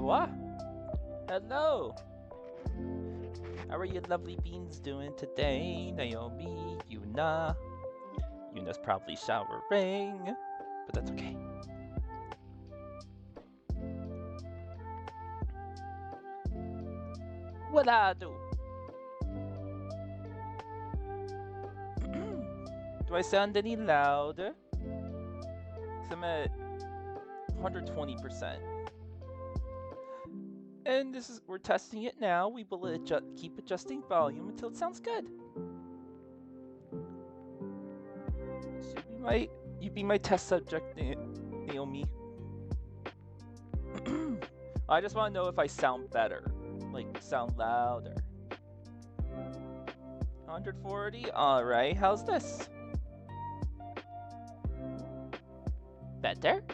What? Hello! How are you lovely beans doing today? Naomi, Yuna. Yuna's probably showering, but that's okay. What I do? Do I sound any louder? 'Cause I'm at 120%. And we're testing it now. We will keep adjusting volume until it sounds good. So you be my test subject, Naomi. I just want to know if I sound better, like sound louder. 140. All right. How's this? Better?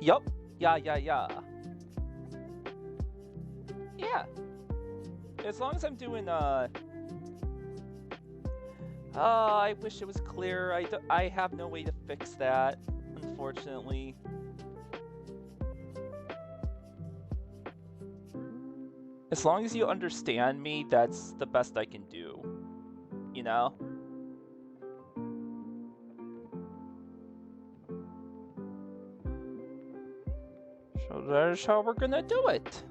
Yup. Yeah. Yeah. As long as I'm doing, I wish it was clear. I have no way to fix that, unfortunately. As long as you understand me, that's the best I can do. You know? So that's how we're gonna do it.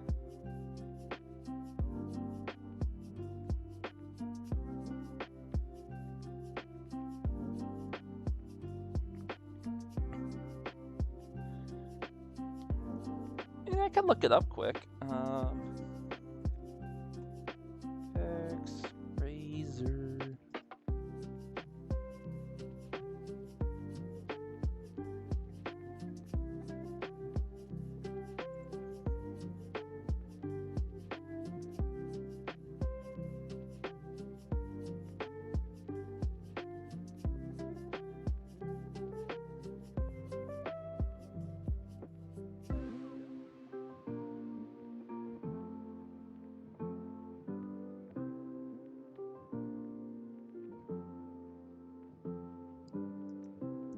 Yeah, I can look it up quick. X Razor.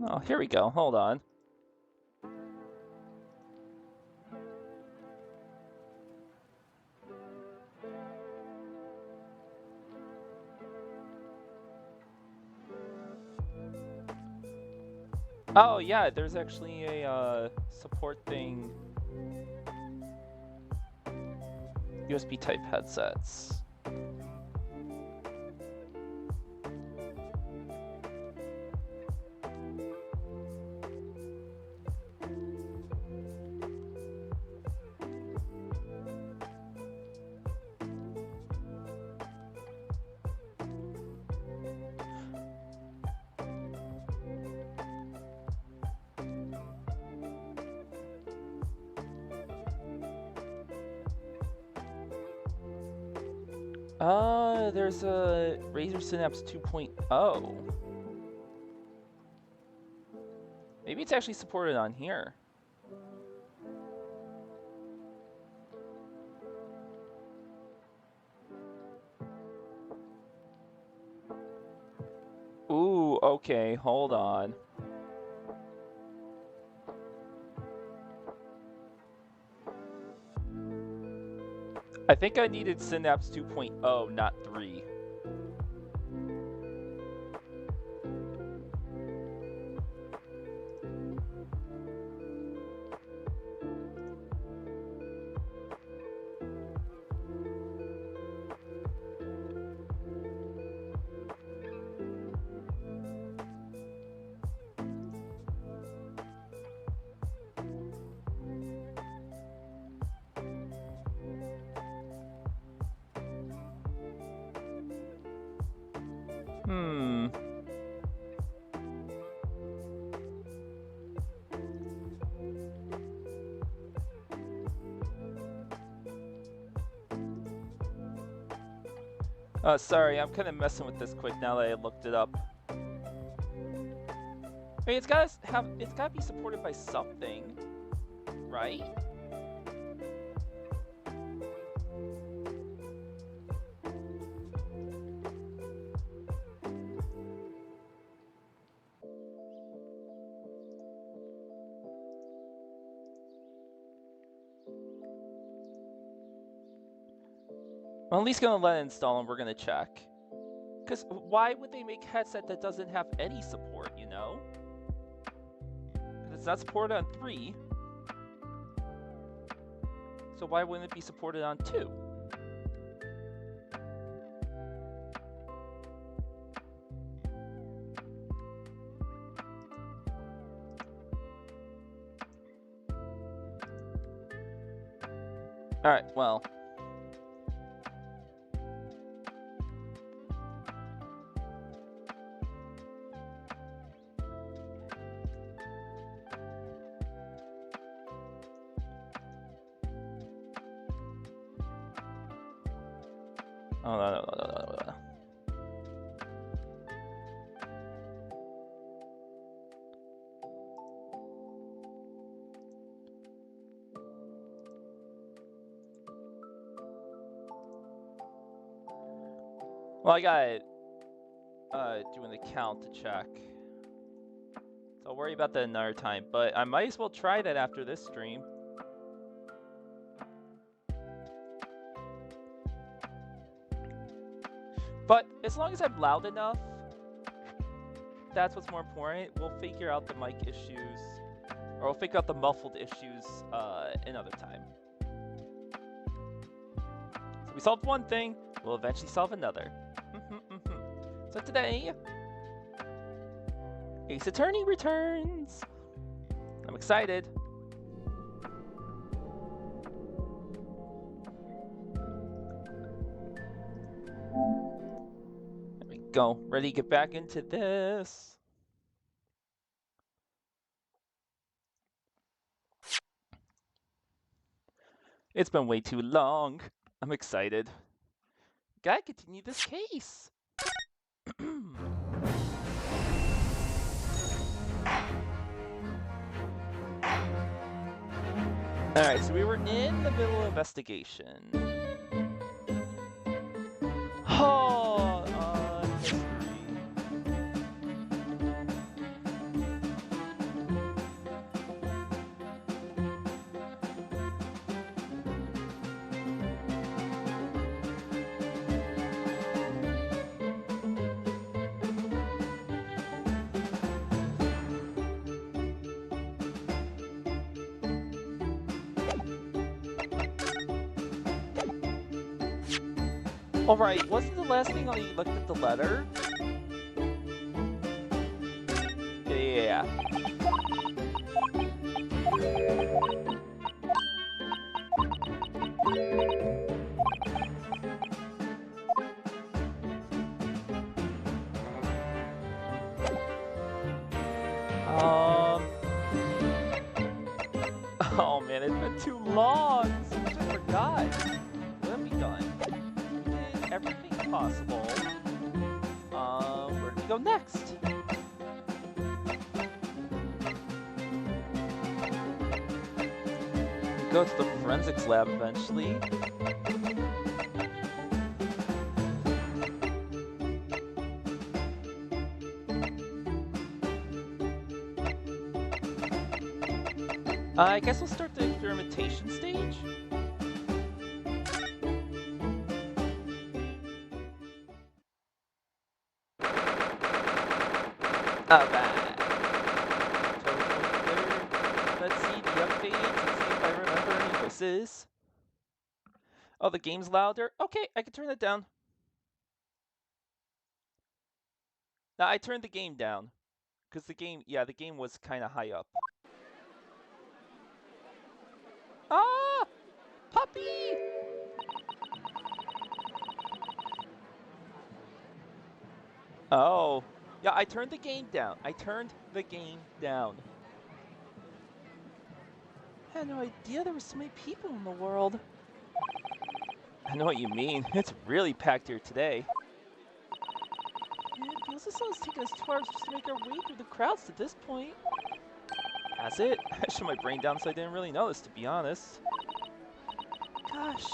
Oh, here we go. Hold on. Oh yeah, there's actually a support thing. USB type headsets. There's a Razer Synapse 2.0. Maybe it's actually supported on here. Okay, hold on. I think I needed Synapse 2.0, not 3. Sorry, I'm kind of messing with this quick now that I looked it up. I mean, it's gotta be supported by something, right? I'm at least gonna let it install and we're gonna check. Because why would they make a headset that doesn't have any support, you know? Because it's not supported on 3. So why wouldn't it be supported on 2? Alright, well. Oh, no. Well, I gotta do an account to check. So I'll worry about that another time, but I might as well try that after this stream. But as long as I'm loud enough, that's what's more important. We'll figure out the mic issues, or we'll figure out the muffled issues another time. So we solved one thing, we'll eventually solve another. So today, Ace Attorney returns. I'm excited. Go. Ready to get back into this. It's been way too long. I'm excited. Gotta continue this case. Alright, so we were in the middle of investigation. Oh, history. Alright, wasn't the last thing when you looked at the letter? Yeah. Oh man, it's been too long. So much I forgot. What have we done? We did everything possible. Where do we go next? We go to the forensics lab eventually. I guess we'll start the experimentation stage. Alright. Let's see the updates and see if I remember any voices. Oh, the game's louder? Okay, I can turn it down. Now, I turned the game down. Because the game was kind of high up. Ah! Puppy! Oh. Yeah, I turned the game down. I had no idea there were so many people in the world. I know what you mean. It's really packed here today. It feels as though it's taken us 2 hours just to make our way through the crowds to this point. Has it? I shut my brain down so I didn't really notice, to be honest. Gosh,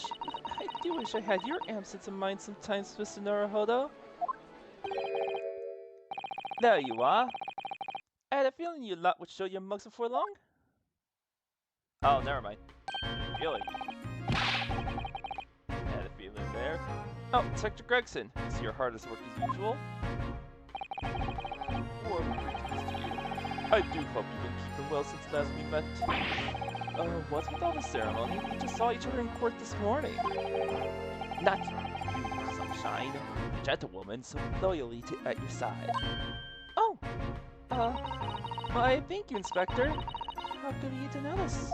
I do wish I had your absence of mind sometimes, Mr. Naruhodo. There you are. I had a feeling you lot would show your mugs before long. Oh, never mind. Feeling. Had a feeling there. Oh, Inspector Gregson. I see you're hard as work as usual. What a greatness to you. I do hope you've been keeping well since last we met. What's with all the ceremony? We just saw each other in court this morning. Not you, Sunshine. The gentlewoman so loyally at your side. Oh, why, thank you, Inspector. How good of you to notice?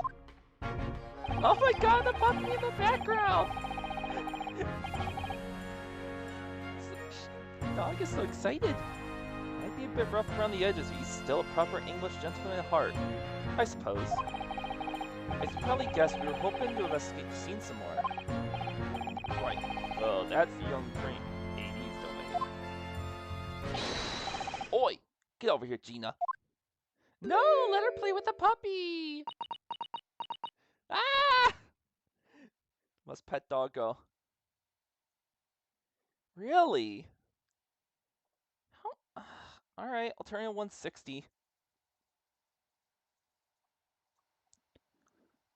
Oh my god, the puppy in the background! The dog is so excited. Might be a bit rough around the edges, but he's still a proper English gentleman at heart. I suppose. I should probably guess we were hoping to investigate the scene some more. Right. Oh, that's the young train. AD's domain. Oi! Get over here, Gina. No, let her play with the puppy! Ah! Must pet doggo. Really? How? Alright, I'll turn in 160.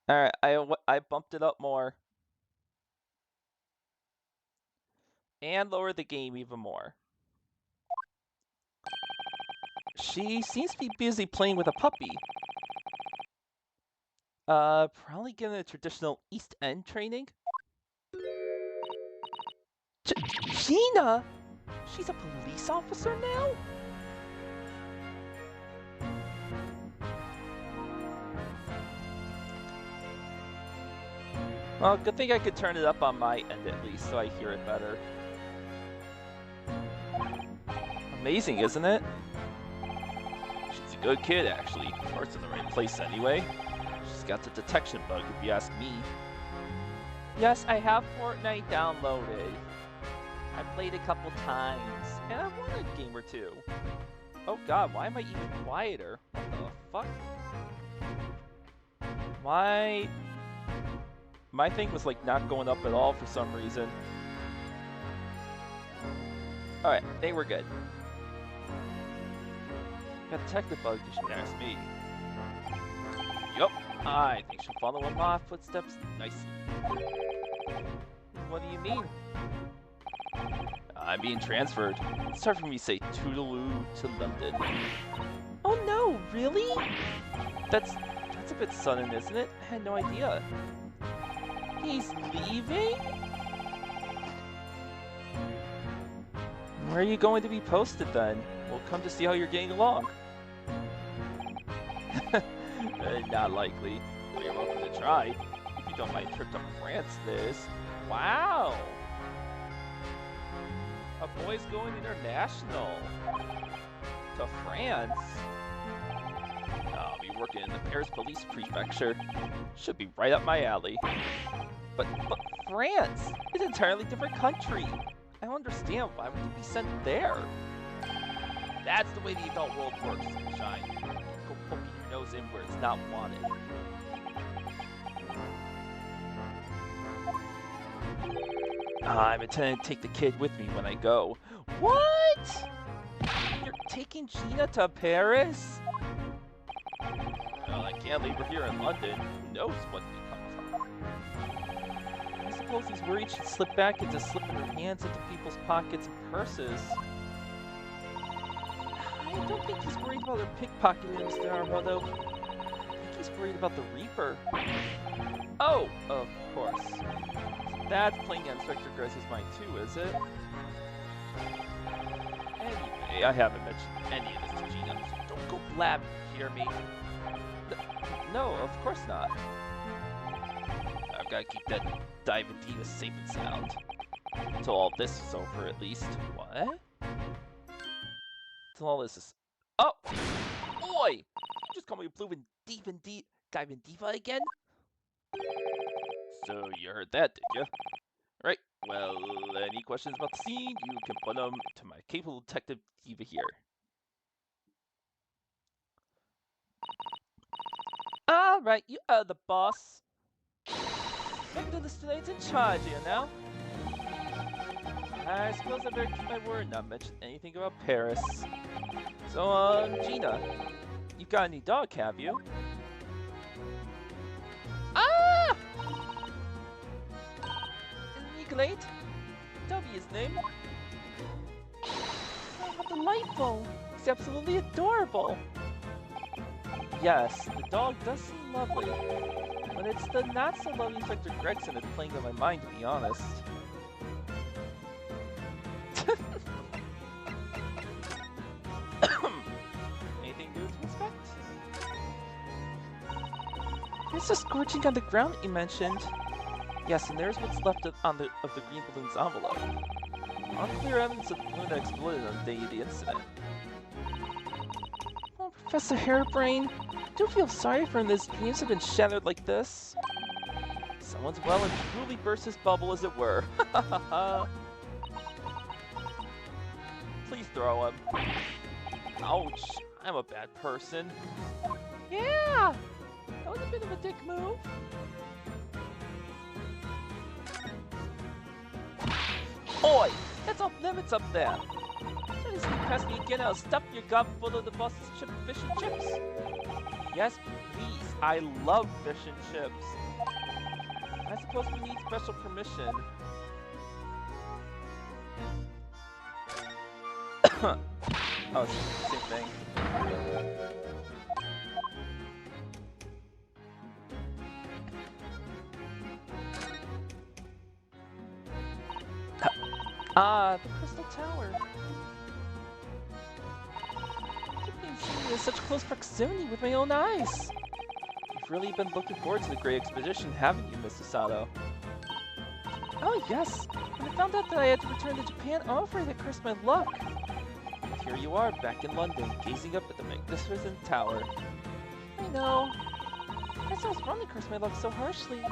Alright, I bumped it up more. And lowered the game even more. She seems to be busy playing with a puppy. Probably getting a traditional East End training. Gina! She's a police officer now? Well, good thing I could turn it up on my end at least, so I hear it better. Amazing, isn't it? She's a good kid, actually. Heart's in the right place anyway. She's got the detection bug, if you ask me. Yes, I have Fortnite downloaded. I played a couple times, and I won a game or two. Oh god, why am I even quieter? What the fuck? My thing was like not going up at all for some reason. Alright, I think we're good. Got a detective bug, you should ask me. Yup, I think she'll follow in my footsteps nicely. What do you mean? I'm being transferred. It's hard for me to say toodaloo to London. Oh no, really? That's a bit sudden, isn't it? I had no idea. He's leaving? Where are you going to be posted then? We'll come to see how you're getting along. Not likely. Well, you're welcome to try. If you don't mind a trip to France, this. Wow! A boy's going international. To France? I'll be working in the Paris Police Prefecture. Should be right up my alley. But France? It's an entirely different country. I don't understand. Why would you be sent there? That's the way the adult world works, Sunshine. Go poking your nose in where it's not wanted. I'm intending to take the kid with me when I go. What? You're taking Gina to Paris? Well, I can't leave her here in London. Who knows what becomes of her? I suppose he's worried she'd slip back into slipping her hands into people's pockets and purses. I don't think he's worried about her pickpocketing, Mr. Naruhodo. I think he's worried about the Reaper. Oh, of course. That's playing on Inspector Gress's mind too, is it? Anyway, I haven't mentioned any of this to Gina, so don't go blabbing, hear me? No, of course not. I've got to keep that diving diva safe and sound. Until all this is over, at least. What? Until all this is... Oh! Boy! You just call me a Bluey diving diva again? So you heard that, did you? Right, well, any questions about the scene, you can put them to my capable detective diva here. Alright, you are the boss. Inspector Lestrade's in charge here now. I suppose I better keep my word and not mention anything about Paris. So, Gina, you got any dog, have you? Ah! Nicolate? That'll be his name. Oh, how delightful! He's absolutely adorable! Yes, the dog does seem lovely, but it's the not-so-lovely Inspector Gregson that's playing on my mind, to be honest. Anything new to inspect? There's a scorching on the ground that you mentioned. Yes, and there's what's left of the green balloon's envelope. Unclear evidence of the balloon that exploded on the day of the incident. Oh, Professor Hairbrain, I do feel sorry for him that his dreams have been shattered like this. Someone's well and truly burst his bubble, as it were. Please throw him. Ouch, I'm a bad person. Yeah, that was a bit of a dick move. Oi! That's off limits up there! Try to sneak past me again, I'll stuff your gob full of the boss's fish and chips! Yes, please, I love fish and chips! I suppose we need special permission. Oh, same thing. Ah, the Crystal Tower. I've been seeing it in such close proximity with my own eyes. You've really been looking forward to the great expedition, haven't you, Mr. Sato? Oh yes, when I found out that I had to return to Japan, I'm afraid I cursed my luck. And here you are, back in London, gazing up at the magnificent tower. I know. I guess I was wrong to curse my luck so harshly.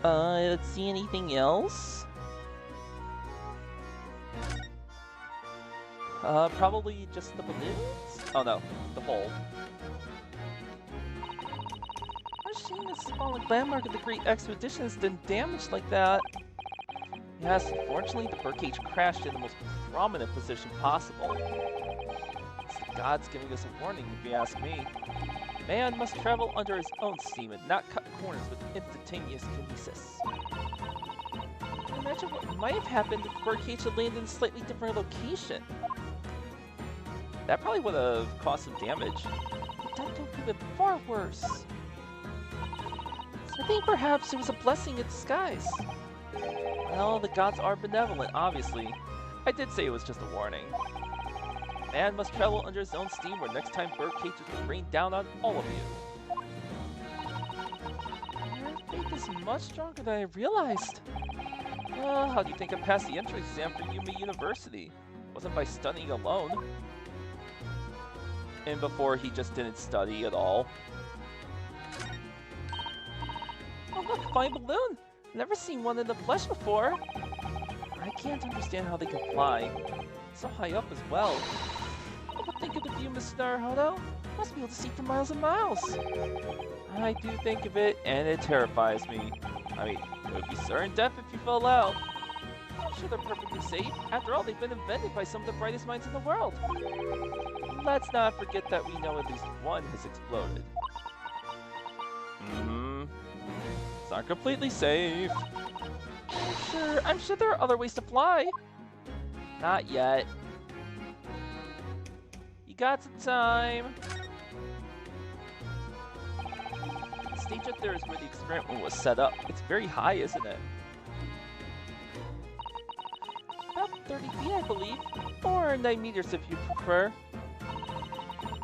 Let's see, anything else? Probably just the balloons? Oh no, the hole. What a shame this symbolic landmark of the Great Expedition has been damaged like that. Yes, unfortunately, the birdcage crashed in the most prominent position possible. It's the gods giving us a warning, if you ask me. Man must travel under his own steam and not cut corners with instantaneous kinesis. Imagine what might have happened if the birdcage had landed in a slightly different location. That probably would have caused some damage. But that could have been far worse. So I think perhaps it was a blessing in disguise. Well, the gods are benevolent, obviously. I did say it was just a warning. Man must travel under his own steam, or next time birdcages will rain down on all of you. Your faith is much stronger than I realized. Well, how do you think I passed the entrance exam for Yumi University? It wasn't by studying alone. And before, he just didn't study at all. Oh look, fine balloon! Never seen one in the flesh before. I can't understand how they can fly. So high up as well. But think of the view, Mr. Naruhodo. Must be able to see for miles and miles. I do think of it, and it terrifies me. I mean, it would be certain death if you fell out. I'm sure they're perfectly safe. After all, they've been invented by some of the brightest minds in the world. let's not forget that we know at least one has exploded. It's not completely safe. I'm sure there are other ways to fly. Not yet. You got some time. The stage up there is where the experiment was set up. It's very high, isn't it? About 30 feet, I believe. Or 9 meters if you prefer.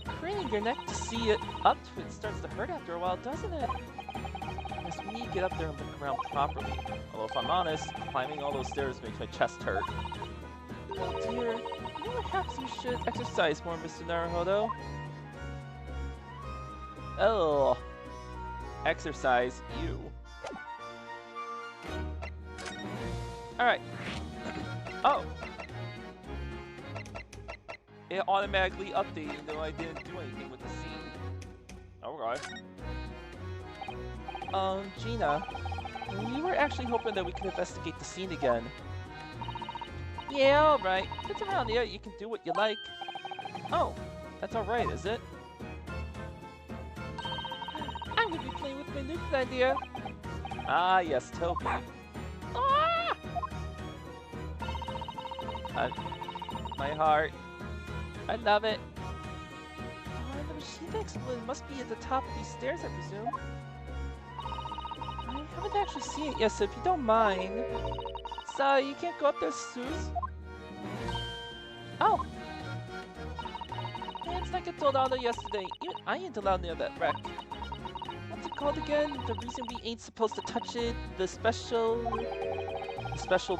Craning your neck to see it up to it starts to hurt after a while, doesn't it? Yes, we need to get up there and look around properly. Although if I'm honest, climbing all those stairs makes my chest hurt. Oh dear. You know, perhaps you should exercise more, Mr. Naruhodo. Oh. Exercise, you. Alright. Oh. It automatically updated even though I didn't do anything with the scene. Alright. Gina. We were actually hoping that we could investigate the scene again. Yeah, alright. It's around here, you can do what you like. Oh, that's alright, is it? I'm gonna be playing with my new friend here. Ah, yes, Toby. Ah! My heart. I love it. The machine that exploded must be at the top of these stairs, I presume. I haven't actually seen it yet, so if you don't mind. Sorry, you can't go up there, Suze. Oh! It's like I told Aldo yesterday. Even I ain't allowed near that wreck. What's it called again? The reason we ain't supposed to touch it? The Special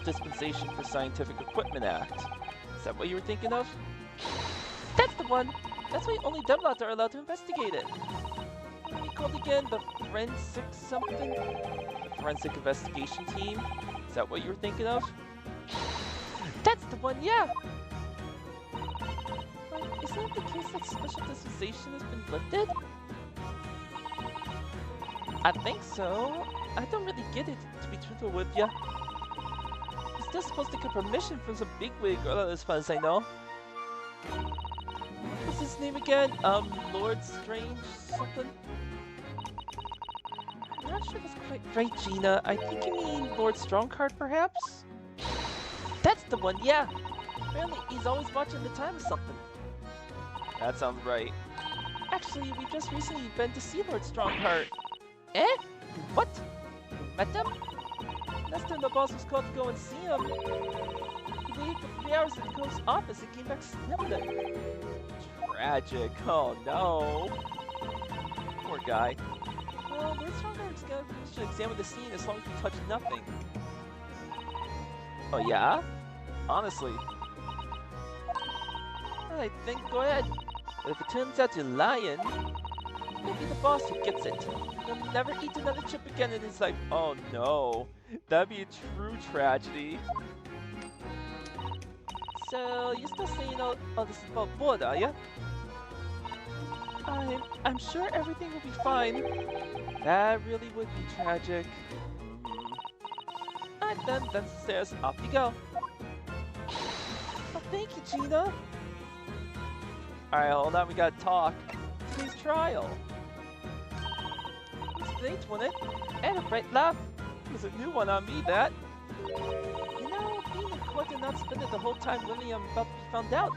Dispensation for Scientific Equipment Act. Is that what you were thinking of? That's the one! That's why only Devlots are allowed to investigate it. What are we called again? The Forensic something? The Forensic Investigation Team? Is that what you were thinking of? That's the one, yeah! But isn't it the case that special dispensation has been lifted? I think so. I don't really get it, to be truthful with ya. You're still supposed to get permission from some bigwig, as far as I know. What's his name again? Lord Strange something? I'm not sure that's quite right, Gina. I think you mean Lord Strongheart, perhaps? That's the one, yeah! Apparently, he's always watching the time or something. That sounds right. Actually, we just recently been to see Lord Strongheart. Eh? What? You met him? Last time the boss was called to go and see him. He waited for 3 hours at the ghost office and came back sniveling. Tragic. Oh no. Poor guy. Well, Lord Strongheart's got permission to examine the scene as long as we touch nothing. Oh yeah? Honestly. I think go ahead. But if it turns out you're lying, it'll be the boss who gets it. He'll never eat another chip again in his life. Oh no. That'd be a true tragedy. So, you're still saying all this is about blood, are ya? I'm sure everything will be fine. That really would be tragic. Alright then, downstairs, off you go. Oh, thank you, Gina. Alright, hold on, we gotta talk. Today's trial. It was great, wasn't it? And a bright laugh. It was a new one on me, that. You know, being in court and not spending the whole time really I'm about to be found out.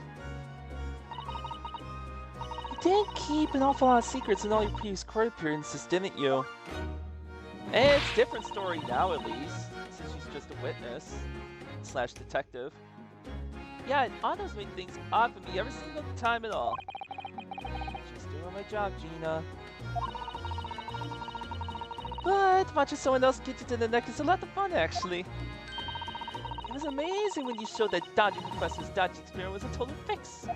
You did keep an awful lot of secrets in all your previous court appearances, didn't you? And it's a different story now, at least, since she's just a witness / detective. Yeah, and Otto's made things odd for me every single time at all. Just doing my job, Gina. But watching someone else get into the neck is a lot of fun, actually. It was amazing when you showed that dodgy professor's dodgy experiment was a total fix.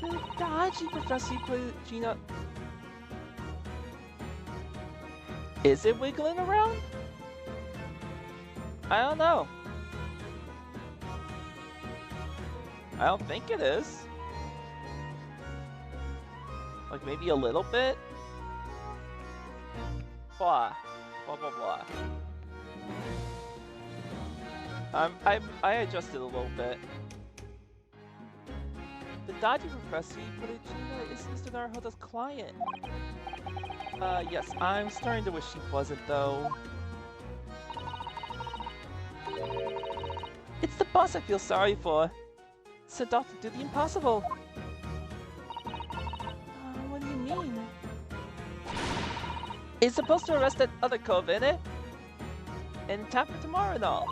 The dodgy professor you played, Gina. Is it wiggling around? I don't know. I don't think it is. Like maybe a little bit? Blah. Blah blah blah. I adjusted a little bit. dodgy, Professor, but Gina is Mr. Naruhodo's client. Yes, I'm starting to wish she wasn't, though. It's the boss I feel sorry for. Sent off to do the impossible. What do you mean? He's supposed to arrest that other cove, innit? And tap for tomorrow and all.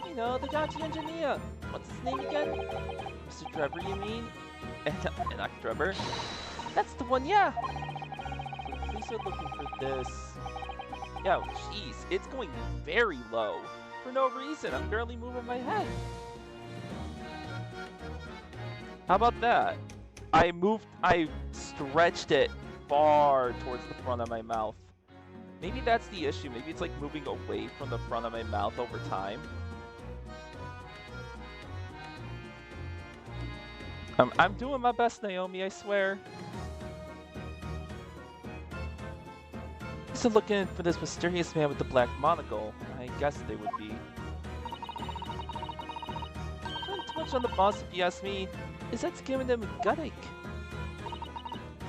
You know, the dodgy engineer. What's his name again? Mr. Drebber, you mean? Enoch Drebber? That's the one, yeah! So the police are looking for this. Yeah, jeez, it's going very low. For no reason, I'm barely moving my head. How about that? I stretched it far towards the front of my mouth. Maybe that's the issue. Maybe it's like moving away from the front of my mouth over time. I'm doing my best, Naomi, I swear. So looking for this mysterious man with the black monocle. I guess they would be. Not too much on the boss, if you ask me. Is that's giving them a gut ache?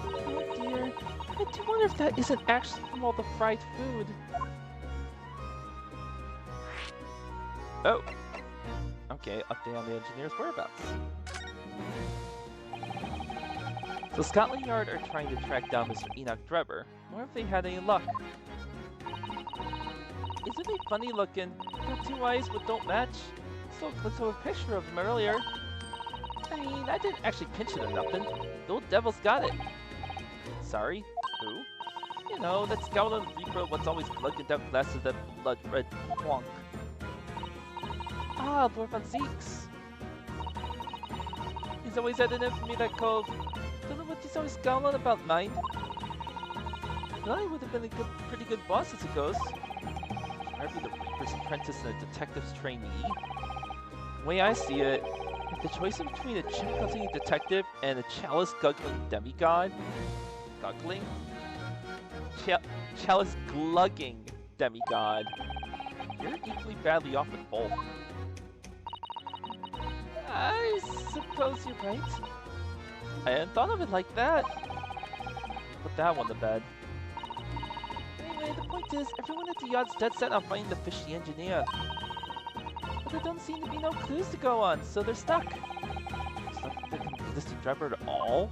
Oh dear. I do wonder if that isn't actually from all the fried food. Oh. Okay, update on the engineer's whereabouts. So Scotland Yard are trying to track down Mr. Enoch Drebber. I wonder if they had any luck. Isn't he funny looking? Got two eyes but don't match. So let's have a picture of him earlier. I mean, I didn't actually pinch it or nothing. The old devil's got it. Sorry? Who? You know, that skeleton reaper what's always lugging down glasses of that blood-red plonk. Ah, Lord Von Zeeks. He's always had it in for me, that cove. Don't know what he's always scowling about, mind. Well, he would have been a pretty good boss as it goes. I'd be the Reaper's apprentice and a detective's trainee. The way I see it, if the choice is between a chip-hunting detective and a chalice-guggling demigod... Guggling? Chalice-glugging demigod. You're equally badly off with both. I suppose you're right. I hadn't thought of it like that. Put that one to bed. Anyway, the point is, everyone at the yard's dead set on finding the fishy engineer. But there don't seem to be no clues to go on, so they're stuck. Stuck that can lead us to Drebber at all?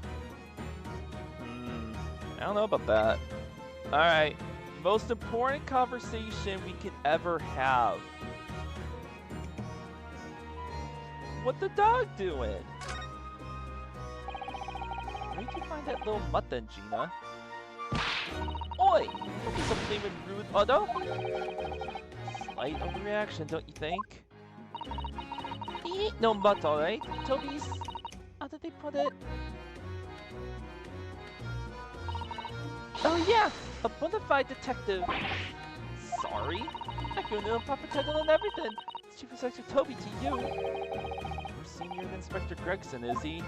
I don't know about that. Alright, most important conversation we could ever have. What the dog doing? Where did you find that little mutt then, Gina? Oi! Don't be so flaming rude, Otto! Slight overreaction, don't you think? He ain't no mutt, alright? Toby's... How did they put it? Oh yeah! A bona fide detective! Sorry? I give him a proper title and everything! It's Chief Inspector Toby to you! We're senior than Inspector Gregson, is he?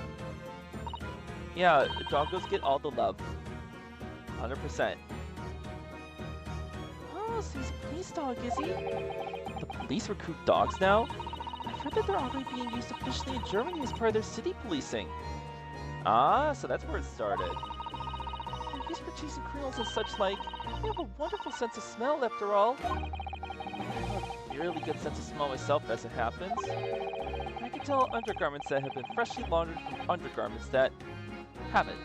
Yeah, doggos get all the love. 100%. Oh, so he's a police dog, is he? The police recruit dogs now? I've heard that they're already being used officially in Germany as part of their city policing. Ah, so that's where it started. They're used for chasing criminals and such like. They have a wonderful sense of smell, after all. I have a really good sense of smell myself, as it happens. I can tell undergarments that have been freshly laundered from undergarments that haven't.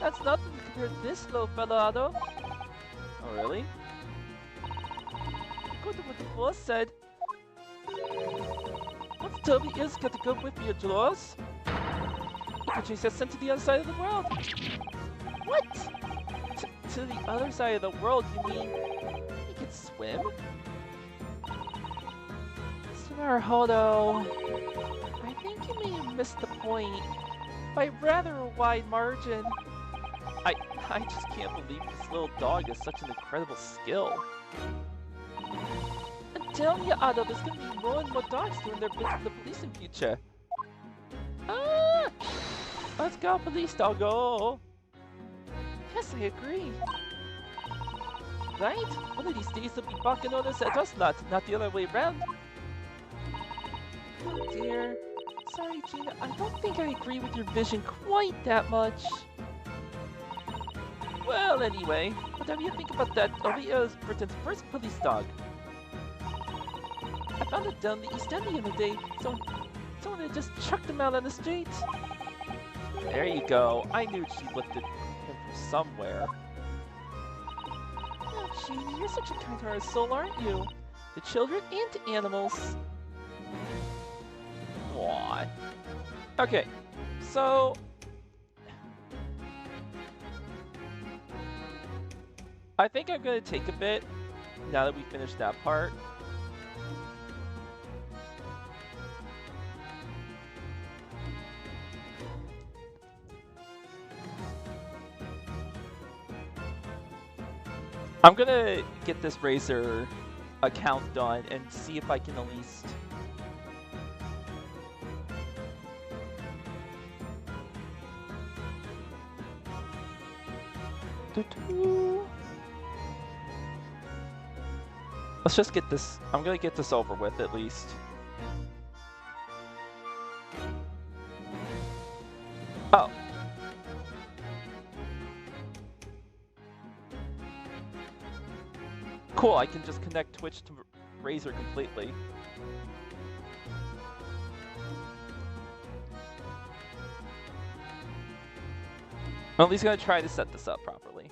That's nothing compared to this little fella, Otto. Oh, really? According to what the boss said, once Toby is got to go with me, Jaws, he gets sent to the other side of the world. What? To the other side of the world? You mean he can swim? Naruhodo, I think you may have missed the point by rather a wide margin. I just can't believe this little dog has such an incredible skill. I'm telling you, Otto, there's gonna be more and more dogs doing their bits in the police in future. Ah! Let's go, police doggo! Yes, I agree. Right? One of these days they'll be barking orders at us, not the other way around. Oh dear. Sorry, Gina, I don't think I agree with your vision quite that much. Well, anyway, whatever you think about that, Olivia is Britain's first police dog. I found it down the East End the other day, so someone had just chucked him out on the street. There you go. I knew she lifted him from somewhere. Oh, Jeannie, you're such a kind-hearted soul, aren't you? To children and to animals. Aww. Okay, so... I think I'm gonna take a bit, now that we finished that part. I'm gonna get this Razor account done and see if I can at least... Let's just get this... I'm gonna get this over with at least. Oh. Cool, I can just connect Twitch to Razor completely. I'm at least gonna try to set this up properly.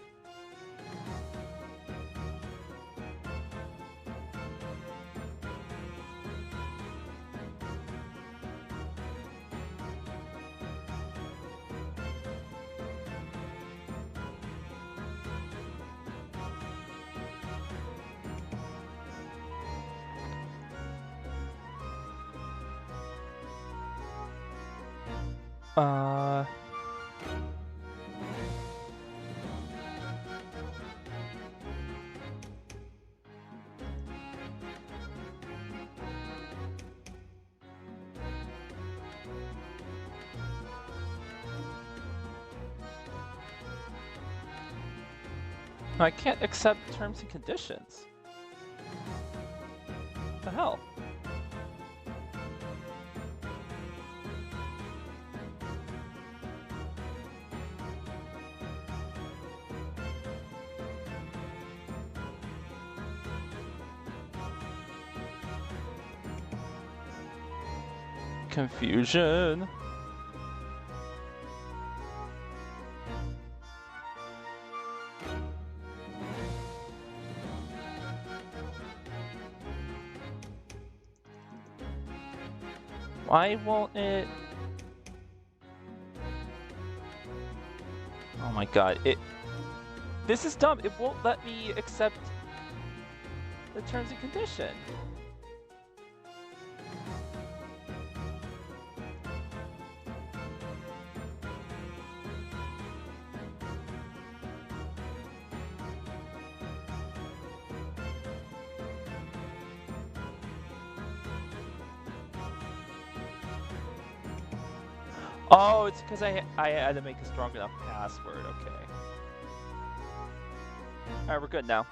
I can't accept terms and conditions. What the hell? Confusion. Why won't it? Oh my god, this is dumb. It won't let me accept the terms and condition. Oh, it's because I had to make a strong enough password. Okay. Alright, we're good now.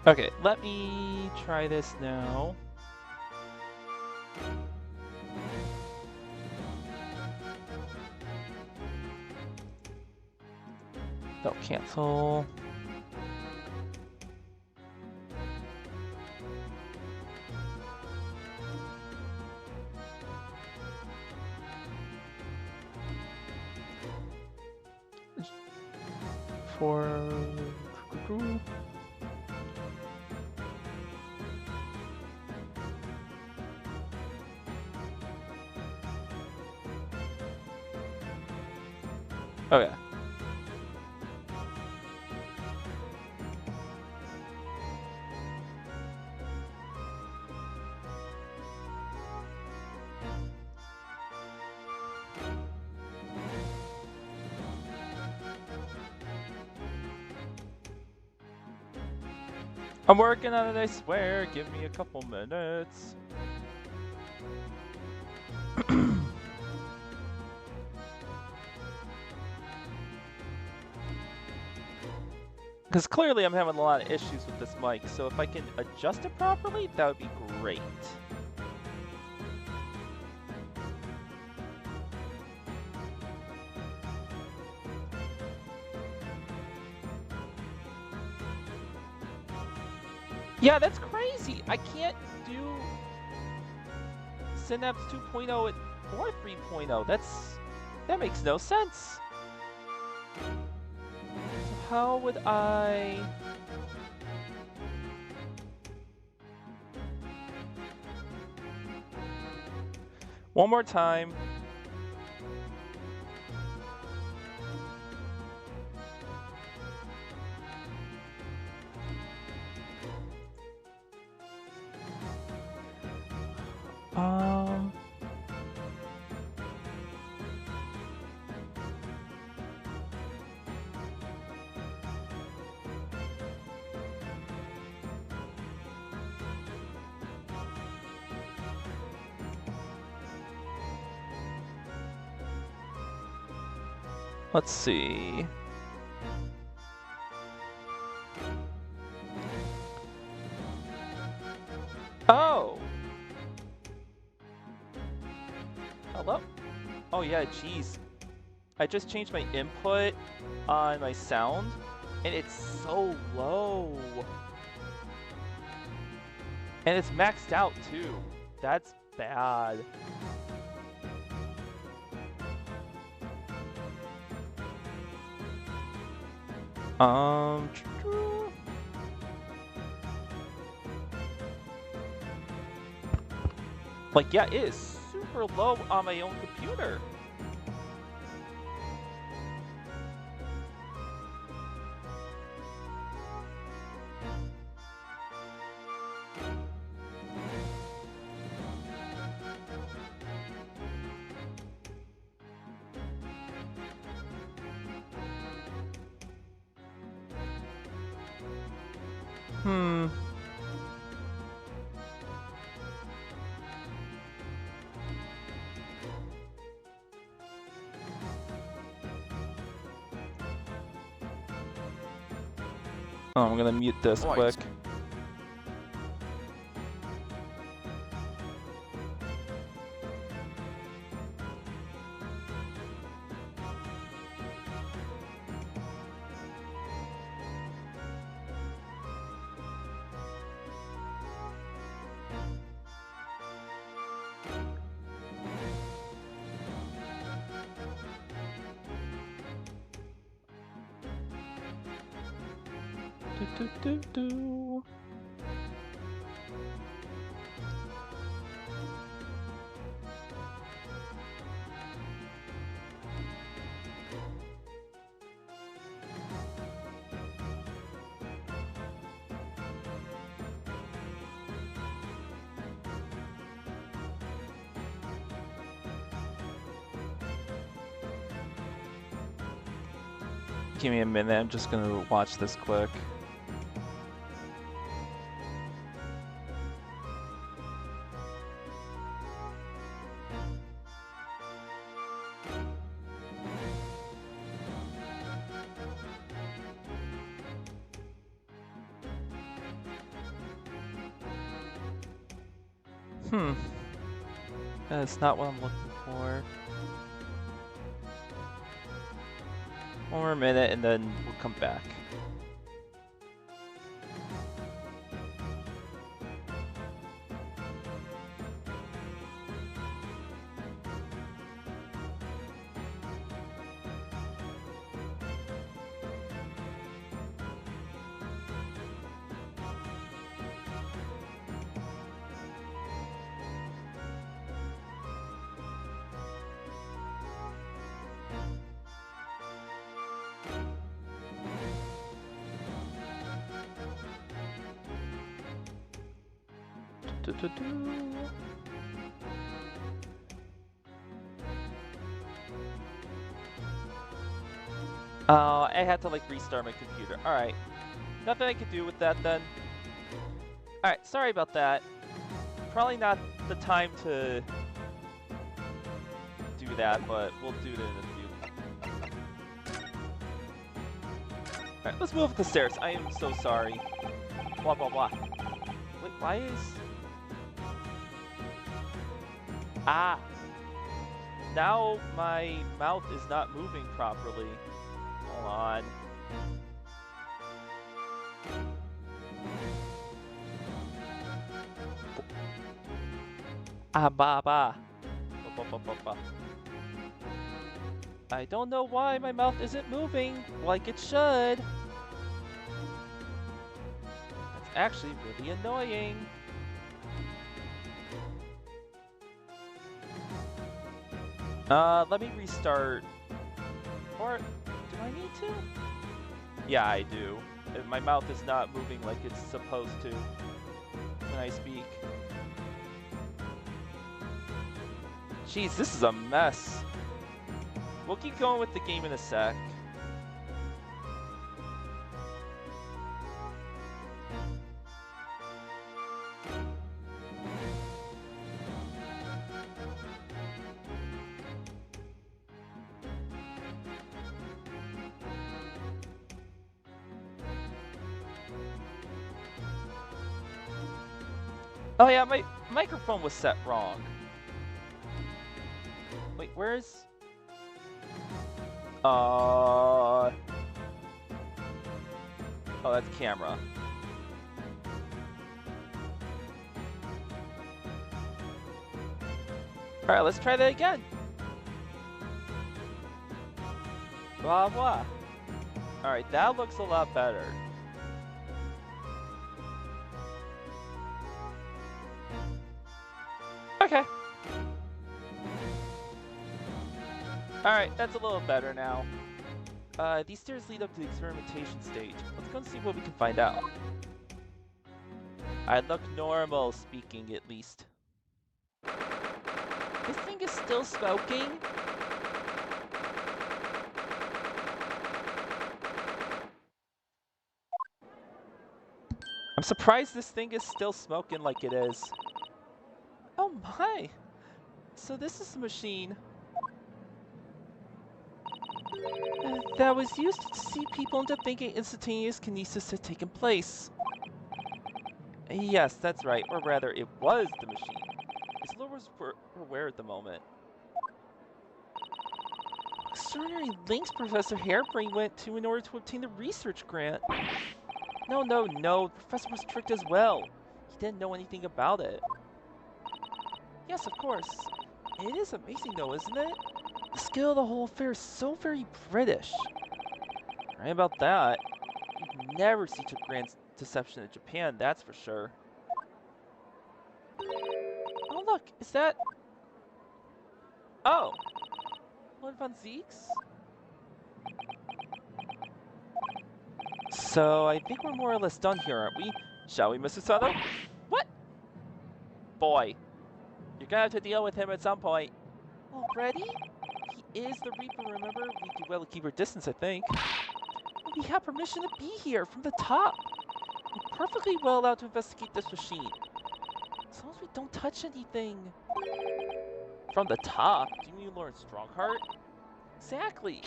Okay, let me try this now. Don't cancel. For Okay. I'm working on it, I swear. Give me a couple minutes. Because clearly I'm having a lot of issues with this mic, so if I can adjust it properly, that would be great. Yeah, that's crazy. I can't do Synapse 2.0 or 3.0. That makes no sense. So how would I... One more time. Let's see. Oh! Hello? Oh yeah, jeez. I just changed my input on my sound, and it's so low. And it's maxed out too. That's bad. Like, yeah, it is super low on my own computer. Oh, I'm gonna mute this quick. Do. Give me a minute, I'm just gonna watch this quick. That's not what I'm looking for. One more minute and then we'll come back. Oh, I had to like restart my computer. Alright. Nothing I could do with that then. Alright, sorry about that. Probably not the time to do that, but we'll do it in a few. Alright, let's move up the stairs. I am so sorry. Blah, blah, blah. Wait, why is... Ah! Now my mouth is not moving properly. Hold on. Ah, ba, ba. Ba, ba, ba, ba. I don't know why my mouth isn't moving like it should. That's actually really annoying. Let me restart. Or, do I need to? Yeah, I do. My mouth is not moving like it's supposed to when I speak. Jeez, this is a mess. We'll keep going with the game in a sec. Oh yeah, my microphone was set wrong. Wait, where's... Oh, that's camera. Alright, let's try that again. Blah, blah. Alright, that looks a lot better. Okay. Alright, that's a little better now. These stairs lead up to the experimentation stage. Let's go and see what we can find out. I look normal, speaking at least. This thing is still smoking? I'm surprised this thing is still smoking like it is. Oh my! So this is the machine that was used to deceive people into thinking instantaneous kinesis had taken place. Yes, that's right. Or rather, it was the machine. Its lures were aware at the moment. Extraordinary lengths Professor Harebrain went to in order to obtain the research grant. No, the professor was tricked as well. He didn't know anything about it. Yes, of course. It is amazing though, isn't it? The scale of the whole affair is so very British. Right about that. You'd never see such a grand deception in Japan, that's for sure. Oh look, is that... Oh! Lord von Zeeks? So, I think we're more or less done here, aren't we? Shall we, Mr. Sato? What? Boy. You're gonna have to deal with him at some point. Already? He is the Reaper, remember? We do well to keep our distance, I think. We have permission to be here, from the top. We're perfectly well allowed to investigate this machine. As long as we don't touch anything. From the top? Do you mean Lawrence Stronghart? Exactly.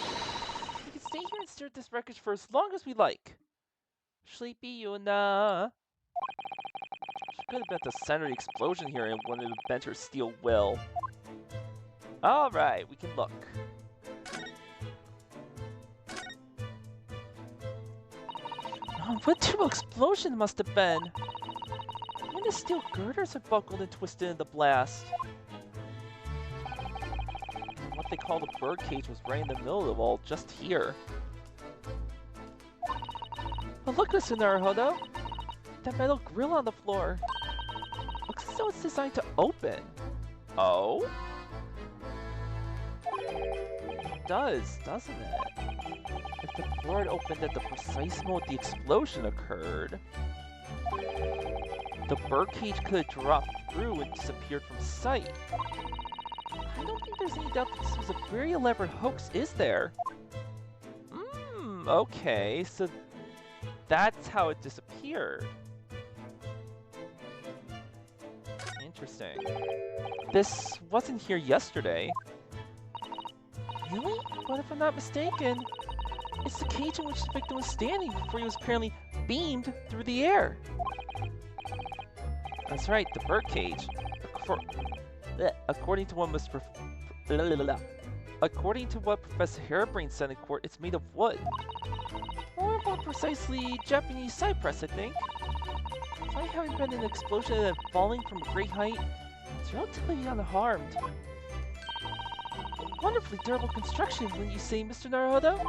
We can stay here and stare at this wreckage for as long as we like. Sleepy Yuna. She could have been at the center of the explosion here and wanted to bend her steel will. Alright, we can look. Oh, what terrible explosion must have been! Even the steel girders are buckled and twisted in the blast. What they call the birdcage was right in the middle of all, just here. But look, Mr. Naruhodo! That metal grill on the floor! Looks as though it's designed to open. Oh? It does, doesn't it? If the door had opened at the precise moment the explosion occurred... The birdcage could have dropped through and disappeared from sight. I don't think there's any doubt that this was a very elaborate hoax, is there? Okay, so that's how it disappeared. Interesting. This wasn't here yesterday. Really? But if I'm not mistaken, it's the cage in which the victim was standing before he was apparently beamed through the air. That's right, the birdcage. According to what Professor Harebrained said in court, it's made of wood. Or more precisely, Japanese cypress, I think. Despite having been an explosion and falling from a great height, it's relatively unharmed. Wonderfully durable construction, wouldn't you say, Mr. Naruhodo?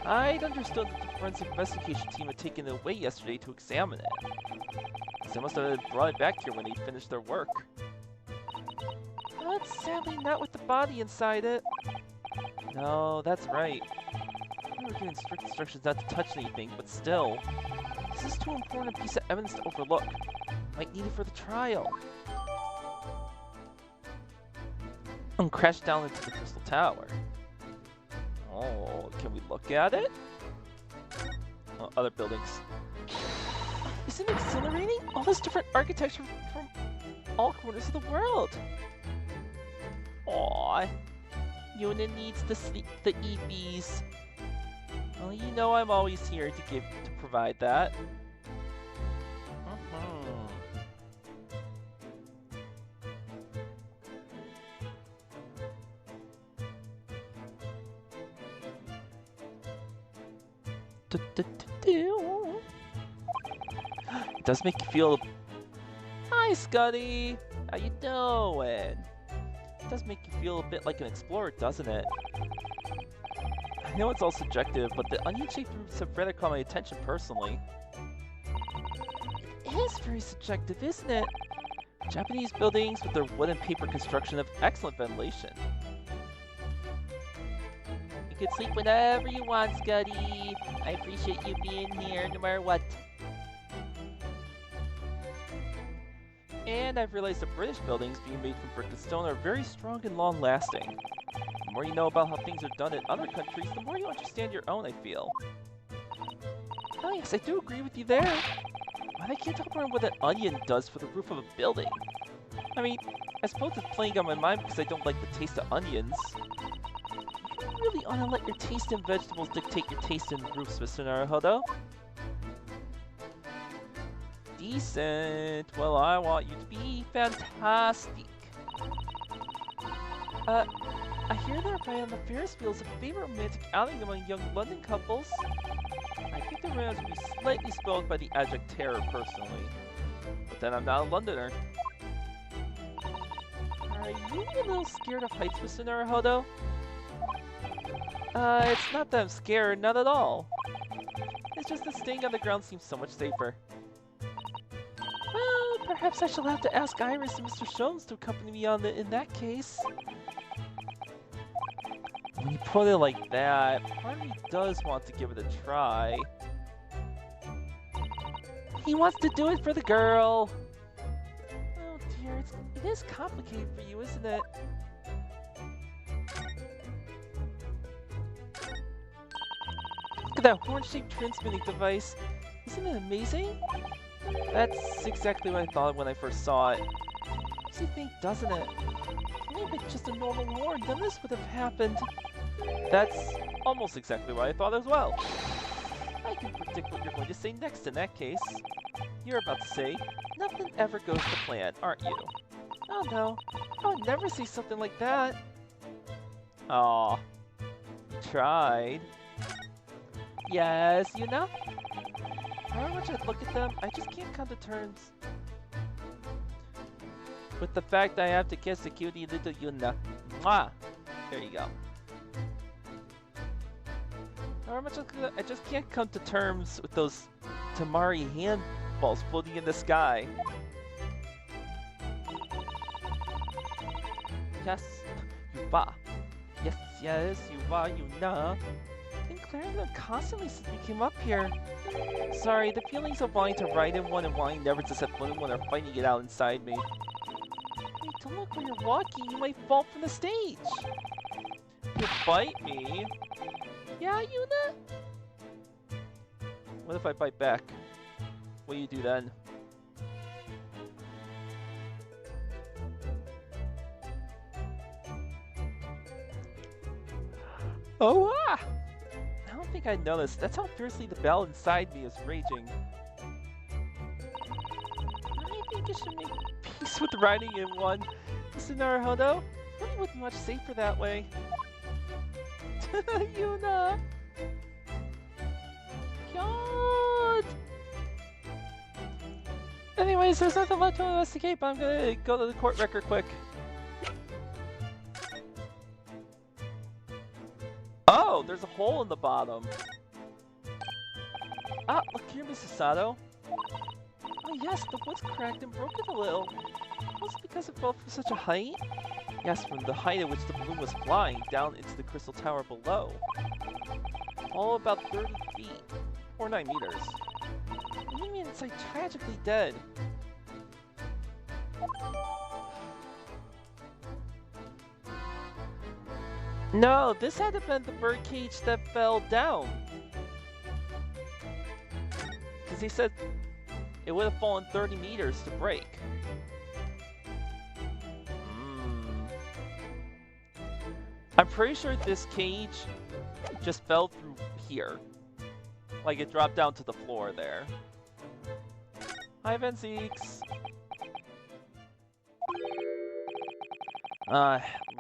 I'd understood that the forensic investigation team had taken it away yesterday to examine it. So they must have brought it back here when they finished their work. But sadly not with the body inside it. No, that's right. We were given strict instructions not to touch anything, but still. This is too important a piece of evidence to overlook. Might need it for the trial. And crash down into the crystal tower. Oh, can we look at it? Oh, other buildings. Isn't it exhilarating? All this different architecture from all corners of the world. Aww. Yuna needs to sleep the EBs. Well, you know I'm always here to provide that. It does make you feel... Hi, Scuddy! How you doing? It does make you feel a bit like an explorer, doesn't it? I know it's all subjective, but the onion-shaped roots have rather caught my attention personally. It is very subjective, isn't it? Japanese buildings with their wood and paper construction have excellent ventilation. You can sleep whenever you want, Scuddy. I appreciate you being here no matter what. And I've realized that British buildings being made from brick and stone are very strong and long-lasting. The more you know about how things are done in other countries, the more you understand your own, I feel. Oh yes, I do agree with you there. But I can't help around what an onion does for the roof of a building. I mean, I suppose it's playing on my mind because I don't like the taste of onions. You really ought to let your taste in vegetables dictate your taste in roofs, Mr. Naruhodo. Decent. Well, I want you to be fantastic. I hear that ride on the Ferris wheel is a favorite romantic outing among young London couples. I think the rounds would be slightly spoiled by the abject terror, personally. But then I'm not a Londoner. Are you a little scared of heights, Mr. Naruhodo? It's not that I'm scared, not at all. It's just that staying on the ground seems so much safer. Well, perhaps I shall have to ask Iris and Mr. Shones to accompany me on in that case. When you put it like that, part of me does want to give it a try. He wants to do it for the girl! Oh dear, it is complicated for you, isn't it? Look at that horn-shaped transmitting device. Isn't it amazing? That's exactly what I thought when I first saw it. Makes you think, doesn't it? Maybe it's just a normal horn, then this would have happened. That's almost exactly what I thought as well. I can predict what you're going to say next in that case. You're about to say, nothing ever goes to plan, aren't you? Oh no, I would never say something like that. Aw, you tried. Yes, you know? However much I look at them, I just can't come to terms with the fact that I have to kiss the cutie little Yuna. Mwah! There you go. However much I just can't come to terms with those Tamari handballs floating in the sky. Yes, you are. Yes, you are, Yuna. Been clearing them constantly since we came up here. Sorry, the feelings of wanting to ride in one and wanting never to set foot in one are fighting it out inside me. Hey, don't look where you're walking, you might fall from the stage! You'll bite me? Yeah, Yuna? What if I bite back? What do you do then? Oh, ah! I don't think I noticed. That's how fiercely the bell inside me is raging. I think I should make peace with riding in one, Mr. Naruhodo. Really would be much safer that way. Yuna! God! Anyways, there's nothing left to investigate, but I'm gonna go to the court record quick. Oh, there's a hole in the bottom. Ah, look here, Mrs. Sato. Oh yes, the wood's cracked and broken a little. Was it because it fell from such a height? Yes, from the height at which the balloon was flying down into the crystal tower below. All about 30 feet, or 9 meters. You mean it's like tragically dead? No, this had to have been the birdcage that fell down. Because he said it would have fallen 30 meters to break. I'm pretty sure this cage just fell through here. Like it dropped down to the floor there. Hi, Venzeeks.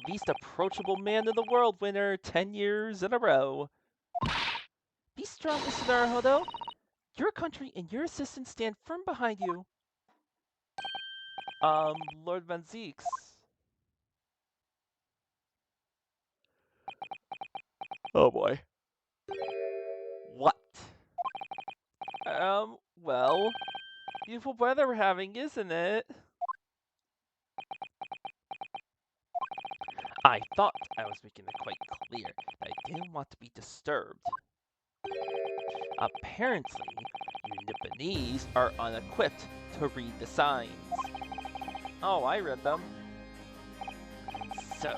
Least approachable man in the world winner 10 years in a row. Be strong, Mr. Naruhodo. Your country and your assistants stand firm behind you. Lord Venzeeks. Oh boy. What? Well, beautiful weather we're having, isn't it? I thought I was making it quite clear that I didn't want to be disturbed. Apparently, you Nipponese are unequipped to read the signs. Oh, I read them. So,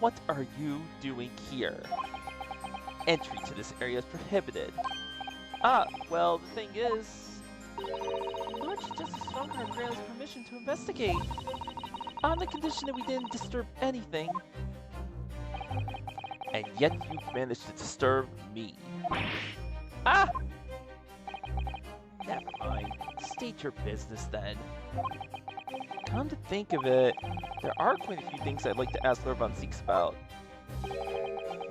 what are you doing here? Entry to this area is prohibited. Ah, well, the thing is... Lord Chief Justice Strongheart granted us permission to investigate. On the condition that we didn't disturb anything. And yet you've managed to disturb me. Ah! Never mind. State your business then. Come to think of it, there are quite a few things I'd like to ask Lord Venzeeks about.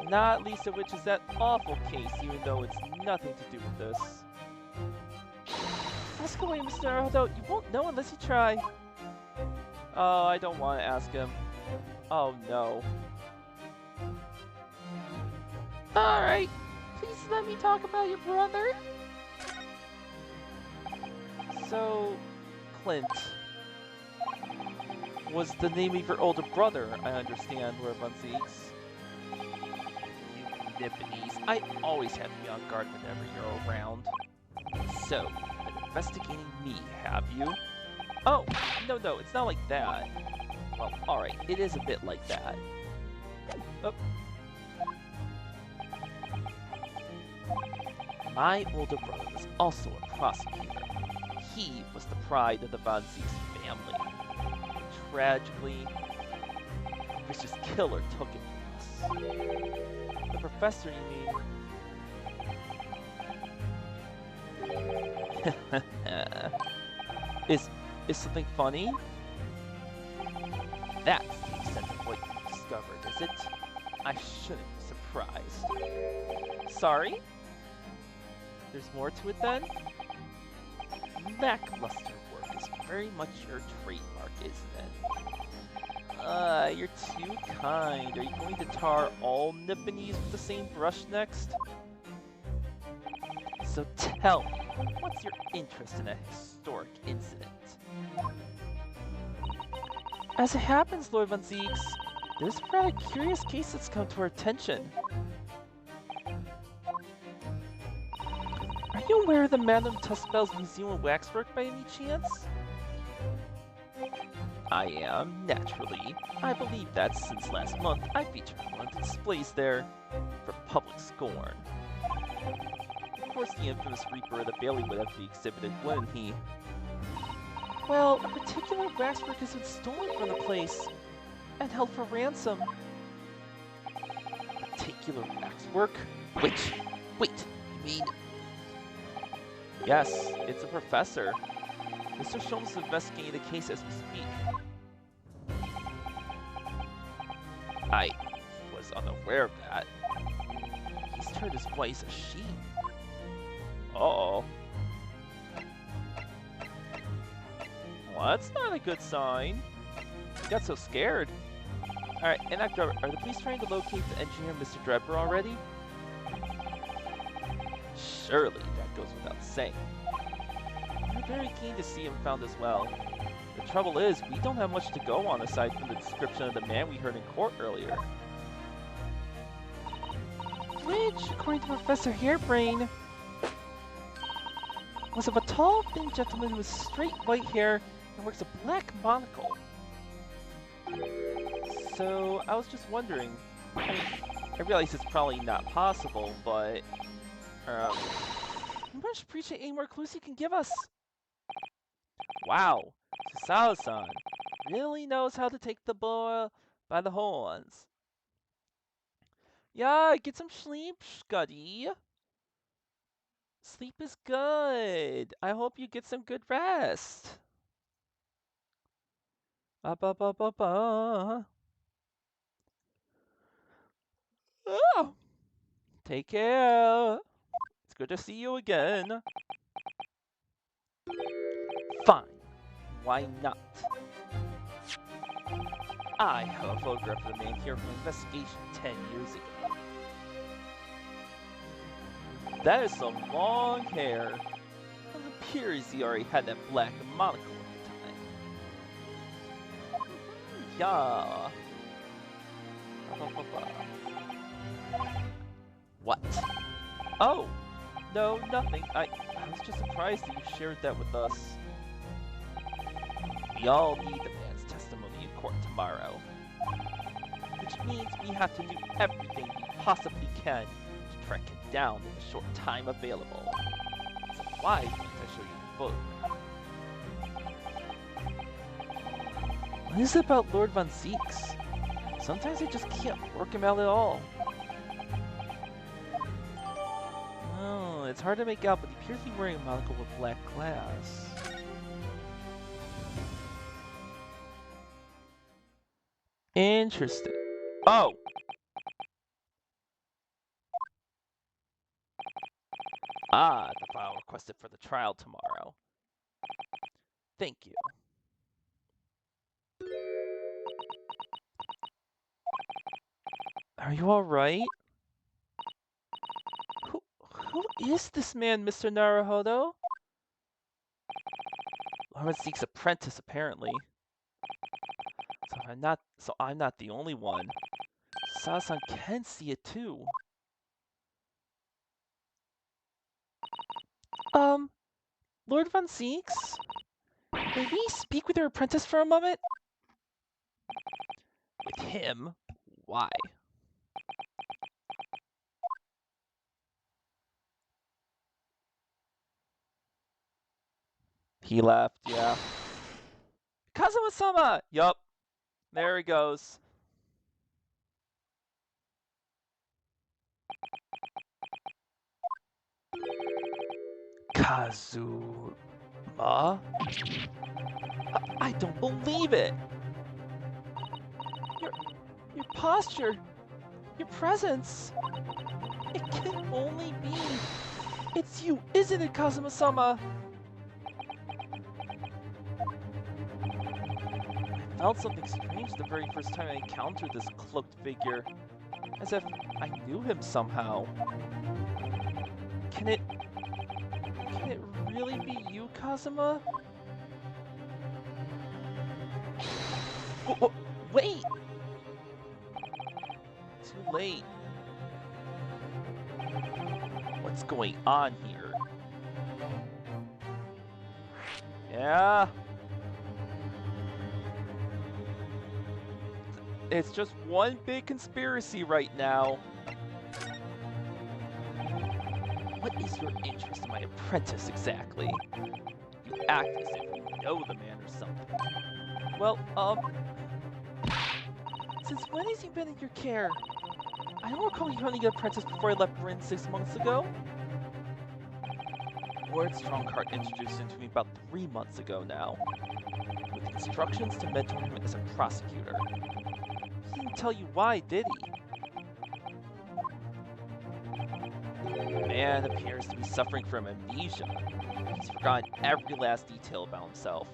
Not least of which is that awful case, even though it's nothing to do with this. Ask away, Mr. Naruhodo. You won't know unless you try. Oh, I don't want to ask him. Oh no. Alright, please let me talk about your brother. So, Clint was the name of your older brother, I understand, Lord Venzeeks. You Nipponese, I always have to be on guard whenever you're around. So, you've been investigating me, have you? Oh, no, it's not like that. Well, alright, it is a bit like that. Oh. My older brother was also a prosecutor. He was the pride of the Venzeeks family. Tragically, a vicious killer took it from us. The professor, you mean? Is something funny? That's the extent of what you discovered, is it? I shouldn't be surprised. Sorry? There's more to it then? Lackluster work is very much your trademark, isn't it? You're too kind. Are you going to tar all Nipponese with the same brush next? So tell me, what's your interest in a historic incident? As it happens, Lord Venzeeks, there's a rather curious case that's come to our attention. Are you aware of the Madame Tussbell's Museum of Waxwork by any chance? I am, naturally. I believe that since last month, I featured one of the displays there for public scorn. Of course, the infamous Reaper of the Bailey would have to be exhibited, wouldn't he? Well, a particular waxwork has been stolen from the place and held for ransom. Particular waxwork? Wait, you mean... Yes, it's a professor. Mr. Sholmes is investigating the case as we speak. I was unaware of that. He's turned his voice a sheep. Uh-oh. Well, that's not a good sign. He got so scared. Alright, Enact Driver, are the police trying to locate the engineer, Mr. Drebber, already? Surely that goes without saying. We're very keen to see him found as well. The trouble is, we don't have much to go on aside from the description of the man we heard in court earlier. Which, according to Professor Hairbrain, was of a tall, thin gentleman with straight white hair and wears a black monocle. So, I was just wondering, I realize it's probably not possible, but, I much appreciate any more clues you can give us. Wow, Sasao-san really knows how to take the bull by the horns. Yeah, get some sleep, Scuddy. Sleep is good. I hope you get some good rest. Ba ba ba ba ba. Oh, take care. It's good to see you again. Fine. Why not? I have a photograph of the man here from investigation 10 years ago. That is some long hair. It appears he already had that black monocle at the time. Yeah. What? Oh! No, nothing. I was just surprised that you shared that with us. We all need the man's testimony in court tomorrow. Which means we have to do everything we possibly can to track him down in the short time available. So why can't I show you the photograph? What is it about Lord Von Zeeks? Sometimes I just can't work him out at all. Oh, it's hard to make out, but he appears to be wearing a monocle with black glass. Interesting. Oh! Ah, the file requested for the trial tomorrow. Thank you. Are you alright? Who is this man, Mr. Naruhodo? Lord Zeke's apprentice, apparently. So I'm not the only one. Sasao can see it too. Lord Von Zeeks? May we speak with your apprentice for a moment? With him? Why? He left, yeah. Kazuma-sama! Yup. There he goes. Kazuma? I don't believe it! Your posture, your presence. It can only be. It's you, isn't it, Kazuma-sama? I felt something strange the very first time I encountered this cloaked figure. As if I knew him somehow. Can it really be you, Kazuma? Wait! Too late. What's going on here? Yeah. It's just one big conspiracy right now. What is your interest in my apprentice exactly? You act as if you know the man or something. Well, since when has he been in your care? I don't recall you having an apprentice before I left Bryn 6 months ago. Lord Strongheart introduced him to me about 3 months ago now, with instructions to mentor him as a prosecutor. He didn't tell you why, did he? The man appears to be suffering from amnesia. He's forgotten every last detail about himself.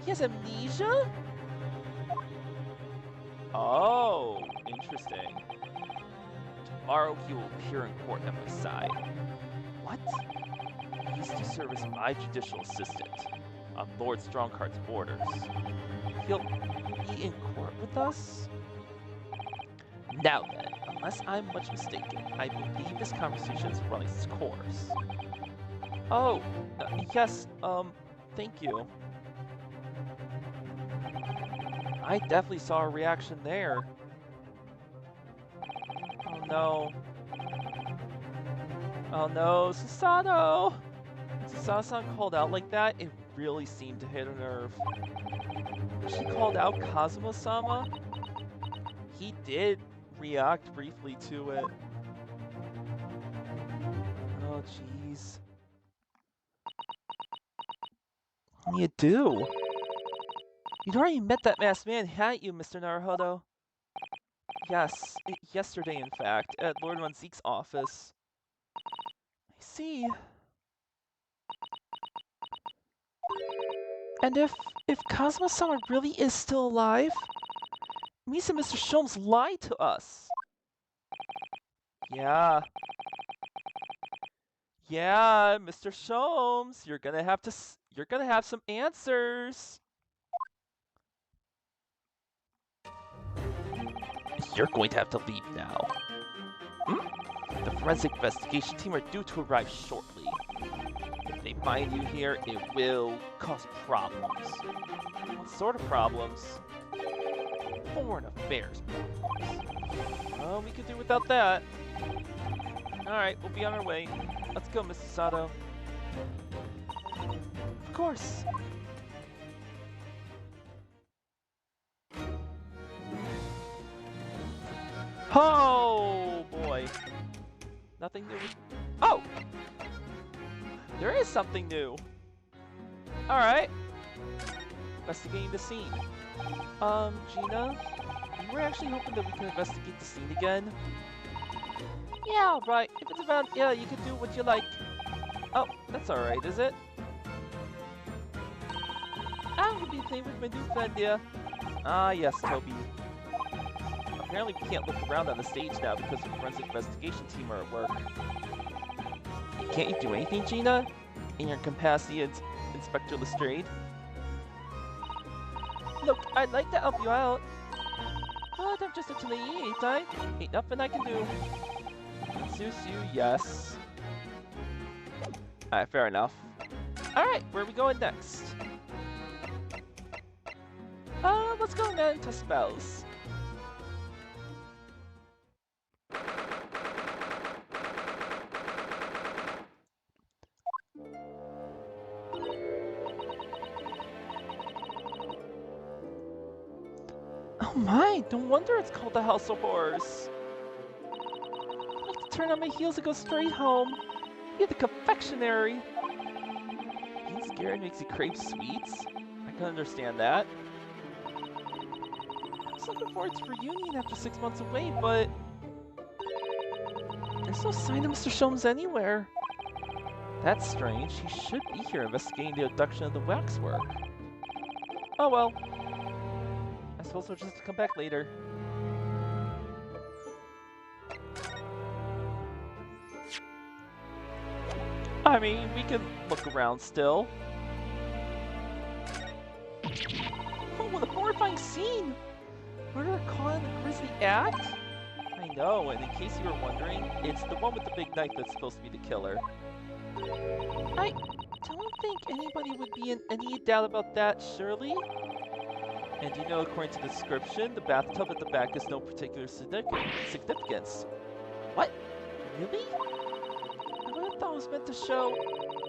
He has amnesia? Oh, interesting. Tomorrow he will appear in court at my side. What? He's to serve as my judicial assistant on Lord Strongheart's orders. He'll be in court with us? Now then, unless I'm much mistaken, I believe this conversation is running its course. Oh, yes, thank you. I definitely saw a reaction there. Oh no. Oh no, Susato! When Susato-san called out like that, it really seemed to hit a nerve. She called out Kazuma-sama. He did react briefly to it. Oh jeez. What do you do? You'd already met that masked man, hadn't you, Mr. Naruhodo? Yes, yesterday in fact, at Lord Runzeek's office. I see. And if Kazuma-sama really is still alive, it means that Mr. Sholmes lied to us. Yeah. Yeah, Mr. Sholmes, you're gonna have some answers. You're going to have to leave now. The forensic investigation team are due to arrive shortly. If they find you here, it will cause problems. What sort of problems? Foreign affairs problems. Well, we could do without that. Alright, we'll be on our way. Let's go, Mr. Sato. Of course. Oh boy. Nothing new. Oh! There is something new. Alright. Investigating the scene. Gina? We were actually hoping that we could investigate the scene again. Yeah, right. If it's about, yeah, you can do what you like. Oh, that's alright, is it? I'm gonna be playing with my new friend here. Ah, yes, Toby. Apparently we can't look around on the stage now because the forensic investigation team are at work. Can't you do anything, Gina? In your capacity as Inspector Lestrade? Look, I'd like to help you out. But I'm just a teenage, ain't I? Ain't nothing I can do. Suits you, yes. Alright, fair enough. Alright, where are we going next? Let's go now and test spells. Oh my, no wonder it's called the House of Horrors. I'd like to turn on my heels and go straight home. You're the confectionery. Being scared makes you crave sweets? I can understand that. I was looking forward to reunion after 6 months away, but there's no sign of Mr. Sholmes anywhere. That's strange. He should be here investigating the abduction of the waxwork. Oh well. I suppose we'll just have to come back later. I mean, we can look around still. Oh, what a horrifying scene! Murderer caught in a grisly act? I know, and in case you were wondering, it's the one with the big knife that's supposed to be the killer. I don't think anybody would be in any doubt about that, surely? And you know, according to the description, the bathtub at the back has no particular significance. What? Really? I would have thought it was meant to show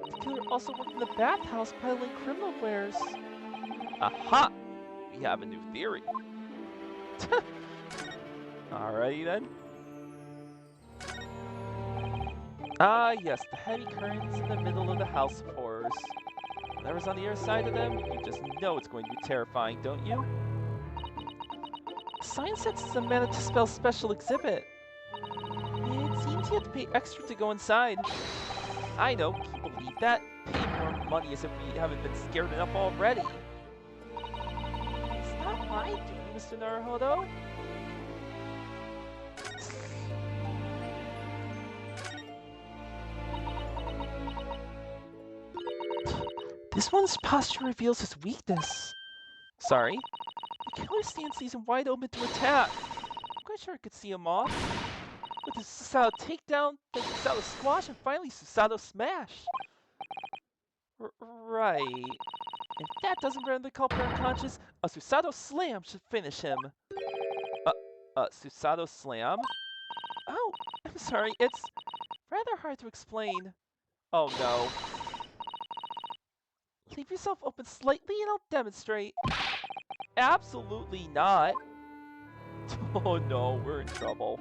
the killer also worked in the bathhouse peddling criminal wares. Aha! We have a new theory. Alrighty then. Ah yes, the heavy curtains in the middle of the house of horrors. Whatever's on the other side of them, you just know it's going to be terrifying, don't you? The sign says it's a meant to spell special exhibit. It seems you have to pay extra to go inside. I know, can you believe that? Pay more money as if we haven't been scared enough already. It's not my duty, Mr. Naruhodo. This one's posture reveals his weakness. Sorry? The killer stands season wide open to attack. I'm quite sure I could see him off. With his Susato takedown, then Susato squash, and finally Susato smash. Right. If that doesn't render the culprit unconscious, a Susato slam should finish him. Susato slam? Oh, I'm sorry, it's rather hard to explain. Oh no. Leave yourself open slightly and I'll demonstrate. Absolutely not. Oh no, we're in trouble.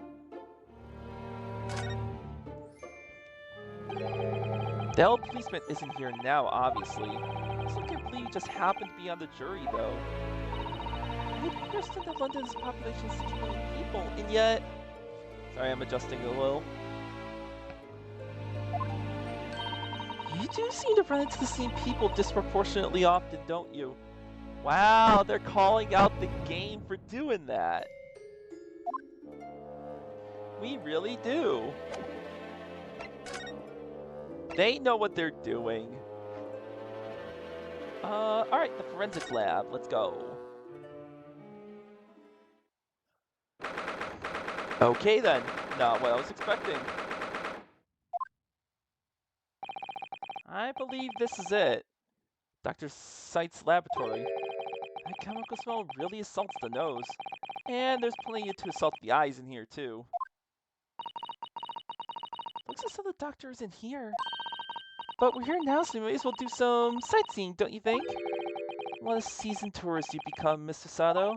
The old policeman isn't here now, obviously. I still can't believe he just happened to be on the jury, though. I understand that London's population is 6 million people, and yet... Sorry, I'm adjusting a little. You do seem to run into the same people disproportionately often, don't you? Wow, they're calling out the game for doing that. We really do. They know what they're doing. Alright, the forensic lab. Let's go. Okay then. Not what I was expecting. I believe this is it. Dr. Sight's laboratory. That chemical smell really assaults the nose. And there's plenty to assault the eyes in here, too. Looks as though the doctor isn't here. But we're here now, so we may as well do some sightseeing, don't you think? What a seasoned tourist you've become, Mr. Sato.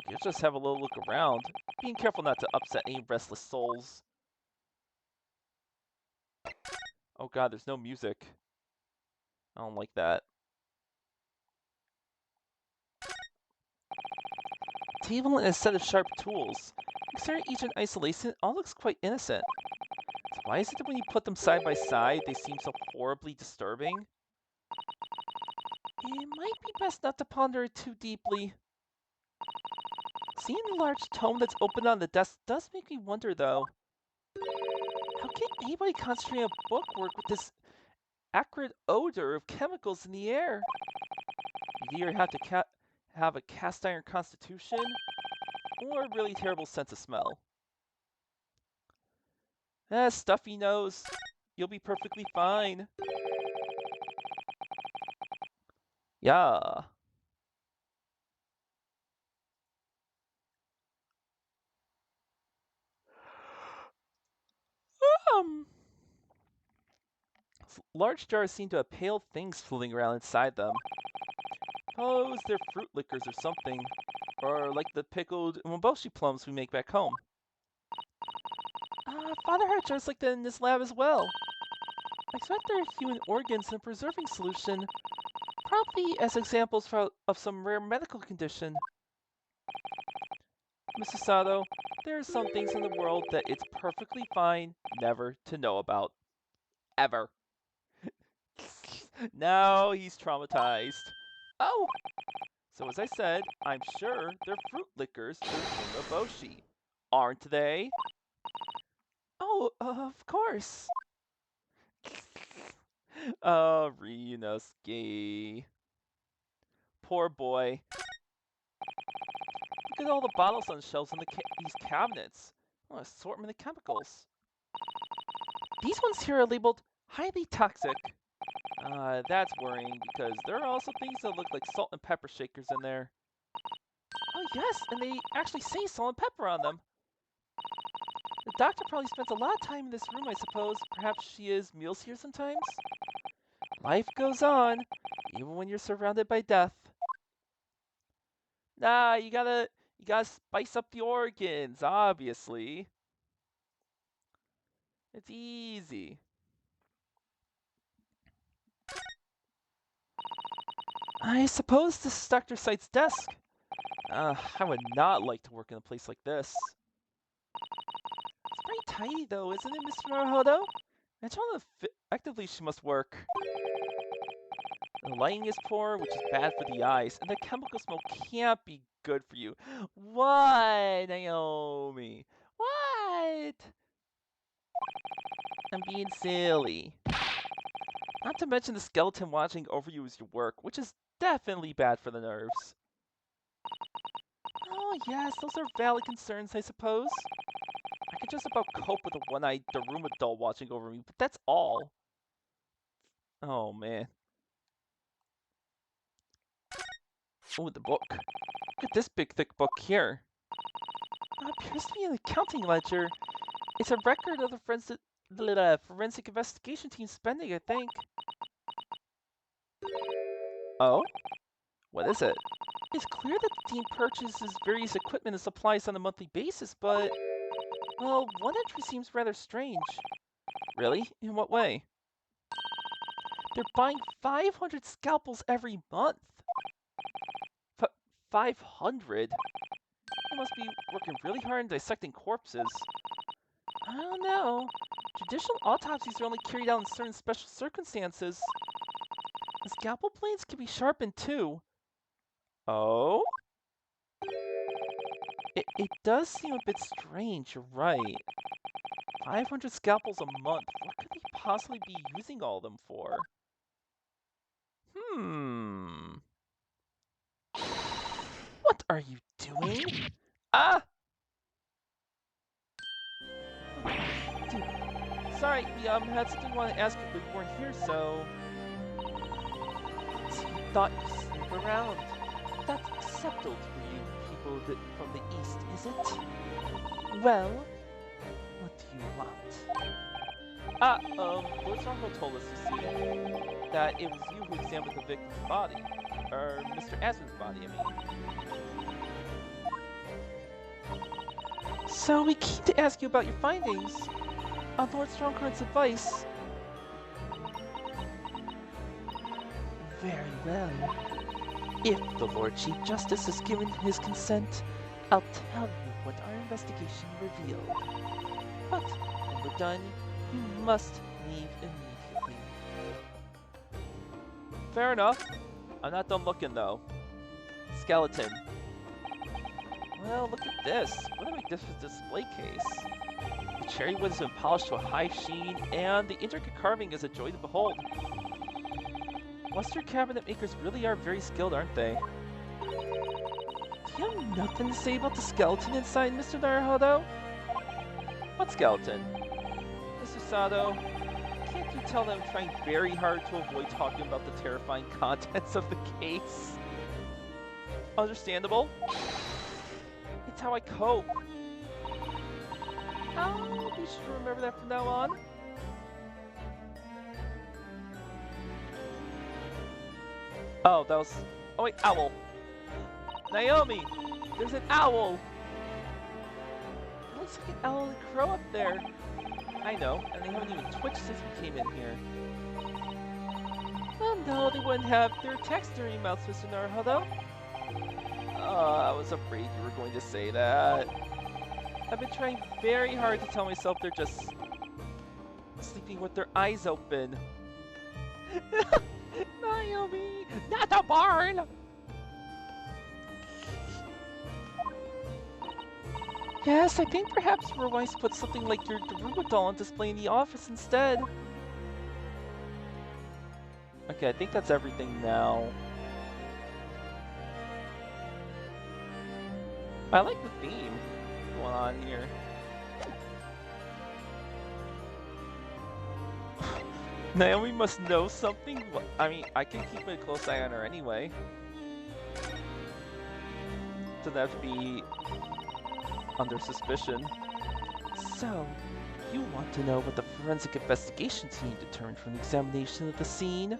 You just have a little look around, being careful not to upset any restless souls. Oh god, there's no music. I don't like that. Table and a set of sharp tools. Considering each in isolation, all looks quite innocent. So why is it that when you put them side by side, they seem so horribly disturbing? It might be best not to ponder it too deeply. Seeing the large tome that's open on the desk does make me wonder, though. How can anybody concentrate on bookwork with this acrid odor of chemicals in the air? You either have to have a cast iron constitution, or a really terrible sense of smell. Stuffy nose. You'll be perfectly fine. Yeah. Large jars seem to have pale things floating around inside them. Suppose they're fruit liquors or something. Or like the pickled umeboshi plums we make back home. Father had jars like that in his lab as well. I expect they're human organs in a preserving solution. Probably as examples of some rare medical condition. Mr. Sato, there are some things in the world that it's perfectly fine never to know about. Ever. Now he's traumatized. Oh! So as I said, I'm sure they're fruit liquors for umeboshi. Aren't they? Oh, of course. Oh, Ryunosuke. Poor boy. Look at all the bottles on shelves in these cabinets. What an assortment of chemicals. These ones here are labeled highly toxic. That's worrying because there are also things that look like salt and pepper shakers in there. Oh yes, and they actually say salt and pepper on them. The doctor probably spends a lot of time in this room, I suppose. Perhaps she has meals here sometimes? Life goes on, even when you're surrounded by death. Nah, you gotta spice up the organs, obviously. It's easy. I suppose this is Dr. Sight's desk. I would not like to work in a place like this. It's pretty tidy though, isn't it, Mr. Naruhodo? Imagine how effectively she must work. The lighting is poor, which is bad for the eyes, and the chemical smoke can't be good for you. What, Naomi? What? I'm being silly. Not to mention the skeleton watching over you as you work, which is definitely bad for the nerves. Oh yes, those are valid concerns, I suppose. I could just about cope with a one-eyed Daruma doll watching over me, but that's all. Oh man. Oh, the book. Look at this big thick book here. It appears to be an accounting ledger. It's a record of the forensic investigation team's spending, I think. Oh? What is it? It's clear that the team purchases various equipment and supplies on a monthly basis, but... well, one entry seems rather strange. Really? In what way? They're buying 500 scalpels every month. 500? They must be working really hard in dissecting corpses. I don't know. Judicial autopsies are only carried out in certain special circumstances. The scalpel blades can be sharpened too. Oh? It does seem a bit strange, you're right. 500 scalpels a month. What could they possibly be using all of them for? What are you doing? Ah! Dude, sorry, we had something we wanted to ask you, but you weren't here, so... So you thought you'd snoop around. That's acceptable for you people from the East, is it? Well, what do you want? Lord Stronghold told us, you see, that it was you who examined the victim's body. Or Mr. Aspen's body, I mean. So we came to ask you about your findings. On Lord Stronghold's advice. Very well. If the Lord Chief Justice has given his consent, I'll tell you what our investigation revealed. But when we're done, you must leave immediately. Fair enough. I'm not done looking though. Skeleton. Well, look at this. What a magnificent display case. The cherry wood has been polished to a high sheen, and the intricate carving is a joy to behold. Western cabinet makers really are very skilled, aren't they? Do you have nothing to say about the skeleton inside, Mr. Naruhodo? What skeleton? Mr. Sato, can't you tell that I'm trying very hard to avoid talking about the terrifying contents of the case? Understandable. It's how I cope. I'll be sure to remember that from now on. Oh, that was... oh wait, owl. Naomi! There's an owl! It looks like an owl and a crow up there. I know, and they haven't even twitched since we came in here. Well, no, they wouldn't have. They're taxidermy mouths, Mr. Naruhodo. I was afraid you were going to say that. I've been trying very hard to tell myself they're just sleeping with their eyes open. Naomi, not the barn! Yes, I think perhaps we're wise to put something like your Daruma doll on display in the office instead. Okay, I think that's everything now. I like the theme going on here. Naomi must know something? I mean, I can keep a close eye on her anyway. Doesn't have to be under suspicion. So, you want to know what the forensic investigation team determined from the examination of the scene?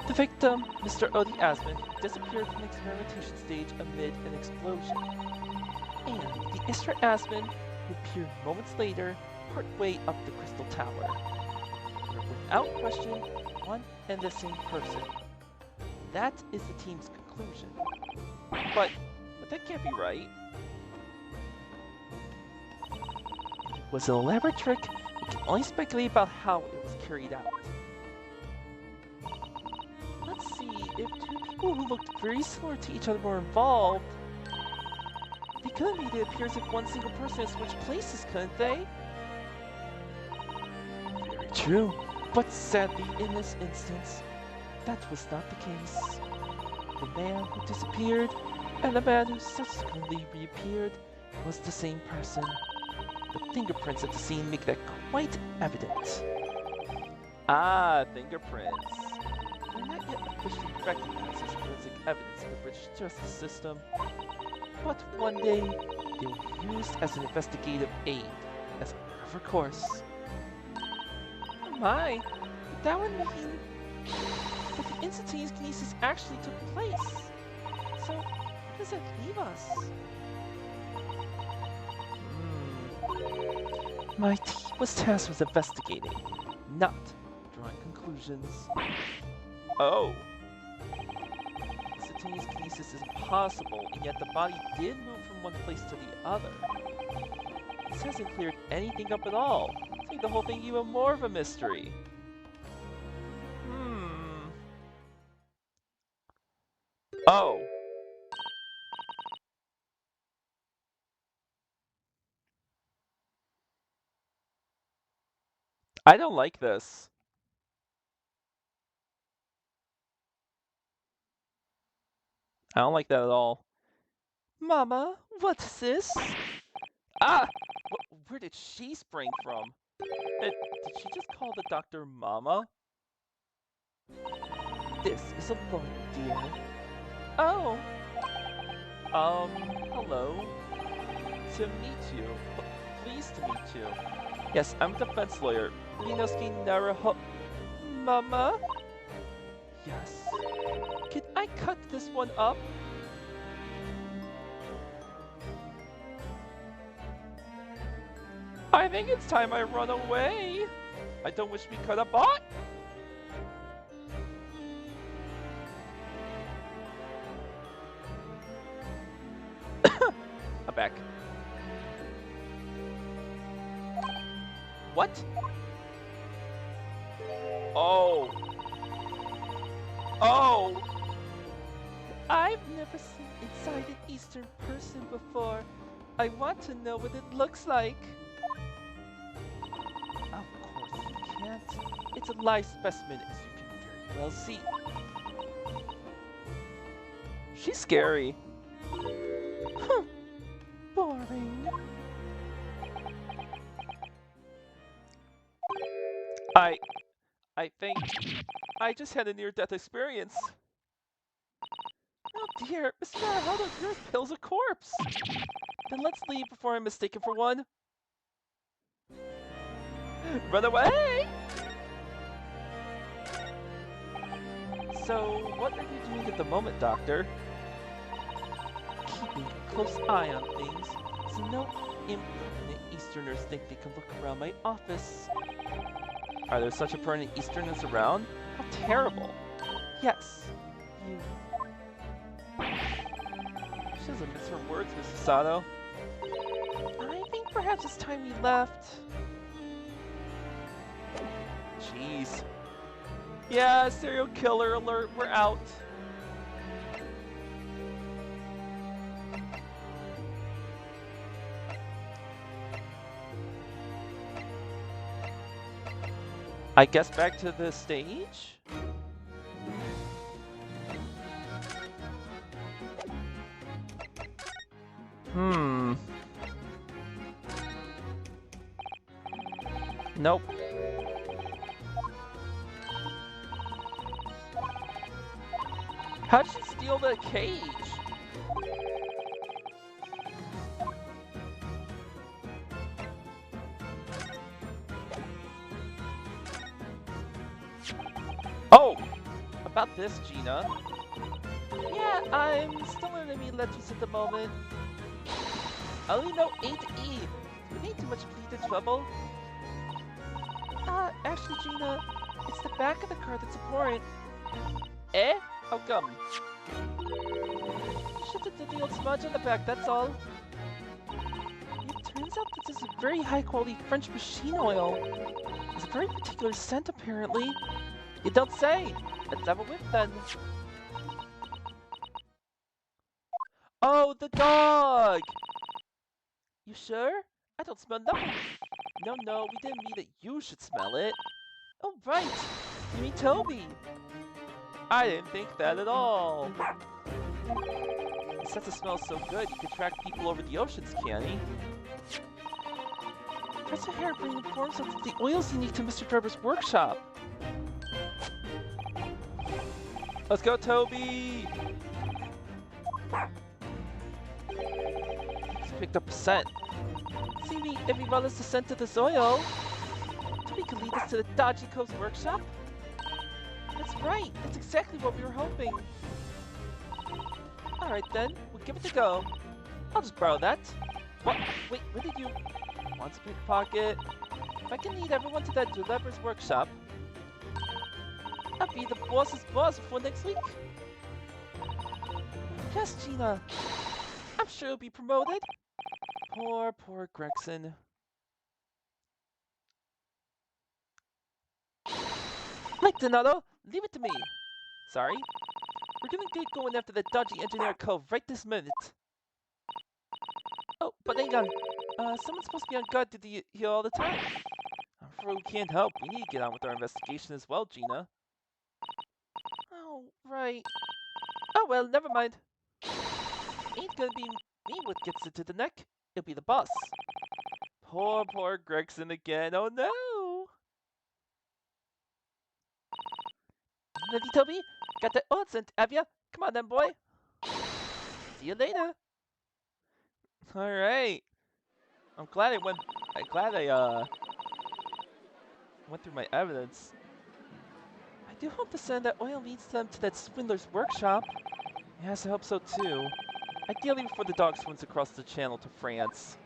The victim, Mr. Odie Asman, disappeared from the experimentation stage amid an explosion. And the Isra Asman, who appeared moments later, partway up the Crystal Tower. Were without question one and the same person. That is the team's conclusion. But that can't be right. If it was an elaborate trick, we can only speculate about how it was carried out. Let's see, if two people who looked very similar to each other were involved, they could have made it appear as if one single person had switched places, couldn't they? Very true. But sadly, in this instance, that was not the case. The man who disappeared and the man who subsequently reappeared was the same person. The fingerprints at the scene make that quite evident. Ah, fingerprints. They're not yet officially recognized as forensic evidence in the British justice system, but one day they will be used as an investigative aid, as a matter of course. Oh my, but that would mean that the instantaneous kinesis actually took place. So, where does that leave us? My team was tasked with investigating, not drawing conclusions. Oh. Instantaneous kinesis is impossible, and yet the body did move from one place to the other. This hasn't cleared anything up at all. It's made the whole thing even more of a mystery. Oh. I don't like this. I don't like that at all. Mama, what's this? Ah! Where did she spring from? Did she just call the doctor Mama? This is a lawyer, dear. Oh! Hello. To meet you. Pleased to meet you. Yes, I'm a defense lawyer. Linoski Naraho... Mama? Yes. Can I cut this one up? I think it's time I run away. I don't wish to be cut up on. I'm back. What? Oh. Oh. I've never seen inside an Eastern person before. I want to know what it looks like. Of course you can't. It's a live specimen, as you can very well see. She's scary. Huh. Boring. I think I just had a near-death experience. Oh dear, Mr. Naruhodo, your pill's a corpse. Then let's leave before I'm mistaken for one. Run away! So, what are you doing at the moment, Doctor? Keeping a close eye on things, so no impertinent Easterners think they can look around my office. Are there such impertinent Easterners around? How terrible! Yes, you. She doesn't miss her words, Mrs. Sato. I think perhaps it's time we left. Jeez. Yeah, serial killer alert, we're out. I guess back to the stage? Nope. How'd she steal the cage? Oh! About this, Gina. Yeah, I'm still learning me legends at the moment. I only know A to E. It ain't too much bleeding trouble. Actually, Gina, it's the back of the card that's important. Eh? How come? You should have did the old smudge on the back, that's all. It turns out that this is very high quality French machine oil. It's a very particular scent, apparently. You don't say. Let's have a whiff then. Oh, the dog! You sure? I don't smell nothing. No, we didn't mean that you should smell it. Oh, right. You mean Toby. I didn't think that at all. Since it smells so good, you can track people over the oceans, can't he? Professor Harebrained informs us that the oil's unique to Mr. Drebber's workshop. Let's go, Toby! He's picked up a scent. See, if we run us the scent of this oil, Toby can lead us to the Dodgy Cove's workshop? That's right, that's exactly what we were hoping. Alright then, we'll give it a go. I'll just borrow that. What? Wait, where did you... Want to pickpocket? If I can lead everyone to that Deliverer's workshop, I'll be the boss's boss before next week. Yes, Gina. I'm sure you'll be promoted. Poor Gregson. Like Donato, leave it to me. Sorry. We're gonna get going after the dodgy engineer Cove right this minute. Oh, but hang on. Someone's supposed to be on guard duty here all the time. I'm afraid we can't help. We need to get on with our investigation as well, Gina. Oh, right. Oh well, never mind. Ain't gonna be me what gets it to the neck. It'll be the boss. Poor Gregson again. Oh no! Ready, Toby? Got that oil scent, have ya? Come on then, boy. See you later. Alright. I'm glad I went through my evidence. I do hope the scent of that oil leads them to that swindler's workshop. Yes, I hope so too. Ideally before the dog swims across the channel to France.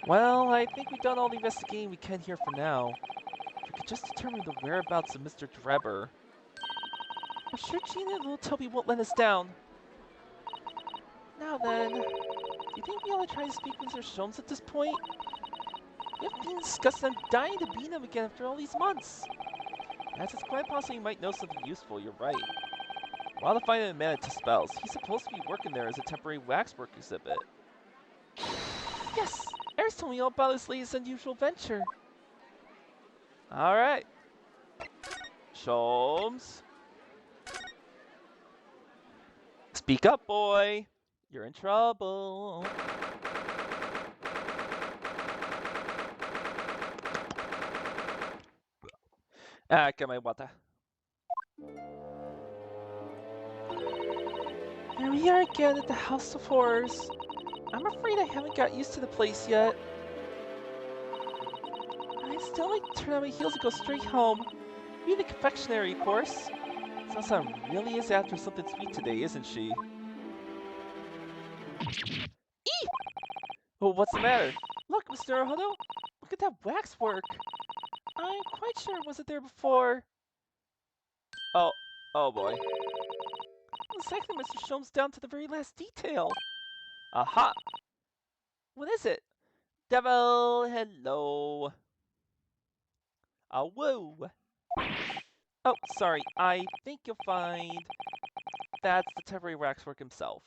Well, I think we've done all the investigating we can here for now. If we could just determine the whereabouts of Mr. Drebber. I'm sure Gina and little Toby won't let us down. Now then, do you think we ought to try to speak with Mr. Sholmes at this point? We have been discussing I'm dying to beat him again after all these months. Yes, it's quite possible you might know something useful, you're right. While to find a man at spells, he's supposed to be working there as a temporary waxwork exhibit. Yes! Eris told me all about his latest unusual venture. Alright. Sholmes. Speak up, boy. You're in trouble. Get my water. Here we are again at the House of Horrors. I'm afraid I haven't got used to the place yet. I'd still like to turn on my heels and go straight home. Be the confectionery, of course. Sansa really is after something sweet today, isn't she? Eee! Well, what's the matter? Look, Mr. Naruto! Look at that waxwork! I'm quite sure it wasn't there before. Oh boy. Exactly, Mr. Sholmes, down to the very last detail. Aha! What is it? Devil, hello. Woo! Oh, sorry, I think you'll find that's the temporary waxwork himself.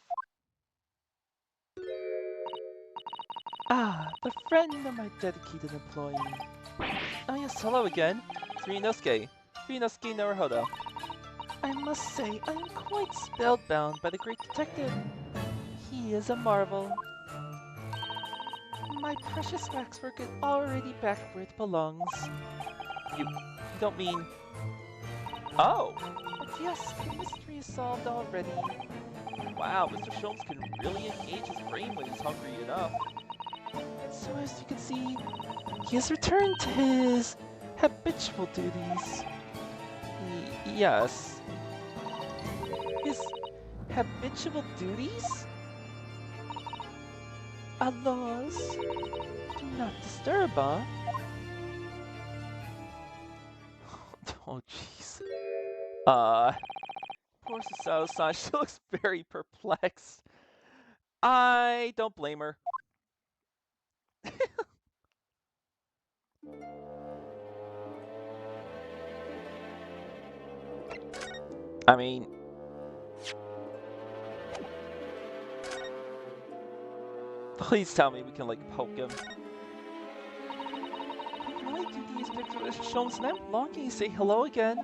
Ah, the friend of my dedicated employee. Oh yes, hello again. It's Ryunosuke Naruhodo. I must say, I am quite spellbound by the great detective. He is a marvel. My precious waxwork is already back where it belongs. You don't mean... Oh! But yes, the mystery is solved already. Wow, Mr. Sholmes can really engage his brain when he's hungry enough. So as you can see, he has returned to his habitual duties. Yes. His habitual duties? Laws. Do not disturb, huh? Oh, jeez. Poor Susato-san, she looks very perplexed. I don't blame her. I mean... Please tell me we can, like, poke him. I really do these pictures with Sholmes, and I'm longing to say hello again.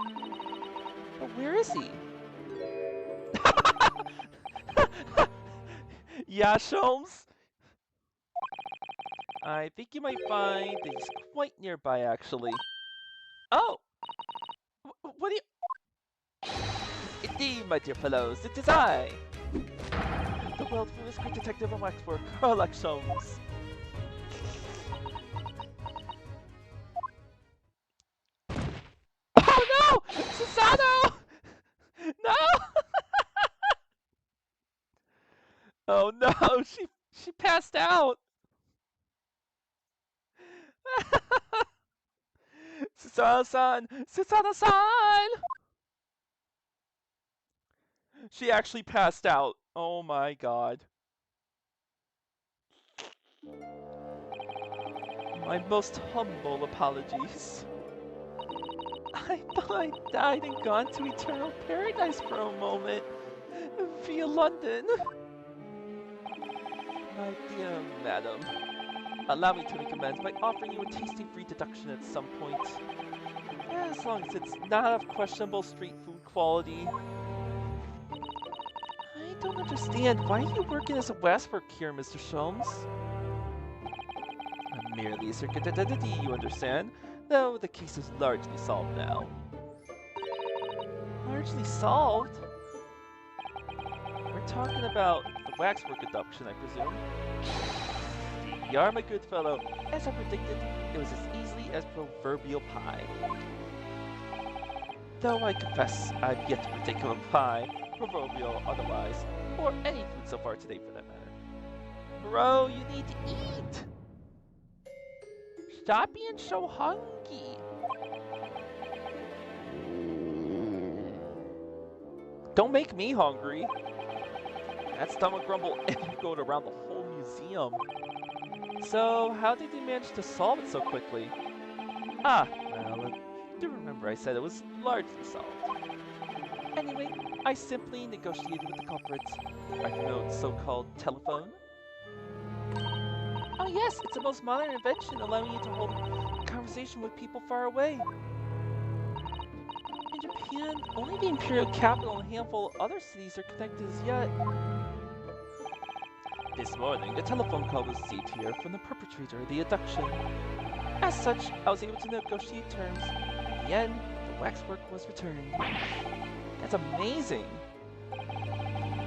But where is he? Yeah, Sholmes? I think you might find that he's quite nearby, actually. Oh! What do you... Indeed, my dear fellows, it is I! The world's famous great detective of waxwork, Sherlock Sholmes. Oh no! Susato! No! Oh no, she passed out! Susato-san! Susato-san! She actually passed out. Oh my god. My most humble apologies. I thought I died and gone to eternal paradise for a moment. Via London. My dear madam, allow me to make amends by offering you a tasty free deduction at some point. As long as it's not of questionable street food quality. I don't understand. Why are you working as a waxwork here, Mr. Sholmes? I'm merely a circuit identity, you understand? Though the case is largely solved now. Largely solved? We're talking about the waxwork abduction, I presume? You are, my good fellow. As I predicted, it was as easily as proverbial pie. Though I confess, I've yet to partake of a pie, proverbial otherwise, or any food so far today for that matter. Bro, you need to eat! Stop being so hungry! Don't make me hungry! That stomach grumble echoed around the whole museum. So, how did you manage to solve it so quickly? Ah, well, I do remember I said it was largely solved. Anyway, I simply negotiated with the culprits. I know the so-called telephone. Oh yes, it's the most modern invention allowing you to hold a conversation with people far away. In Japan, only the imperial capital and a handful of other cities are connected as yet. This morning, a telephone call was received here from the perpetrator of the abduction. As such, I was able to negotiate terms. In the end, the waxwork was returned. That's amazing!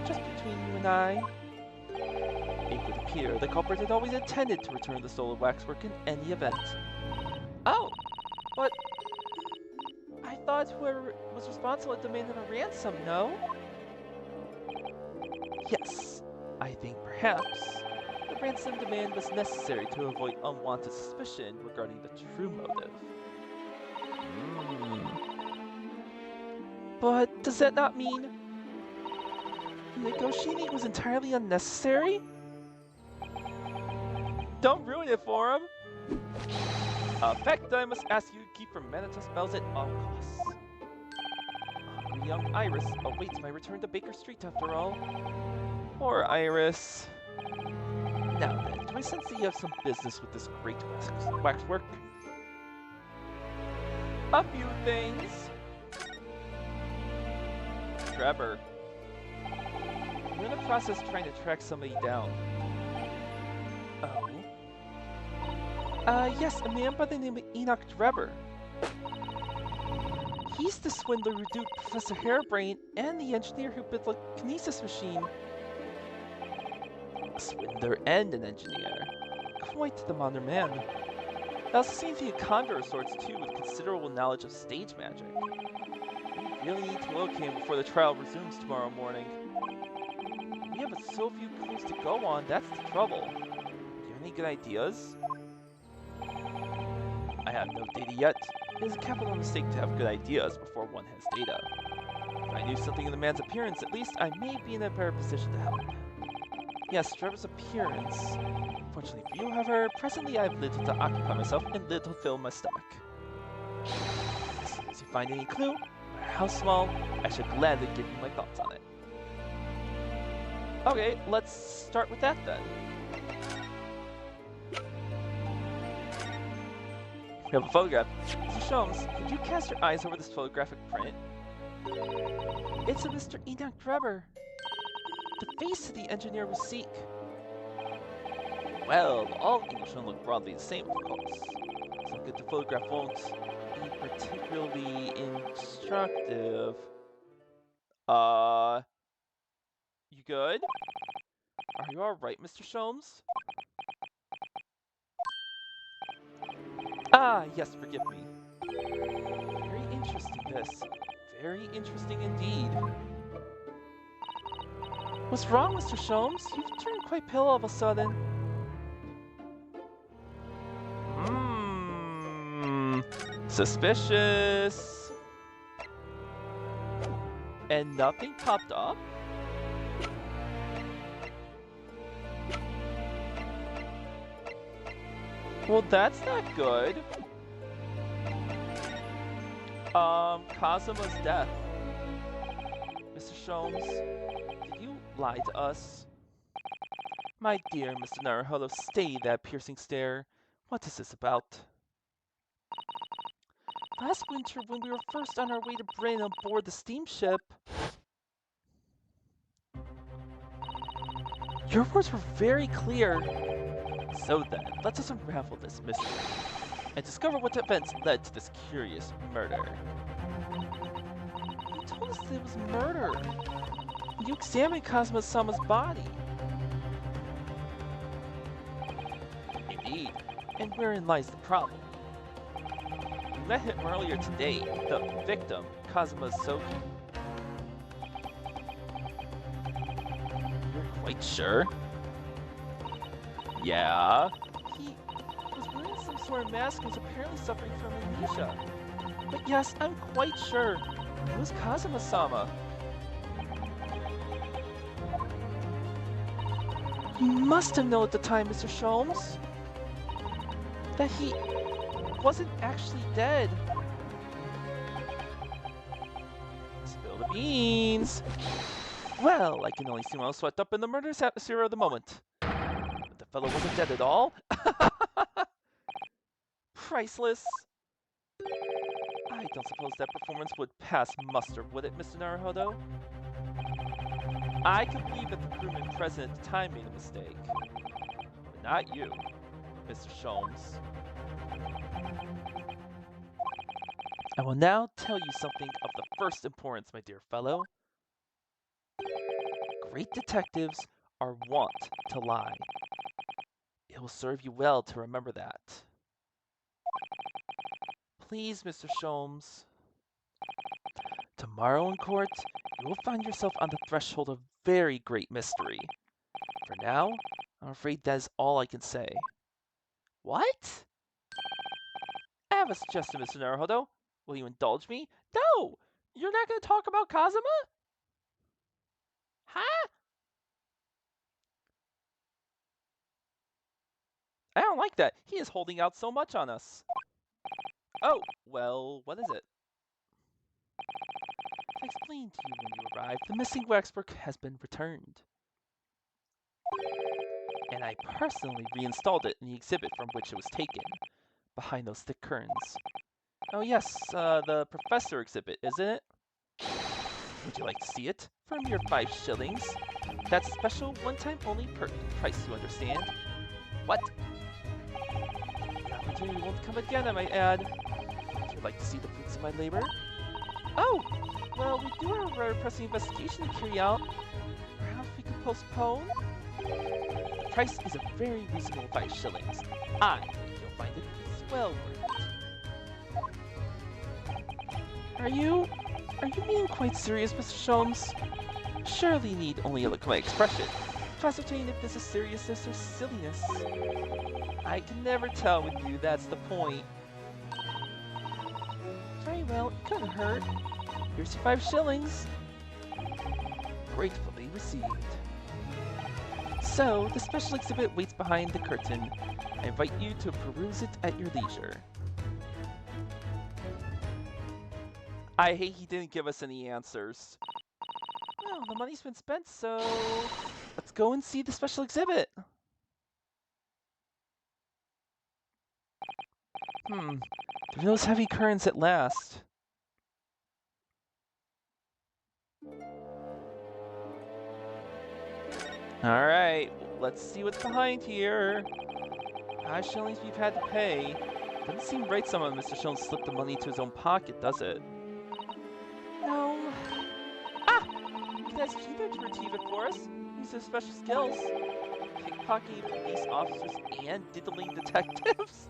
Just between you and I, it would appear the culprit had always intended to return the stolen waxwork in any event. Oh! But... I thought whoever was responsible had demanded a ransom, no? Yes, I think perhaps the ransom demand was necessary to avoid unwanted suspicion regarding the true motive. But does that not mean negotiating was entirely unnecessary? Don't ruin it for him! A fact I must ask you to keep from Manitou spells at all costs. Hungry young Iris awaits my return to Baker Street after all. Poor Iris. Now then, do I sense that you have some business with this great waxwork? A few things. Trevor. We're in the process of trying to track somebody down. Oh? Yes, a man by the name of Enoch Drebber. He's the swindler who duped Professor Hairbrain and the engineer who built the kinesis machine. A swindler and an engineer. Quite the modern man. He also seems to be a conjurer of sorts too, with considerable knowledge of stage magic. We really need to locate him before the trial resumes tomorrow morning. We have so few clues to go on, that's the trouble. Do you have any good ideas? I have no data yet. It is a capital mistake to have good ideas before one has data. If I knew something of the man's appearance, at least I may be in a better position to help. Yes, Trevor's appearance. Fortunately for you, however, presently I have little to occupy myself and little to fill my stomach. As soon as you find any clue, no matter how small, I shall gladly give you my thoughts on it. Okay, let's start with that then. We have a photograph. Mr. Sholmes, could you cast your eyes over this photographic print? It's a Mr. Enoch Drebber. The face of the engineer we seek. Well, all Englishmen look broadly the same, of course. So good the photograph won't be particularly instructive. You good? Are you alright, Mr. Sholmes? Ah, yes, forgive me. Very interesting, this. Very interesting indeed. What's wrong, Mr. Sholmes? You've turned quite pale all of a sudden. Suspicious. And nothing popped up? Well, that's not good. Kazuma's death. Mr. Sholmes, did you lie to us? My dear Mr. Naruhodo, stay that piercing stare. What is this about? Last winter, when we were first on our way to Britain aboard the steamship, your words were very clear. So then, let us unravel this mystery and discover what events led to this curious murder. You told us that it was murder. You examined Kazuma-sama's body. Indeed, and wherein lies the problem? We met him earlier today, the victim, Kazuma Soki. You're quite sure? Yeah. He was wearing some sort of mask and was apparently suffering from amnesia. But yes, I'm quite sure. It was Kazuma-sama. You must have known at the time, Mr. Sholmes, that he wasn't actually dead. Spill the beans. Well, I can only assume I was swept up in the murderous atmosphere of the moment. But the fellow wasn't dead at all. Priceless. I don't suppose that performance would pass muster, would it, Mr. Naruhodo? I can believe that the crewman present at the time made a mistake. But not you, Mr. Sholmes. I will now tell you something of the first importance, my dear fellow. Great detectives are wont to lie. It will serve you well to remember that. Please, Mr. Sholmes. Tomorrow in court, you will find yourself on the threshold of very great mystery. For now, I'm afraid that is all I can say. What? I have a suggestion, Mr. Naruhodo. Will you indulge me? No! You're not going to talk about Kazuma? Huh? I don't like that. He is holding out so much on us. Oh, well, what is it? I explained to you when you arrived, the missing waxwork has been returned. And I personally reinstalled it in the exhibit from which it was taken, behind those thick curtains. Oh yes, the professor exhibit, isn't it? Would you like to see it? For a mere 5 shillings. That's a special, one-time only price, you understand? What? opportunity won't come again, I might add. Would you like to see the fruits of my labor? Oh! Well, we do have a rather pressing investigation to carry out. Perhaps we could postpone? The price is a very reasonable 5 shillings. I think you'll find it well worth it. Are you being quite serious, Mr. Sholmes? Surely you need only look at my expression to ascertain if this is seriousness or silliness. I can never tell with you, that's the point. Very well, it couldn't hurt. Here's your 5 shillings. Gratefully received. So, the special exhibit waits behind the curtain. I invite you to peruse it at your leisure. I hate he didn't give us any answers. Well, the money's been spent, so let's go and see the special exhibit. Through those heavy currents at last. Alright, let's see what's behind here. 5 shillings we've had to pay. Doesn't seem right someone Mr. Sholmes slipped the money into his own pocket, does it? No. Ah! You can ask Cheetah to retrieve it for us. Use his special skills. Pickpocketing police officers and diddling detectives?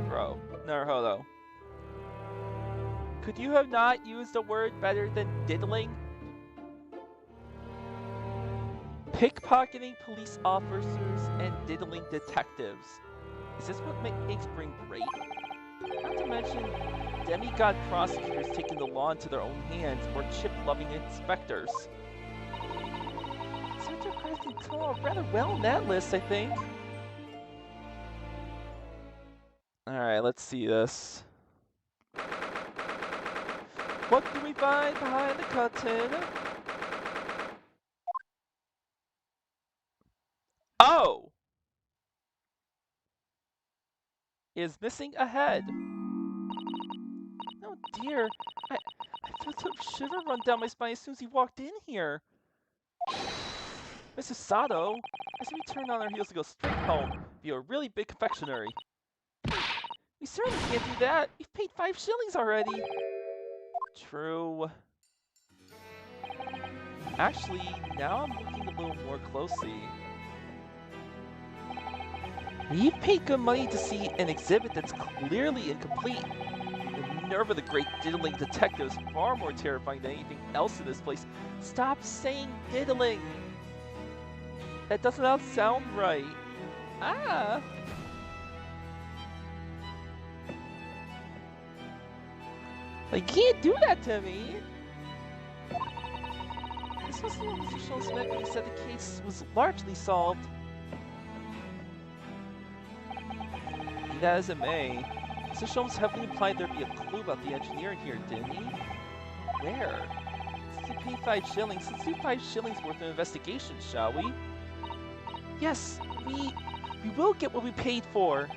Bro, Naruhodo. Could you have not used a word better than diddling? Pickpocketing police officers and diddling detectives. Is this what makes Spring great? Not to mention demigod prosecutors taking the law into their own hands or chip-loving inspectors. Sergeant Preston come out rather well in that list, I think. Alright, let's see this. What do we find behind the curtain? Oh! Is missing a head. Oh dear, I felt a shiver run down my spine as soon as he walked in here. Mrs. Sato, I said we turn on our heels to go straight home. Be a really big confectionery. We certainly can't do that. We've paid 5 shillings already. True. Actually, now I'm looking a little more closely. We've paid good money to see an exhibit that's clearly incomplete. The nerve of the great diddling detective is far more terrifying than anything else in this place. Stop saying diddling! That does not sound right. Ah! You can't do that to me! This was what Mr. Sholmes meant when he said the case was largely solved. Be that as it may, Mr. Sholmes heavily implied there'd be a clue about the engineer in here, didn't he? Where? Since we paid 5 shillings, let's do 5 shillings worth of investigation, shall we? Yes, we will get what we paid for.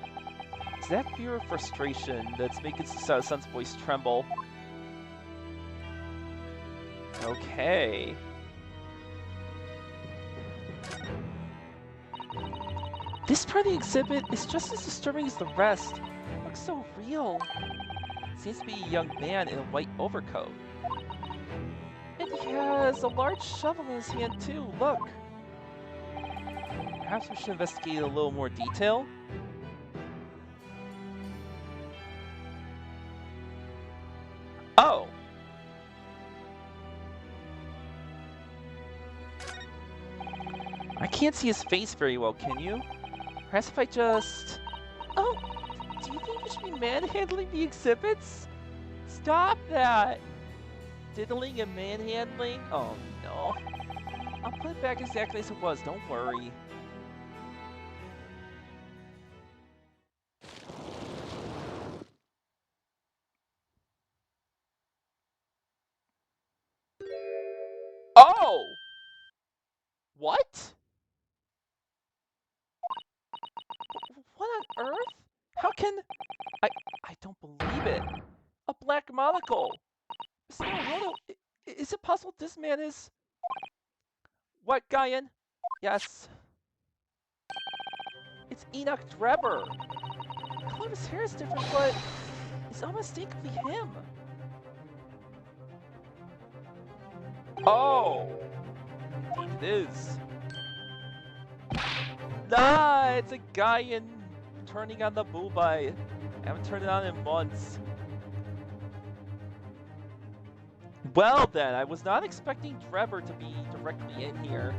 It's that fear of frustration that's making Sun's voice tremble. Okay. This part of the exhibit is just as disturbing as the rest. It looks so real. It seems to be a young man in a white overcoat. And he has a large shovel in his hand too, look. Perhaps we should investigate a little more detail? Oh! I can't see his face very well, can you? Perhaps if I just... Oh! Do you think we should be manhandling the exhibits? Stop that! Diddling and manhandling? Oh no. I'll put it back exactly as it was, don't worry. Oh! What? What on earth? How can... I don't believe it. A black monocle! Mr. Naruhodo, is it possible this man is... What, Guyan? Yes. Enoch Drebber! The color of his hair is different, but it's unmistakably him. Oh! Indeed it is. Nah, it's a guy in turning on the Bluey. I haven't turned it on in months. Well then, I was not expecting Drebber to be directly in here.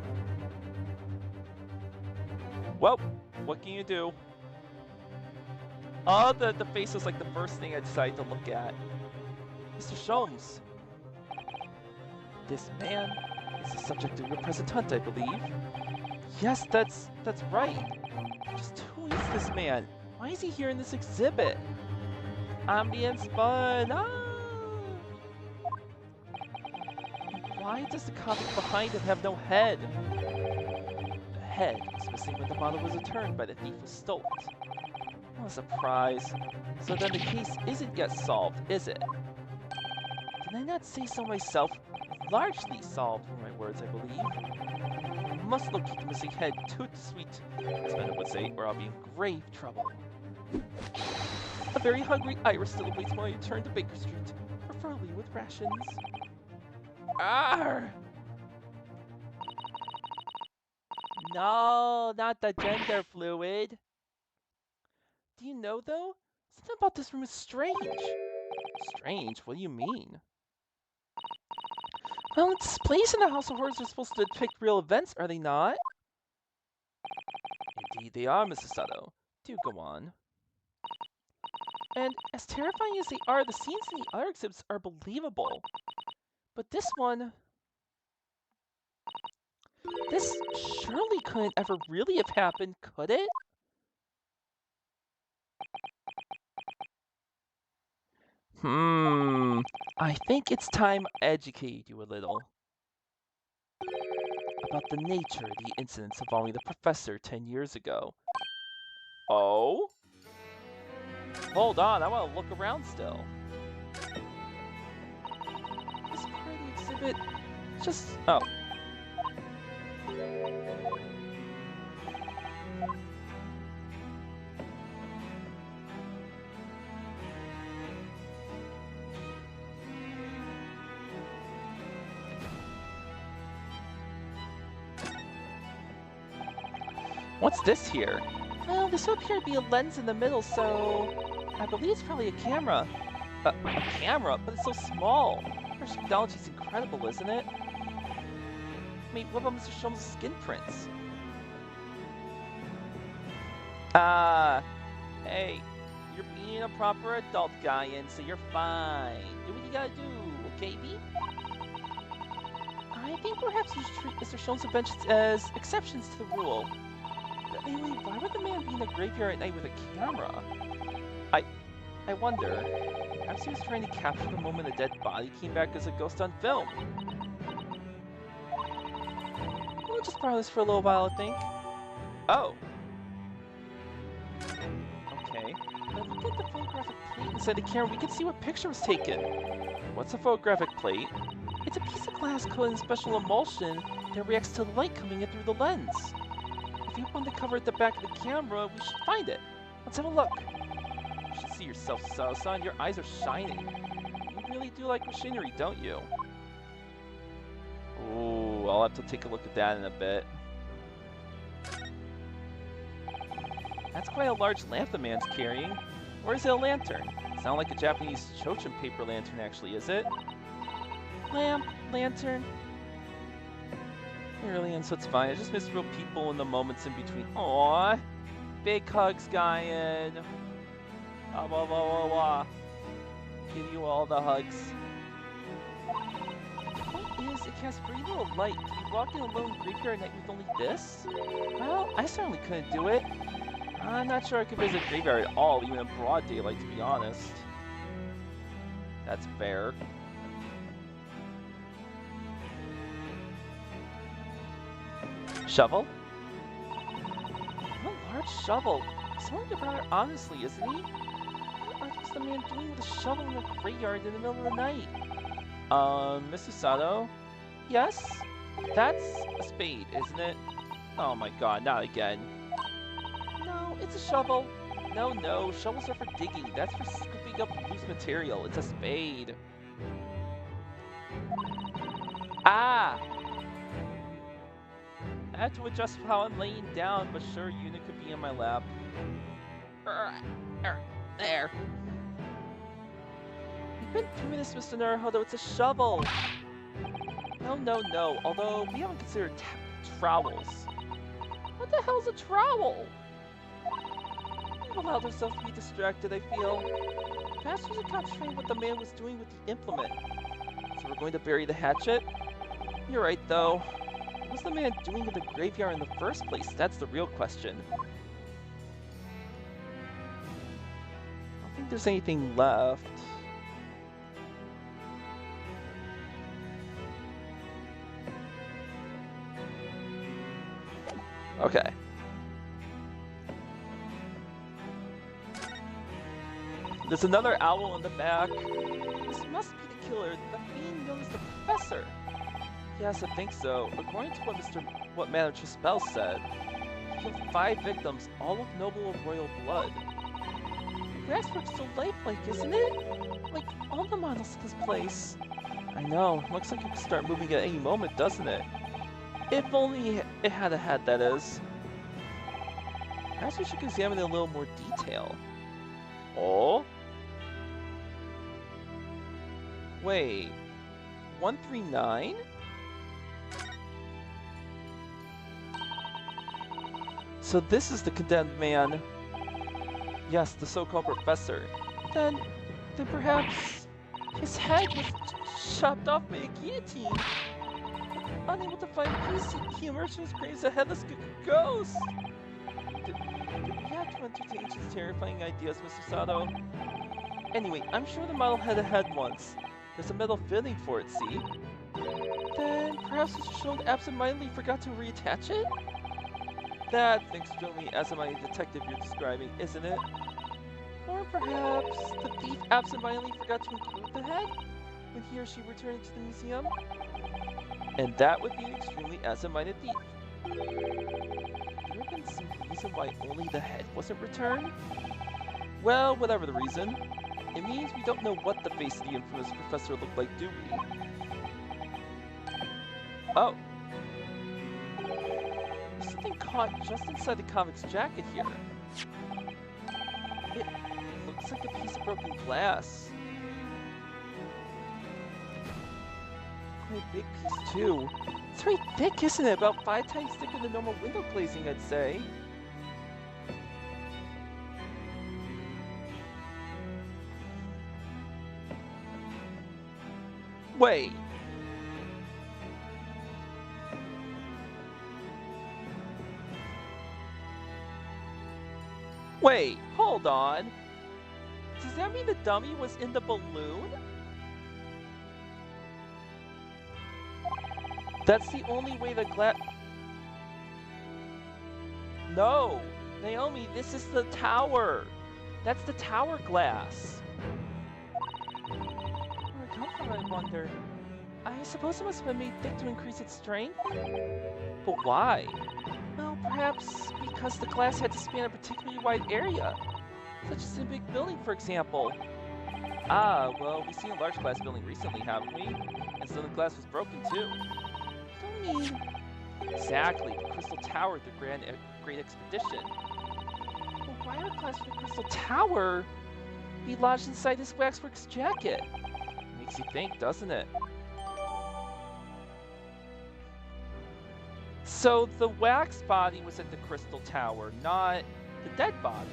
Well, what can you do? Oh, the face was like the first thing I decided to look at. Mr. Sholmes. This man is the subject of your present hunt, I believe. Yes, that's right. Just who is this man? Why is he here in this exhibit? Ambience fun. Why does the comic behind him have no head? The head was missing when the model was returned by the thief who stole it. What a surprise. So then the case isn't yet solved, is it? Did I not say so myself? Largely solved were my words, I believe. I must locate the missing head, toot sweet, as Mena would say, or I'll be in grave trouble. A very hungry Iris still awaits my return to Baker Street, preferably with rations. Arr! No, not the gender fluid. Do you know, though? Something about this room is strange. Strange? What do you mean? Well, its displays in the House of Horrors are supposed to depict real events, are they not? Indeed they are, Mrs. Sato. Do go on. And as terrifying as they are, the scenes in the other exhibits are believable. But this one... This surely couldn't ever really have happened, could it? I think it's time I educate you a little. About the nature of the incidents involving the professor 10 years ago. Oh? Hold on, I want to look around still. This part of the exhibit... just... oh. What's this here? Well, this would appear to be a lens in the middle, so... I believe it's probably a camera. A camera? But it's so small. Our technology is incredible, isn't it? I mean, what about Mr. Sholmes' skin prints? Hey, you're being a proper adult guy, and so you're fine. Do what you gotta do, okay, B? I think perhaps you should treat Mr. Sholmes' inventions as exceptions to the rule. But anyway, why would the man be in a graveyard at night with a camera? I wonder, perhaps he was trying to capture the moment a dead body came back as a ghost on film. We'll just borrow this for a little while, I think. Oh. Okay. Now look at the photographic plate inside the camera. We can see what picture was taken. What's a photographic plate? It's a piece of glass coated in special emulsion that reacts to the light coming in through the lens. If you want to cover at the back of the camera, we should find it. Let's have a look. You should see yourself, son. Your eyes are shining. You really do like machinery, don't you? Ooh, I'll have to take a look at that in a bit. That's quite a large lamp the man's carrying. Or is it a lantern? It's not like a Japanese Chochin paper lantern, actually, is it? Lamp, lantern. Really, and so it's fine. I just miss real people in the moments in between. Aww. Big hugs, Guyan. Blah, blah, blah, blah. Give you all the hugs. The point is, it casts very little light. To be walking alone graveyard at night with only this? Well, I certainly couldn't do it. I'm not sure I could visit graveyard at all, even in broad daylight, to be honest. That's fair. Shovel? What a large shovel. Someone could rather honestly, isn't he? What was the man doing with a shovel in the graveyard in the middle of the night? Mr. Sato? Yes? That's a spade, isn't it? Oh my god, not again. No, It's a shovel. No, shovels are for digging. That's for scooping up loose material. It's a spade. Ah! I have to adjust how I'm laying down, but sure, Unit could be in my lap. There. We've been doing this, Mr. Naruhodo. It's a shovel. No. Although, we haven't considered trowels. What the hell's a trowel? We've allowed ourselves to be distracted, I feel. Perhaps we should concentrate what the man was doing with the implement. So we're going to bury the hatchet? You're right, though. What was the man doing in the graveyard in the first place? That's the real question. I don't think there's anything left. Okay. There's another owl in the back. This must be the killer, the fiend known as the Professor. Yes, I think so. According to what Manager Spell said, he killed 5 victims, all of noble royal blood. The grasswork's so lifelike, isn't it? Like all the models in this place. I know. Looks like it could start moving at any moment, doesn't it? If only it had a head, that is. Perhaps we should examine it in a little more detail. Oh? Wait. 139? So this is the condemned man. Yes, the so-called professor. Then perhaps his head was chopped off by a guillotine. Unable to find peace, he emerged from his grave as a headless ghost. Did we have to entertain such terrifying ideas, Mr. Sato? Anyway, I'm sure the model had a head once. There's a metal fitting for it, see? Then perhaps Mr. Schultz absentmindedly forgot to reattach it? That's the extremely absent-minded detective you're describing, isn't it? Or perhaps the thief absentmindedly forgot to include the head when he or she returned to the museum? And that would be an extremely absent-minded thief. Could there have been some reason why only the head wasn't returned? Well, whatever the reason, it means we don't know what the face of the infamous professor looked like, do we? Oh. There's something caught just inside the comic's jacket here. It looks like a piece of broken glass. Quite a big piece, too. It's very thick, isn't it? About 5 times thicker than normal window glazing, I'd say. Wait. Wait, hold on. Does that mean the dummy was in the balloon? That's the only way the glass... No! Naomi, this is the tower! That's the tower glass! Where it come from, I wonder? I suppose it must have been made thick to increase its strength? But why? Well, perhaps because the glass had to span a particularly wide area. Such as in a big building, for example. Ah, well, we've seen a large glass building recently, haven't we? And so the glass was broken, too. I mean... Exactly, the Crystal Tower, the Great Expedition. Well, why would glass from the Crystal Tower be lodged inside this waxwork's jacket? Makes you think, doesn't it? So the wax body was at the Crystal Tower, not the dead body.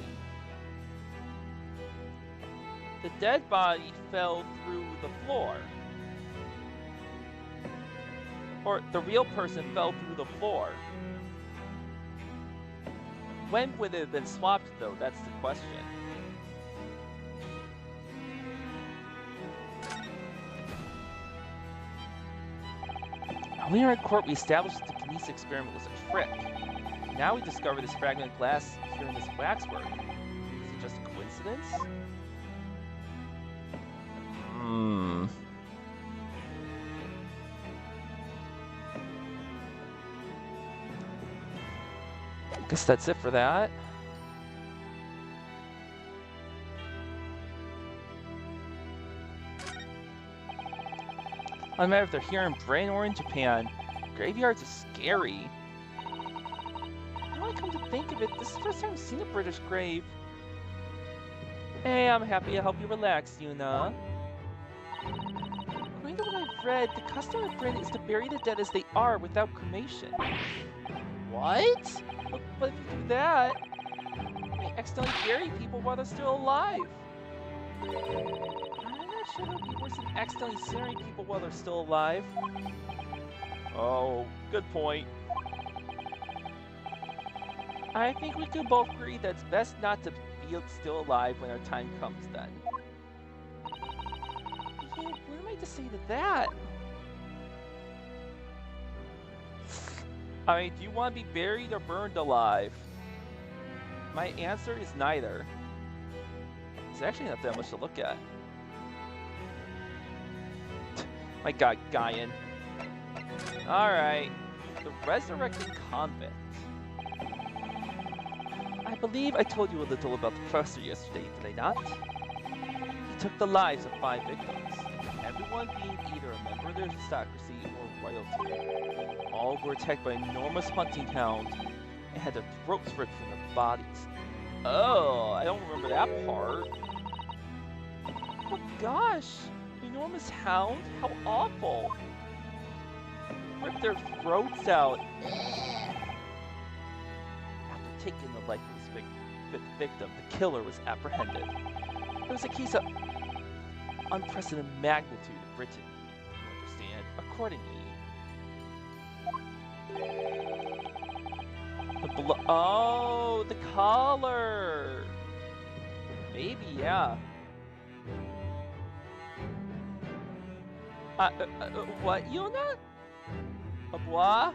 The dead body fell through the floor. Or the real person fell through the floor. When would it have been swapped, though? That's the question. Earlier in court, we established that the Kinese experiment was a trick. Now we discover this fragment of glass here in this waxwork. Is it just a coincidence? Guess that's it for that. No matter if they're here in Britain or in Japan, graveyards are scary. Now I come to think of it, this is the first time I've seen a British grave. Hey, I'm happy to help you relax, Yuna. According to what I've read, the custom of Britain is to bury the dead as they are without cremation. What? But if you do that, you may accidentally bury people while they're still alive. I'm not sure that would be worse than accidentally incinerating people while they're still alive. Oh, good point. I think we can both agree that it's best not to be still alive when our time comes then. Yeah, what am I to say to that? I mean, do you want to be buried or burned alive? My answer is neither. It's actually not that much to look at. My god, Gaian. Alright. The Resurrecting Convent. I believe I told you a little about the professor yesterday, did I not? He took the lives of 5 victims, everyone being either a member of the aristocracy or royalty. All were attacked by an enormous hunting hound and had their throats ripped from their bodies. Oh, I don't remember that part. Oh gosh, enormous hound? How awful. Ripped their throats out. After taking the life of his fifth victim, the killer was apprehended. It was a case of unprecedented magnitude in Britain, you understand, accordingly. Oh, the collar! Maybe, yeah. What, Yuna? A bois?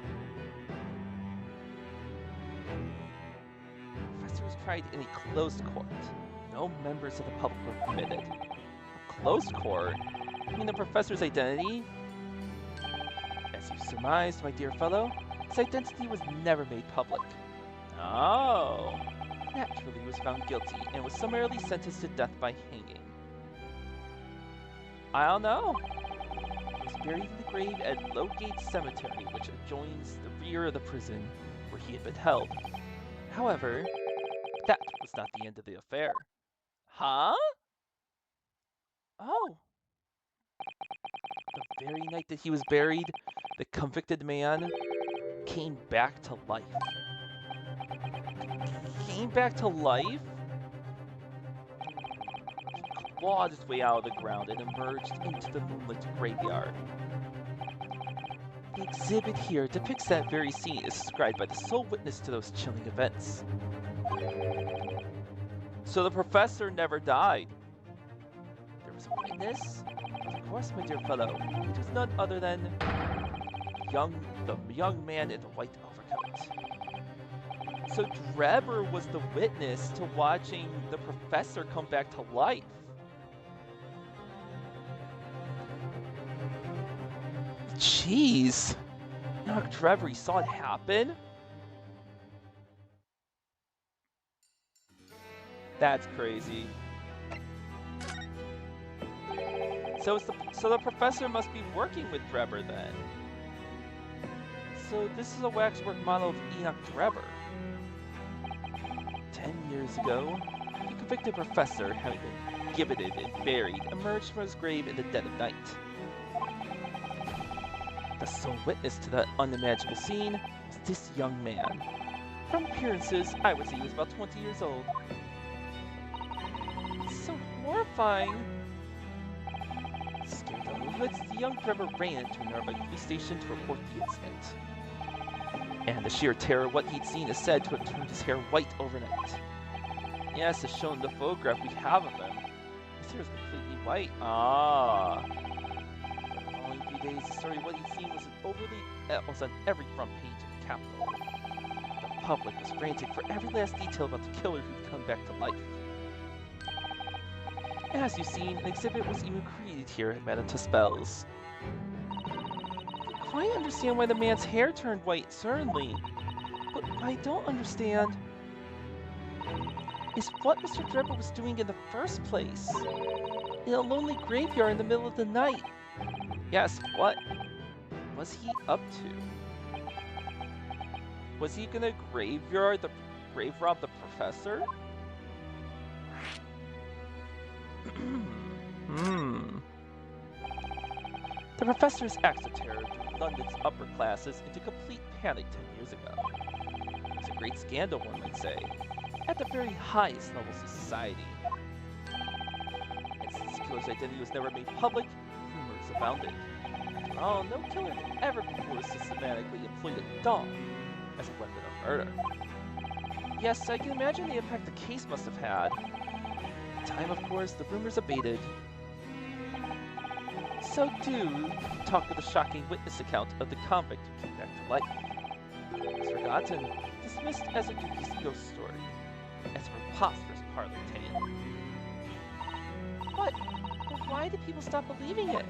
The professor was tried in a closed court. No members of the public were permitted. A closed court? You mean the professor's identity? As you surmised, my dear fellow, his identity was never made public. Oh. Naturally, he was found guilty and was summarily sentenced to death by hanging. I don't know. He was buried in the grave at Lowgate Cemetery, which adjoins the rear of the prison where he had been held. However, that was not the end of the affair. Huh? Oh. The very night that he was buried, the convicted man came back to life. Came back to life? He clawed his way out of the ground and emerged into the moonlit graveyard. The exhibit here depicts that very scene as described by the sole witness to those chilling events. So the professor never died. There was a witness? Of course, my dear fellow. It was none other than the young man in the white overcoat. So Drebber was the witness to watching the professor come back to life. Jeez. Now Drebber, he saw it happen? That's crazy. So the professor must be working with Drebber then. So this is a waxwork model of Enoch Drebber. 10 years ago, the convicted professor, having been gibbeted and buried, emerged from his grave in the dead of night. The sole witness to that unimaginable scene was this young man. From appearances, I would say he was about 20 years old. It's so horrifying. Scared out of the woods, the young Drebber ran to a nearby police station to report the incident. And the sheer terror of what he'd seen is said to have turned his hair white overnight. Yes, as shown in the photograph we have of him. His hair is completely white. Ah. For the following few days, the story of what he'd seen was on every front page of the capital. The public was frantic for every last detail about the killer who'd come back to life. As you've seen, an exhibit was even created here at Madame Tuspel's. I quite understand why the man's hair turned white, certainly. But what I don't understand is what Mr. Drebber was doing in the first place. In a lonely graveyard in the middle of the night. Yes, what was he up to? Was he gonna grave rob the professor? Hmm. The professor's acts of terror threw London's upper classes into complete panic 10 years ago. It was a great scandal, one might say, at the very highest levels of society. And since the killer's identity was never made public, rumors abounded. After all, no killer had ever before systematically employed a dog as a weapon of murder. Yes, I can imagine the impact the case must have had. In time, of course, the rumors abated. So too, talk of the shocking witness account of the convict who came back to life. It's forgotten, dismissed as a dubious ghost story, as a preposterous parlor tale. But why did people stop believing it?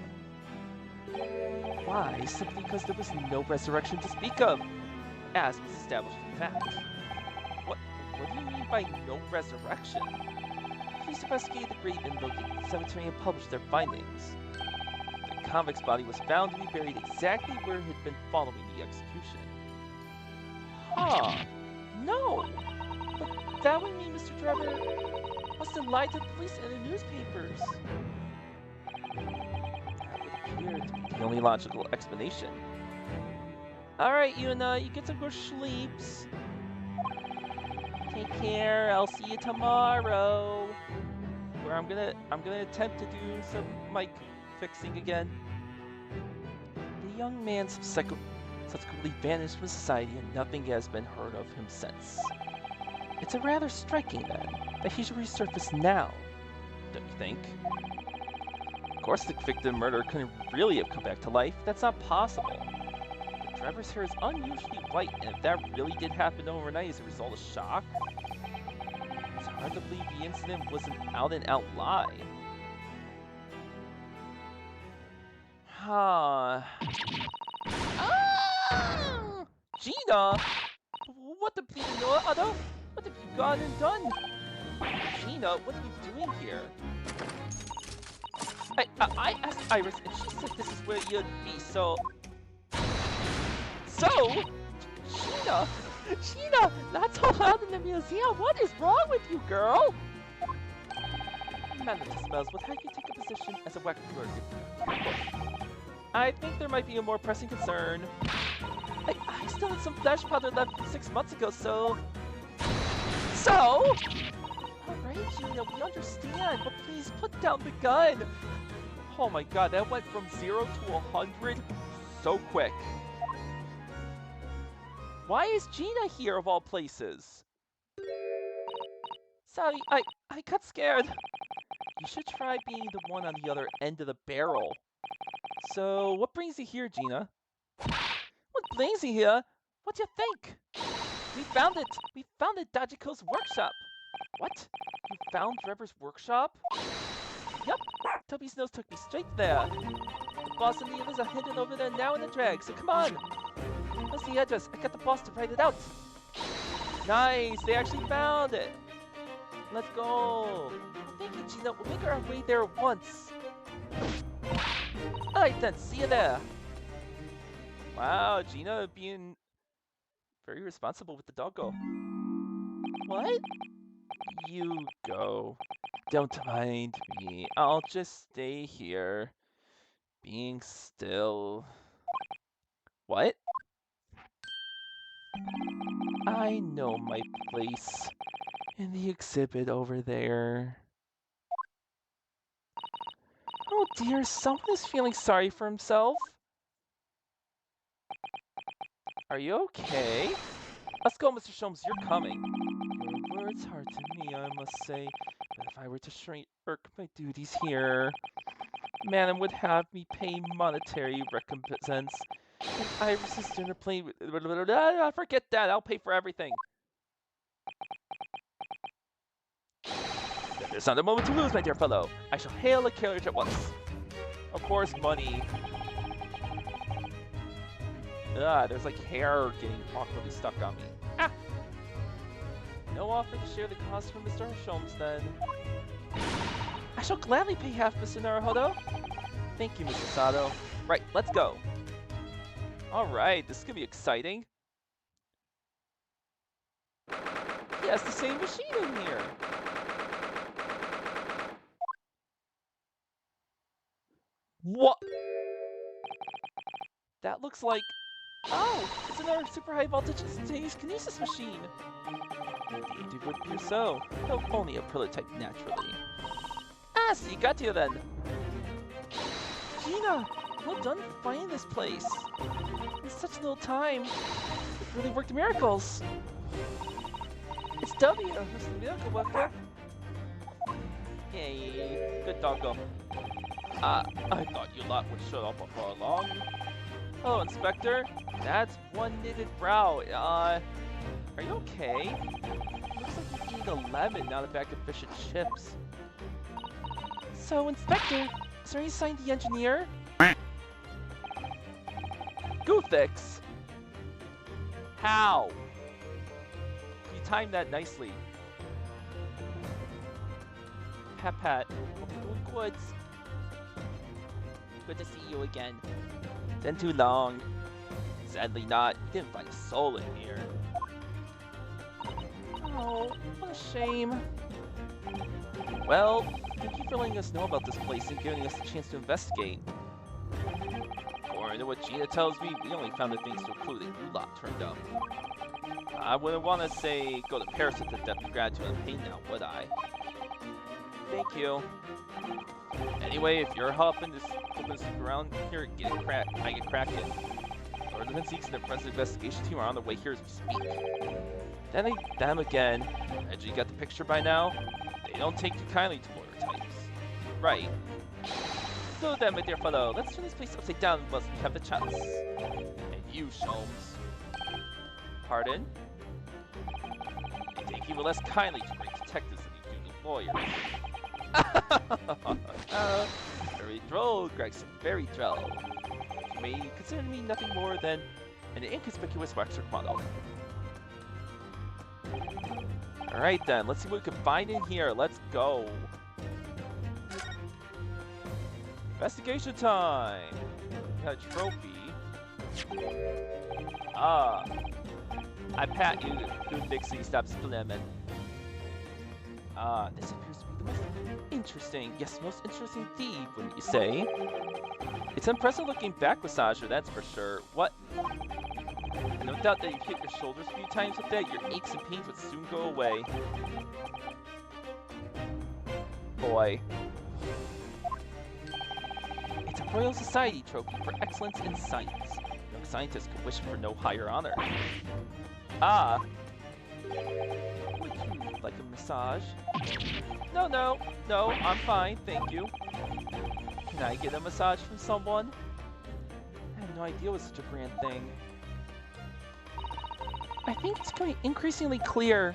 Why? Simply because there was no resurrection to speak of, as was established in fact. What do you mean by no resurrection? Police investigated the grave and located the cemetery and published their findings. The convict's body was found to be buried exactly where it had been following the execution. Huh. No! But that would mean Mr. Trevor must have lied to the police and the newspapers. That would appear to be the only logical explanation. Alright, Yuna, you get some good sleeps. Take care, I'll see you tomorrow. Where I'm gonna attempt to do some mic fixing again. The young man subsequently vanished from society and nothing has been heard of him since. It's a rather striking, then, that he should resurface now, don't you think? Of course the victim murderer couldn't really have come back to life, that's not possible. But Trevor's hair is unusually white, and if that really did happen overnight as a result of shock, it's hard to believe the incident was an out-and-out lie. Huh. Ah! Gina! What the bleeding other? What have you gone and done? Gina, what are you doing here? I asked Iris and she said this is where you'd be, so... Gina! Gina! Not so loud in the museum! What is wrong with you, girl? Manage spells will have you take a position as a whack clerk. I think there might be a more pressing concern. I still had some flesh powder left from 6 months ago, so... Alright, Gina, we understand, but please put down the gun! Oh my god, that went from 0 to 100 so quick. Why is Gina here of all places? Sorry, I got scared. You should try being the one on the other end of the barrel. So, what brings you here, Gina? What brings you here? What do you think? We found it! We found it at Dajiko's workshop! What? You found Trevor's workshop? Yup! Toby's nose took me straight there. The boss and the others are hidden over there now in the drag, so come on! What's the address? I got the boss to write it out! Nice! They actually found it! Let's go! Thank you, Gina. We'll make our way there once. Alright then, see you there! Wow, Gina being very responsible with the doggo. What? You go. Don't mind me. I'll just stay here. Being still. What? I know my place. In the exhibit over there. Oh dear, someone is feeling sorry for himself. Are you okay? Let's go, Mr. Sholmes, you're coming. Your words hard to me, I must say. But if I were to shirk my duties here, Madam would have me pay monetary recompense. And Iris's dinner plate. Forget that, I'll pay for everything. There's not a moment to lose, my dear fellow. I shall hail a carriage at once. Of course, money. There's like hair getting awkwardly stuck on me. Ah! No offer to share the cost from Mr. Sholmes, then. I shall gladly pay half, Mr. Naruhodo. Thank you, Mr. Sato. Right, let's go. Alright, this is gonna be exciting. He has the same machine in here. What? That looks like... Oh, it's another super high voltage instantaneous kinesis machine. Indeed, it would appear so. Though only a prototype, naturally. Ah, so you got to then. Gina, well done finding this place. In such little time. It really worked miracles. It's W, Mr. Miracle Worker. Yay, good doggo. I thought you lot would shut up before long. Hello, Inspector. That's one knitted brow. Are you okay? Looks like you're eating a lemon, not a bag of fish and chips. So, Inspector, is there any sign of the engineer? Goothix! How? You timed that nicely. Pat pat. Hope you're doing good. Good to see you again. Been too long. Sadly not. You didn't find a soul in here. Oh, what a shame. Well, thank you for letting us know about this place and giving us a chance to investigate. According to what Gina tells me, we only found the things to include that you lot turned up. I wouldn't want to say go to Paris with the depth of gratitude and pain now, would I? Thank you. Anyway, if you're hopping this around here, get cracking. Lord of Seeks and the present investigation team are on the way here as we speak. Then them again. As you got the picture by now? They don't take too kindly to lawyer types. Right. So then, my dear fellow, let's turn this place upside down whilst we have the chance. And you, Sholmes. Pardon? They take you less kindly to great detectives than you do to lawyers. Very droll, Gregson, very droll. You may consider me nothing more than an inconspicuous waxwork model. Alright then, let's see what we can find in here. Let's go. Investigation time! We got a trophy. Ah. I pat you, good Dixie, stop slimming. Ah, this appears to be the most interesting, yes, most interesting indeed, wouldn't you say? It's an impressive looking back massager, that's for sure. What? No doubt that you've hit your shoulders a few times with that, your aches and pains would soon go away. Boy. It's a Royal Society trophy for excellence in science. Young scientists could wish for no higher honor. Ah. Would you like a massage? No, I'm fine, thank you. Can I get a massage from someone? I had no idea it was such a grand thing. I think it's becoming increasingly clear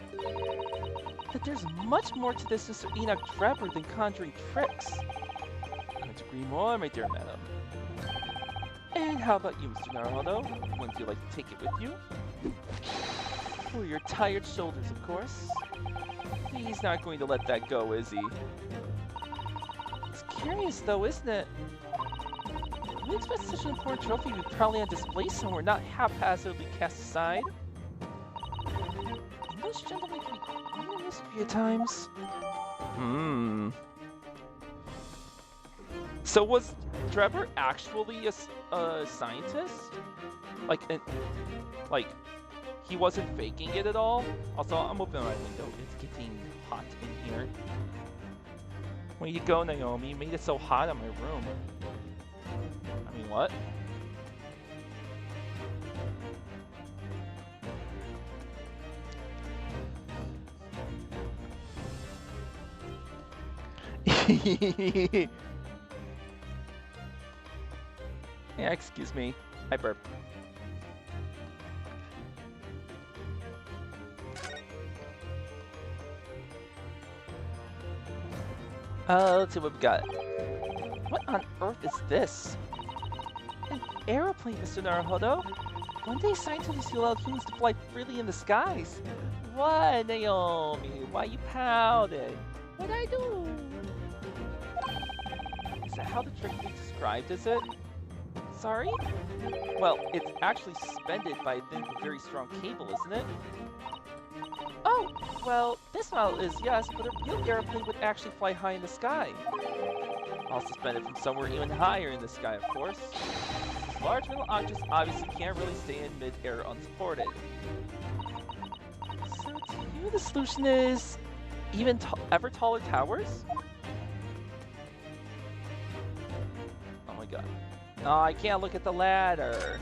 that there's much more to this Mr. Enoch Drebber than conjuring tricks. Couldn't agree more, my dear madam. And how about you, Mr. Naruhodo? Wouldn't you like to take it with you? For your tired shoulders, of course. He's not going to let that go, is he? It's curious, though, isn't it? We expect such an important trophy to be proudly on display somewhere, not haphazardly cast aside. English gentlemen can be quite a mystery at times. So was Drebber actually a scientist? Like, he wasn't faking it at all? Also, I'm opening my window. It's getting hot in here. Where you go, Naomi? You made it so hot in my room. I mean, what? Yeah, excuse me. I burped. Let's see what we got. What on earth is this? An aeroplane, Mr. Naruhodo? One day scientists will allow humans to fly freely in the skies. What, Naomi? Why you pouting? What'd I do? Is that how the trick was described, is it? Sorry? Well, it's actually suspended by a thin but very strong cable, isn't it? Oh, well, this model is yes, but a real airplane would actually fly high in the sky. I'll suspend it from somewhere even higher in the sky, of course. Large metal objects obviously can't really stay in mid-air unsupported. So to you, the solution is even ever taller towers? Oh my god. No, I can't look at the ladder.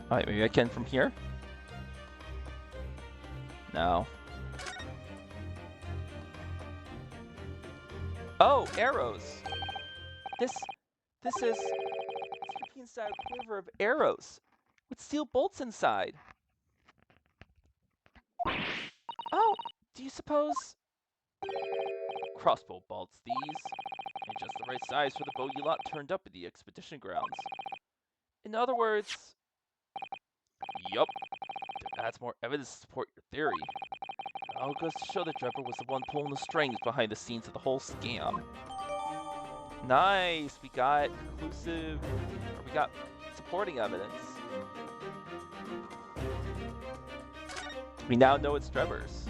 Alright, maybe I can from here? No. Oh, arrows! This is European-style quiver of arrows with steel bolts inside. Oh, do you suppose... Crossbow bolts, these. And just the right size for the bow you lot turned up at the expedition grounds. In other words... Yup. That's more evidence to support your theory. It all goes to show that Drebber was the one pulling the strings behind the scenes of the whole scam. Nice! We got conclusive... or we got supporting evidence. We now know it's Drebber's.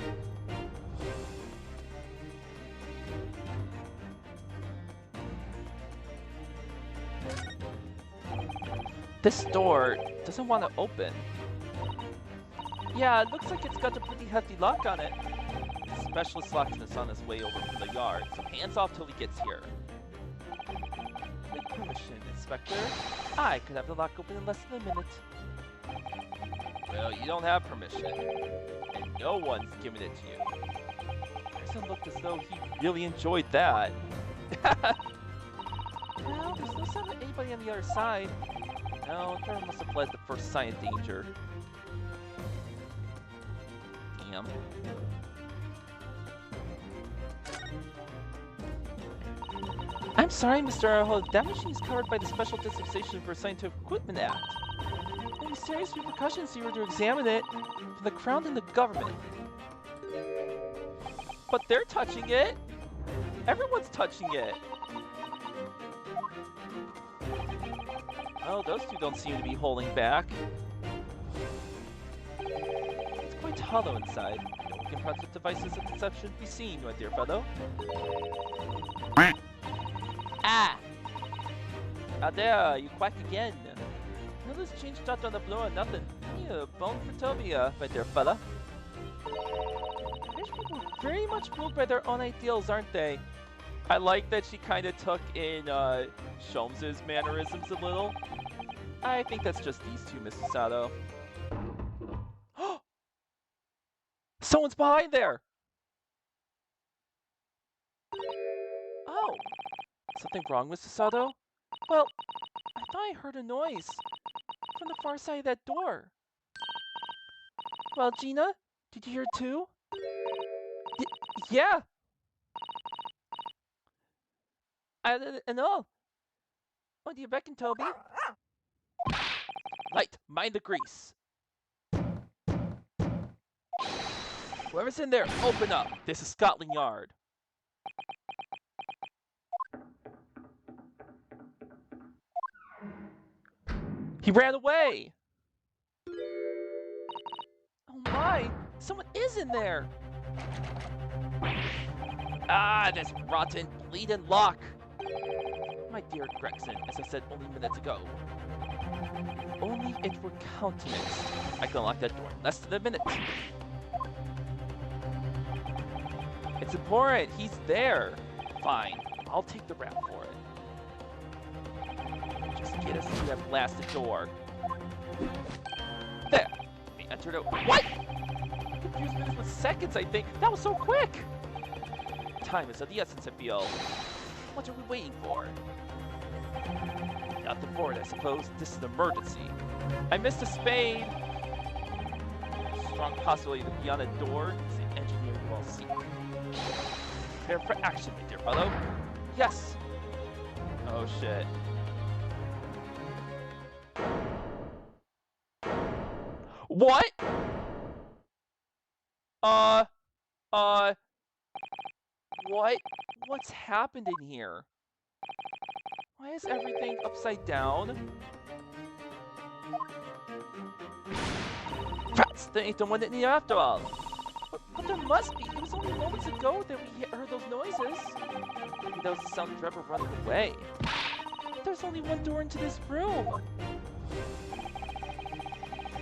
This door doesn't want to open. Yeah, it looks like it's got a pretty hefty lock on it. The specialist locksmith's on his way over from the yard, so hands off till he gets here. With permission, Inspector, I could have the lock open in less than a minute. Well, you don't have permission, and no one's giving it to you. Pearson looked as though he really enjoyed that. Well, there's no sign of anybody on the other side. No, Trevor must have fled the first sign of danger. Damn. I'm sorry, Mr. Arrow, that machine is covered by the Special Dispensation for Scientific Equipment Act. There will be serious repercussions if you were to examine it from the Crown and the government. But they're touching it! Everyone's touching it! Oh, those two don't seem to be holding back. It's quite hollow inside. No one can project devices of deception be seen, my dear fellow. Ah! Out there, you quack again. No loose change dropped on the floor or nothing. Yeah, bone for Tobia, my dear fella. British people are very much ruled by their own ideals, aren't they? I like that she kind of took in Sholmes's mannerisms a little. I think that's just these two, Mrs. Sato. Someone's behind there! Oh! Something wrong, Mrs. Sato? Well, I thought I heard a noise from the far side of that door. Well, Gina, did you hear it too? Yeah! And all. Oh, do you beckon, Toby? Light, mind the grease. Whoever's in there, open up. This is Scotland Yard. He ran away! Oh my! Someone is in there! Ah, this rotten, bleeding lock! My dear Gregson, as I said only minutes ago. If only it were countenanced. I can unlock that door in less than a minute. It's important, he's there. Fine, I'll take the rap for it. Just get us through that blasted door. There! We entered it. What?! Confused minutes with seconds, I think. That was so quick! Time is of the essence, I feel. What are we waiting for? Nothing for it, I suppose. This is an emergency. I missed a spade! Strong possibility that beyond a door is the engineer you all seek. Prepare for action, my dear fellow. Yes! Oh shit. What? What? What's happened in here? Why is everything upside down? Rats, they ain't the one that need after all. But there must be. It was only moments ago that we heard those noises. Maybe that was the sound of Trevor running away. There's only one door into this room.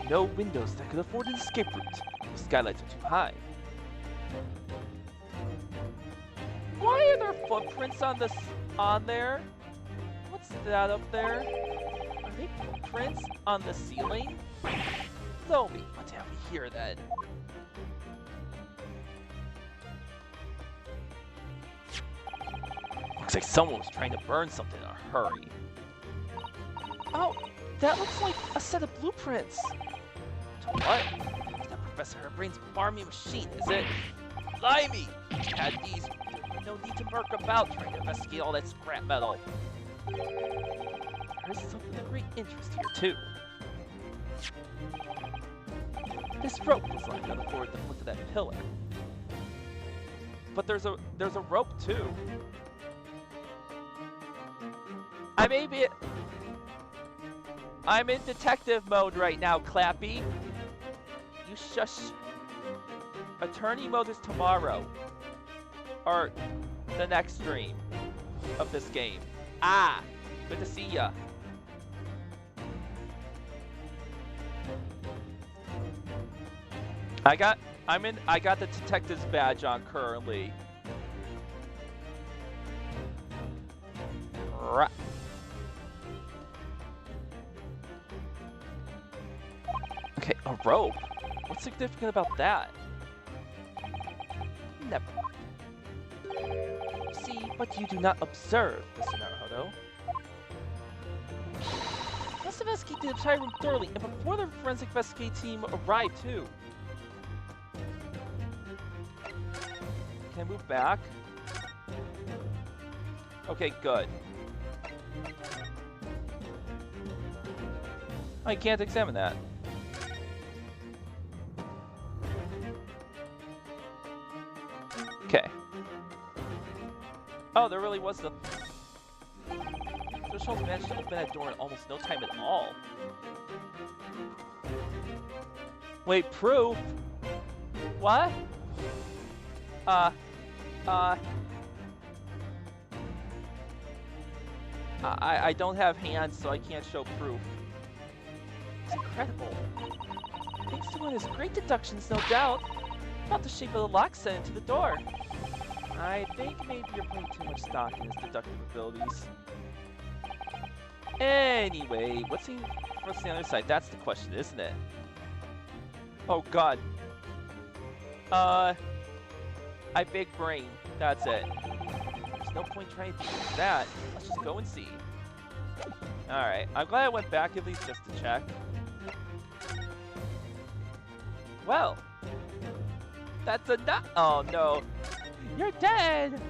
No windows that could afford an escape route. The skylights are too high. Why are there footprints on there? What's that up there? Are they footprints on the ceiling? Blow me. What have we here then? Looks like someone was trying to burn something in a hurry. Oh, that looks like a set of blueprints. To what? It's not Professor Herbrain's farming machine, is it? Blimey! Had these, there'd be no need to murk about trying to investigate all that scrap metal. There's something of great interest here, too. This rope was lying on the floor at the foot of that pillar. But there's a rope, too. I'm in detective mode right now, Clappy. You shush. Attorney mode is tomorrow. Or the next stream of this game. Ah, good to see ya. I got the detective's badge on currently. Right. Okay, a rope? What's significant about that? Never. See, but you do not observe, Mr. Naruhodo. Let's investigate the entire room thoroughly, and before the forensic investigate team arrive, too. Can I move back? Okay, good. I can't examine that. Okay. Oh, there really was the... So Sholmes managed to open that door in almost no time at all. Wait, proof? What? I don't have hands, so I can't show proof. It's incredible. Thanks to one of his great deductions, no doubt. About the shape of the lock set into the door. I think maybe you're putting too much stock in his deductive abilities. Anyway, what's on the other side? That's the question, isn't it? Oh god. I big brain. That's it. There's no point trying to use that. Let's just go and see. Alright, I'm glad I went back at least just to check. Well, that's enough. Oh no, you're dead.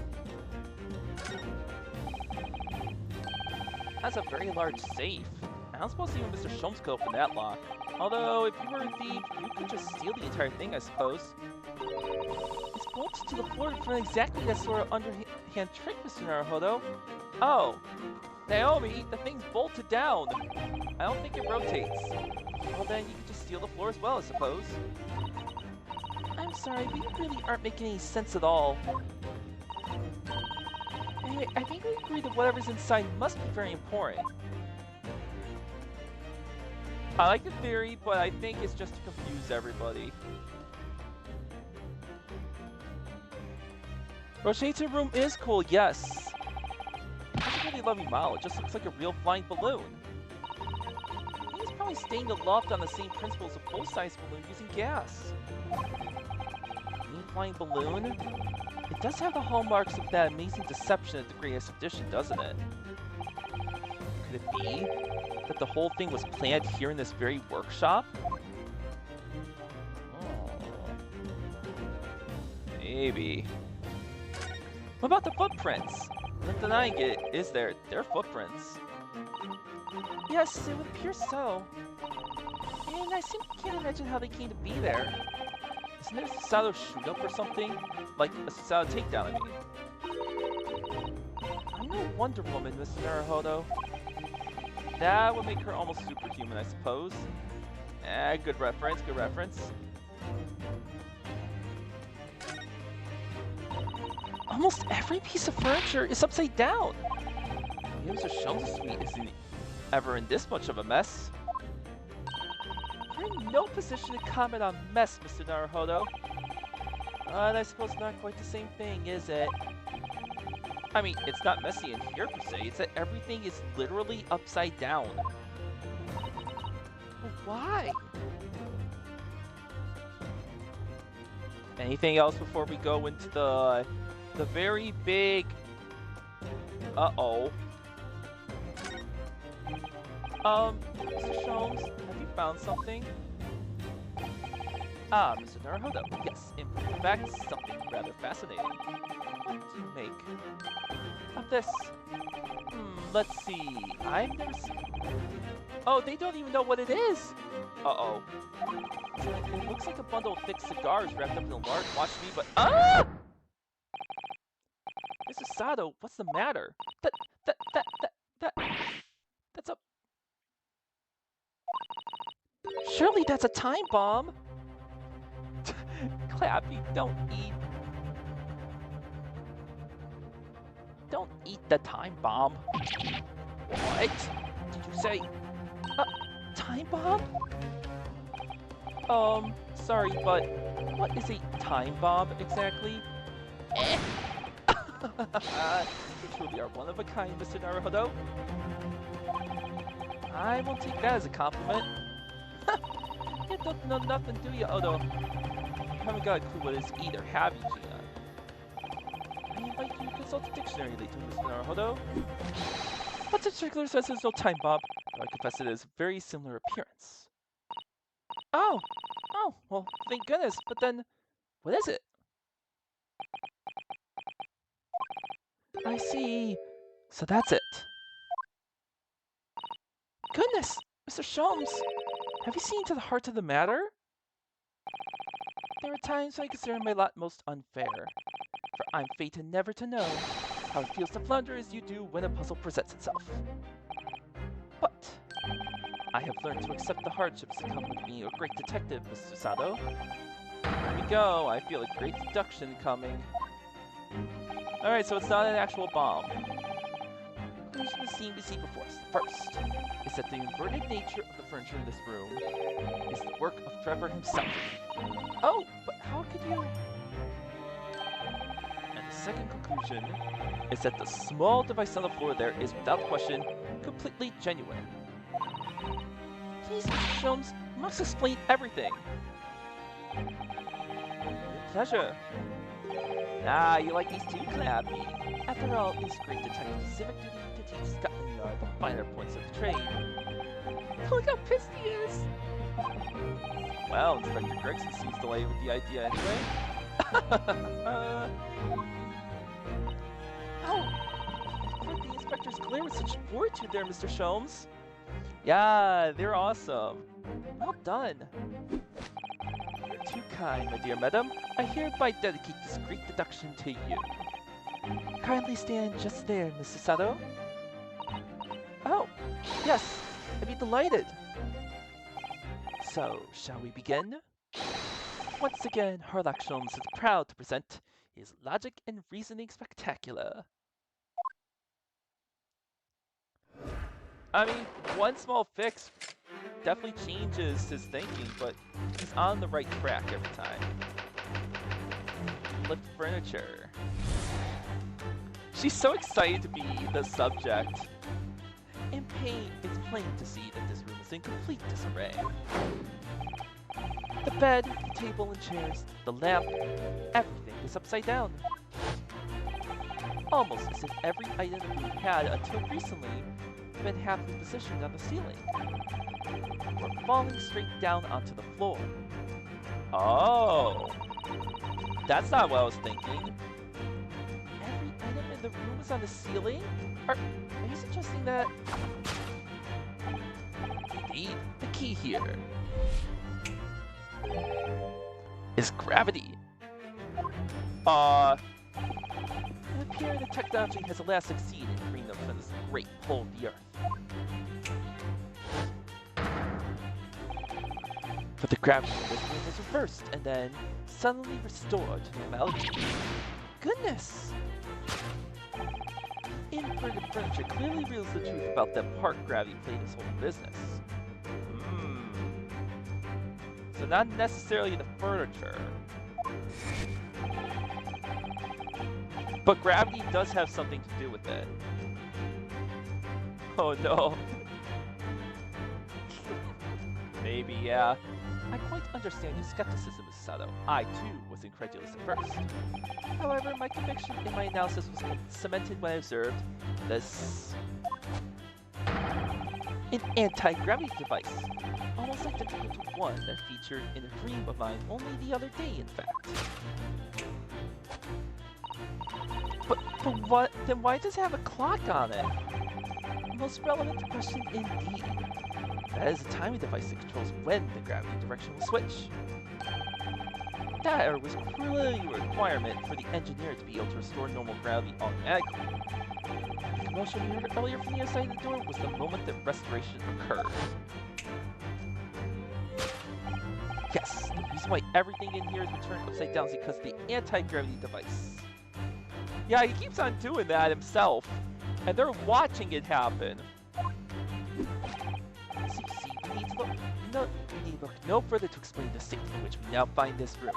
That's a very large safe. I don't suppose even Mr. Sholmes could open that lock. Although, if you were a thief, you could just steal the entire thing, I suppose. It's bolted to the floor from exactly that sort of underhand trick, Mr. Naruhodo. Oh, Naomi, the thing's bolted down. I don't think it rotates. Well then, you could just steal the floor as well, I suppose. I'm sorry, but you really aren't making any sense at all. Anyway, I think we agree that whatever's inside must be very important. I like the theory, but I think it's just to confuse everybody. Rotating room is cool, yes. That's a really lovely model. It just looks like a real flying balloon. He's probably staying aloft on the same principles of full-size balloon using gas. Flying balloon? It does have the hallmarks of that amazing deception at the greatest edition, doesn't it? Could it be that the whole thing was planned here in this very workshop? Oh. Maybe. What about the footprints? Not denying it, is there? They're footprints. Yes, it would appear so. And I simply can't imagine how they came to be there. Isn't there a Susato shoot up or something? Like a Susato takedown, I mean. I'm no Wonder Woman, Mr. Naruhodo. That would make her almost superhuman, I suppose. Good reference, good reference. Almost every piece of furniture is upside down. Mr. Shone's suite isn't ever in this much of a mess. You're in no position to comment on mess, Mr. Naruhodo. And I suppose not quite the same thing, is it? I mean, it's not messy in here per se, it's that everything is literally upside down. But why? Anything else before we go into the very big... Uh-oh. Mr. Sholmes, have you found something? Ah, Mr. Naruhodo. Yes, in fact, something rather fascinating. What do you make of this? Let's see. I've never seen... Oh, they don't even know what it is! Uh-oh. It looks like a bundle of thick cigars wrapped up in a large watch me, but... Ah! Mr. Sato, what's the matter? That's a... Surely that's a time bomb! Clappy, don't eat the time bomb. What? Did you say... time bomb? Sorry, but what is a time bomb exactly? You truly are one of a kind, Mr. Naruhodo. I won't take that as a compliment. You don't know nothing, do you, Odo? You haven't got a clue what it is either, have you, Gina? I invite you to consult the dictionary later, Mr. Naruhodo. What's in particular says there's no time bomb, but I confess it is very similar appearance. Oh, well, thank goodness, but then, what is it? I see. So that's it. Goodness, Mr. Sholmes, have you seen to the heart of the matter? There are times when I consider my lot most unfair, for I'm fated never to know how it feels to flounder as you do when a puzzle presents itself. But I have learned to accept the hardships that come with being a great detective, Mr. Sato. Here we go, I feel a great deduction coming. Alright, so it's not an actual bomb. There's the scene we see before us. First, is that the inverted nature of the furniture in this room is the work of Trevor himself. Oh, but how could you... And the second conclusion is that the small device on the floor there is, without question, completely genuine. Please, Mr. Sholmes, you must explain everything. With pleasure. Ah, you like these two, Clappy. After all, it's great detective's civic duty to teach Scotland Yard the finer points of the trade. Look how pissed he is! Well, Inspector Gregson seems delighted with the idea anyway. Oh! The inspector's glare with such fortitude there, Mr. Sholmes. Yeah, they're awesome. Well done. You're too kind, my dear madam. I hereby dedicate this great deduction to you. Kindly stand just there, Mr. Sato. Oh, yes, I'd be delighted. So, shall we begin? Once again, Sherlock Sholmes is proud to present his logic and reasoning spectacular. I mean, one small fix definitely changes his thinking, but he's on the right track every time. Lift furniture. She's so excited to be the subject. In pain, it's plain to see that this room is in complete disarray. The bed, the table and chairs, the lamp, everything is upside down. Almost as if every item we had until recently been happily positioned on the ceiling, or falling straight down onto the floor. Oh, that's not what I was thinking. Every item in the room is on the ceiling? Are you suggesting that? Indeed, the key here is gravity. It appears the technology has at last succeeded in freeing them from this great pull of the Earth. But the gravity of this room was reversed and then suddenly restored to normality. Goodness! Inverted furniture clearly reveals the truth about that part gravity played its whole business. So not necessarily the furniture. But gravity does have something to do with it. Oh no. Maybe, yeah. I quite understand your skepticism, Mrs. Sato. I, too, was incredulous at first. However, my conviction in my analysis was cemented when I observed this... an anti-gravity device, almost identical to one that featured in a dream of mine only the other day, in fact. But what? Then why does it have a clock on it? Most relevant question indeed. That is a timing device that controls when the gravity direction will switch. That error was clearly a requirement for the engineer to be able to restore normal gravity automatically. The commotion we heard earlier from the other side of the door was the moment that restoration occurred. Yes, the reason why everything in here is returned upside down is because of the anti-gravity device. Yeah, he keeps on doing that himself, and they're watching it happen. See, we need to look no further to explain the state in which we now find this room.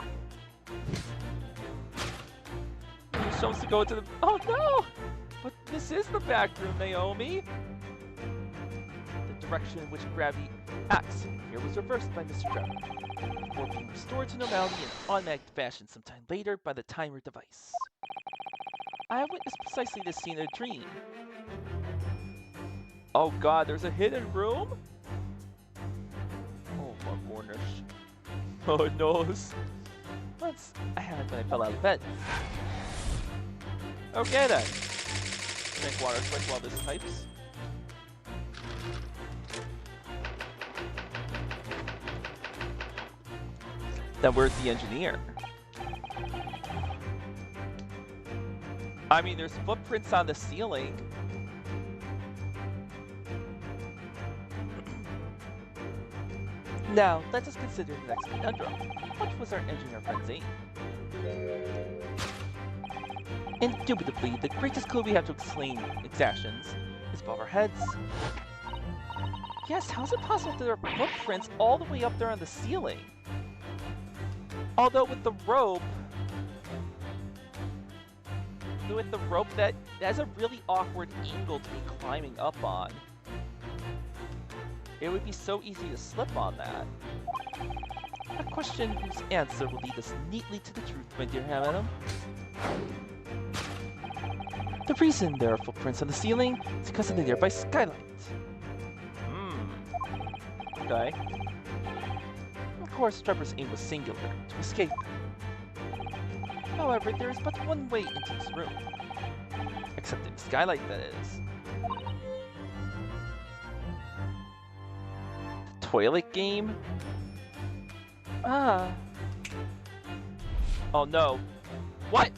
He shows to go to the... Oh no! But this is the back room, Naomi! The direction in which gravity acts here was reversed by Mr. Trevor, before being restored to normality in automatic fashion sometime later by the timer device. I witnessed precisely this scene in a dream. Oh god, there's a hidden room? Oh my goodness. Oh no. Once I had when I fell out of bed. Okay then. Drink water quick while this types. Then where's the engineer? I mean, there's footprints on the ceiling. Now, let us consider the next conundrum. What was our engineer friend's aim? Indubitably, the greatest clue we have to explain exactions is above our heads. Yes, how is it possible that there are footprints all the way up there on the ceiling? Although with the rope, that has a really awkward angle to be climbing up on. It would be so easy to slip on that. A question whose answer will lead us neatly to the truth, my dear Madam. The reason there are footprints on the ceiling is because of the nearby skylight. Okay. Of course, Trevor's aim was singular, to escape. However, there is but one way into this room. Except in the skylight, that is. The toilet game? Ah. Oh no. What?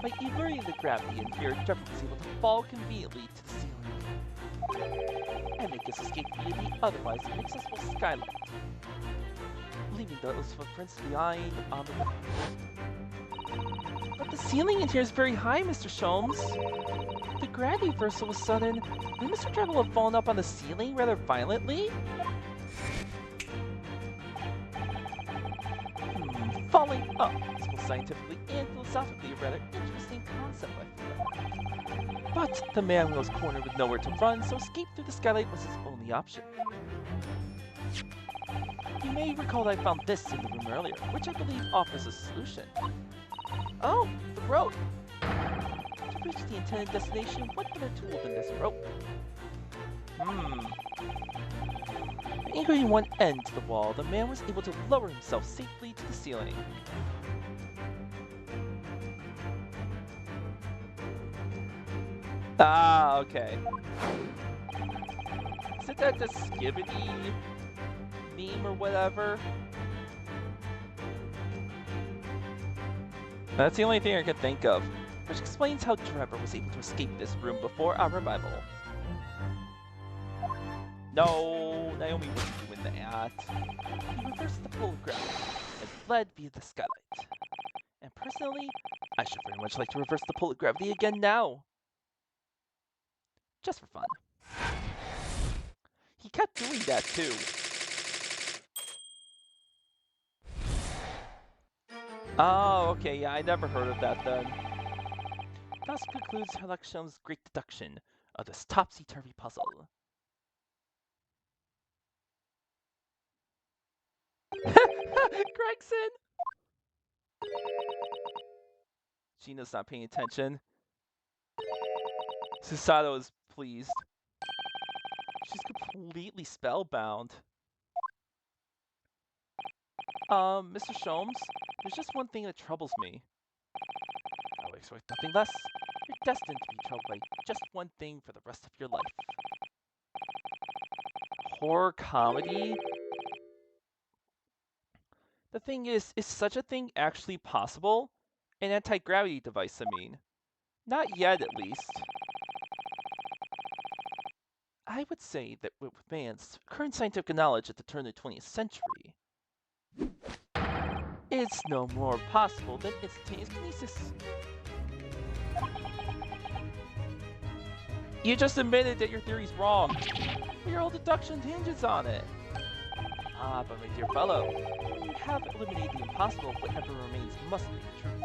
By inverting the gravity in here, Trevor was able to fall conveniently to the ceiling. And make his escape via the otherwise inaccessible skylight, leaving those footprints behind on the ground. But the ceiling in here is very high, Mr. Sholmes. The gravity reversal was sudden. Would Mr. Trevor have fallen up on the ceiling rather violently? Falling up is both scientifically and philosophically a rather interesting concept, I feel. But the man was cornered with nowhere to run, so escape through the skylight was his only option. You may recall that I found this in the room earlier, which I believe offers a solution. Oh, the rope! To reach the intended destination, what better tool than this rope? By anchoring one end to the wall, the man was able to lower himself safely to the ceiling. Ah, okay. Isn't that the Skibbity meme or whatever? That's the only thing I could think of, which explains how Trevor was able to escape this room before our revival. No, Naomi wasn't doing that. He reversed the pull of gravity and fled via the skylight. And personally, I should very much like to reverse the pull of gravity again now. Just for fun. He kept doing that too. Oh, okay, yeah, I never heard of that then. Thus concludes Herlockshom's great deduction of this topsy-turvy puzzle. Gregson! Gina's not paying attention. Susato is pleased. She's completely spellbound. Mr. Sholmes, there's just one thing that troubles me. I would expect nothing less. You're destined to be troubled by just one thing for the rest of your life. Horror comedy? The thing is such a thing actually possible? An anti-gravity device, I mean. Not yet, at least. I would say that with man's current scientific knowledge at the turn of the 20th century, it's no more possible than instantaneous kinesis. You just admitted that your theory's wrong. Your whole deduction hinges on it. Ah, but my dear fellow, you have eliminated the impossible. Whatever remains must be the truth.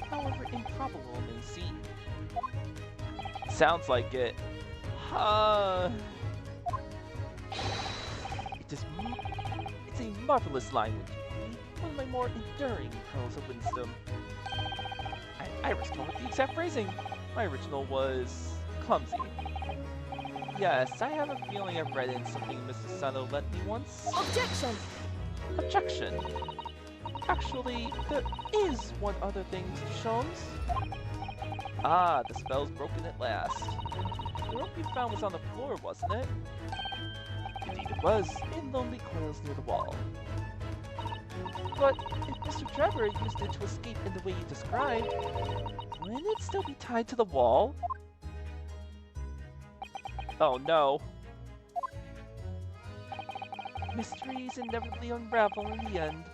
However improbable it may seem. Sounds like it. It's a marvelous line, would you agree? One of my more enduring pearls of wisdom. I recall the exact phrasing. My original was clumsy. Yes, I have a feeling I've read in something Mrs. Sato lent me once. Objection! Objection! Actually, there is one other thing, Mr. Sholmes. Ah, the spell's broken at last. The rope you found was on the floor, wasn't it? Indeed it was, in lonely coils near the wall. But if Mr. Trevor used it to escape in the way you described, wouldn't it still be tied to the wall? Oh no. Mysteries inevitably unravel in the end,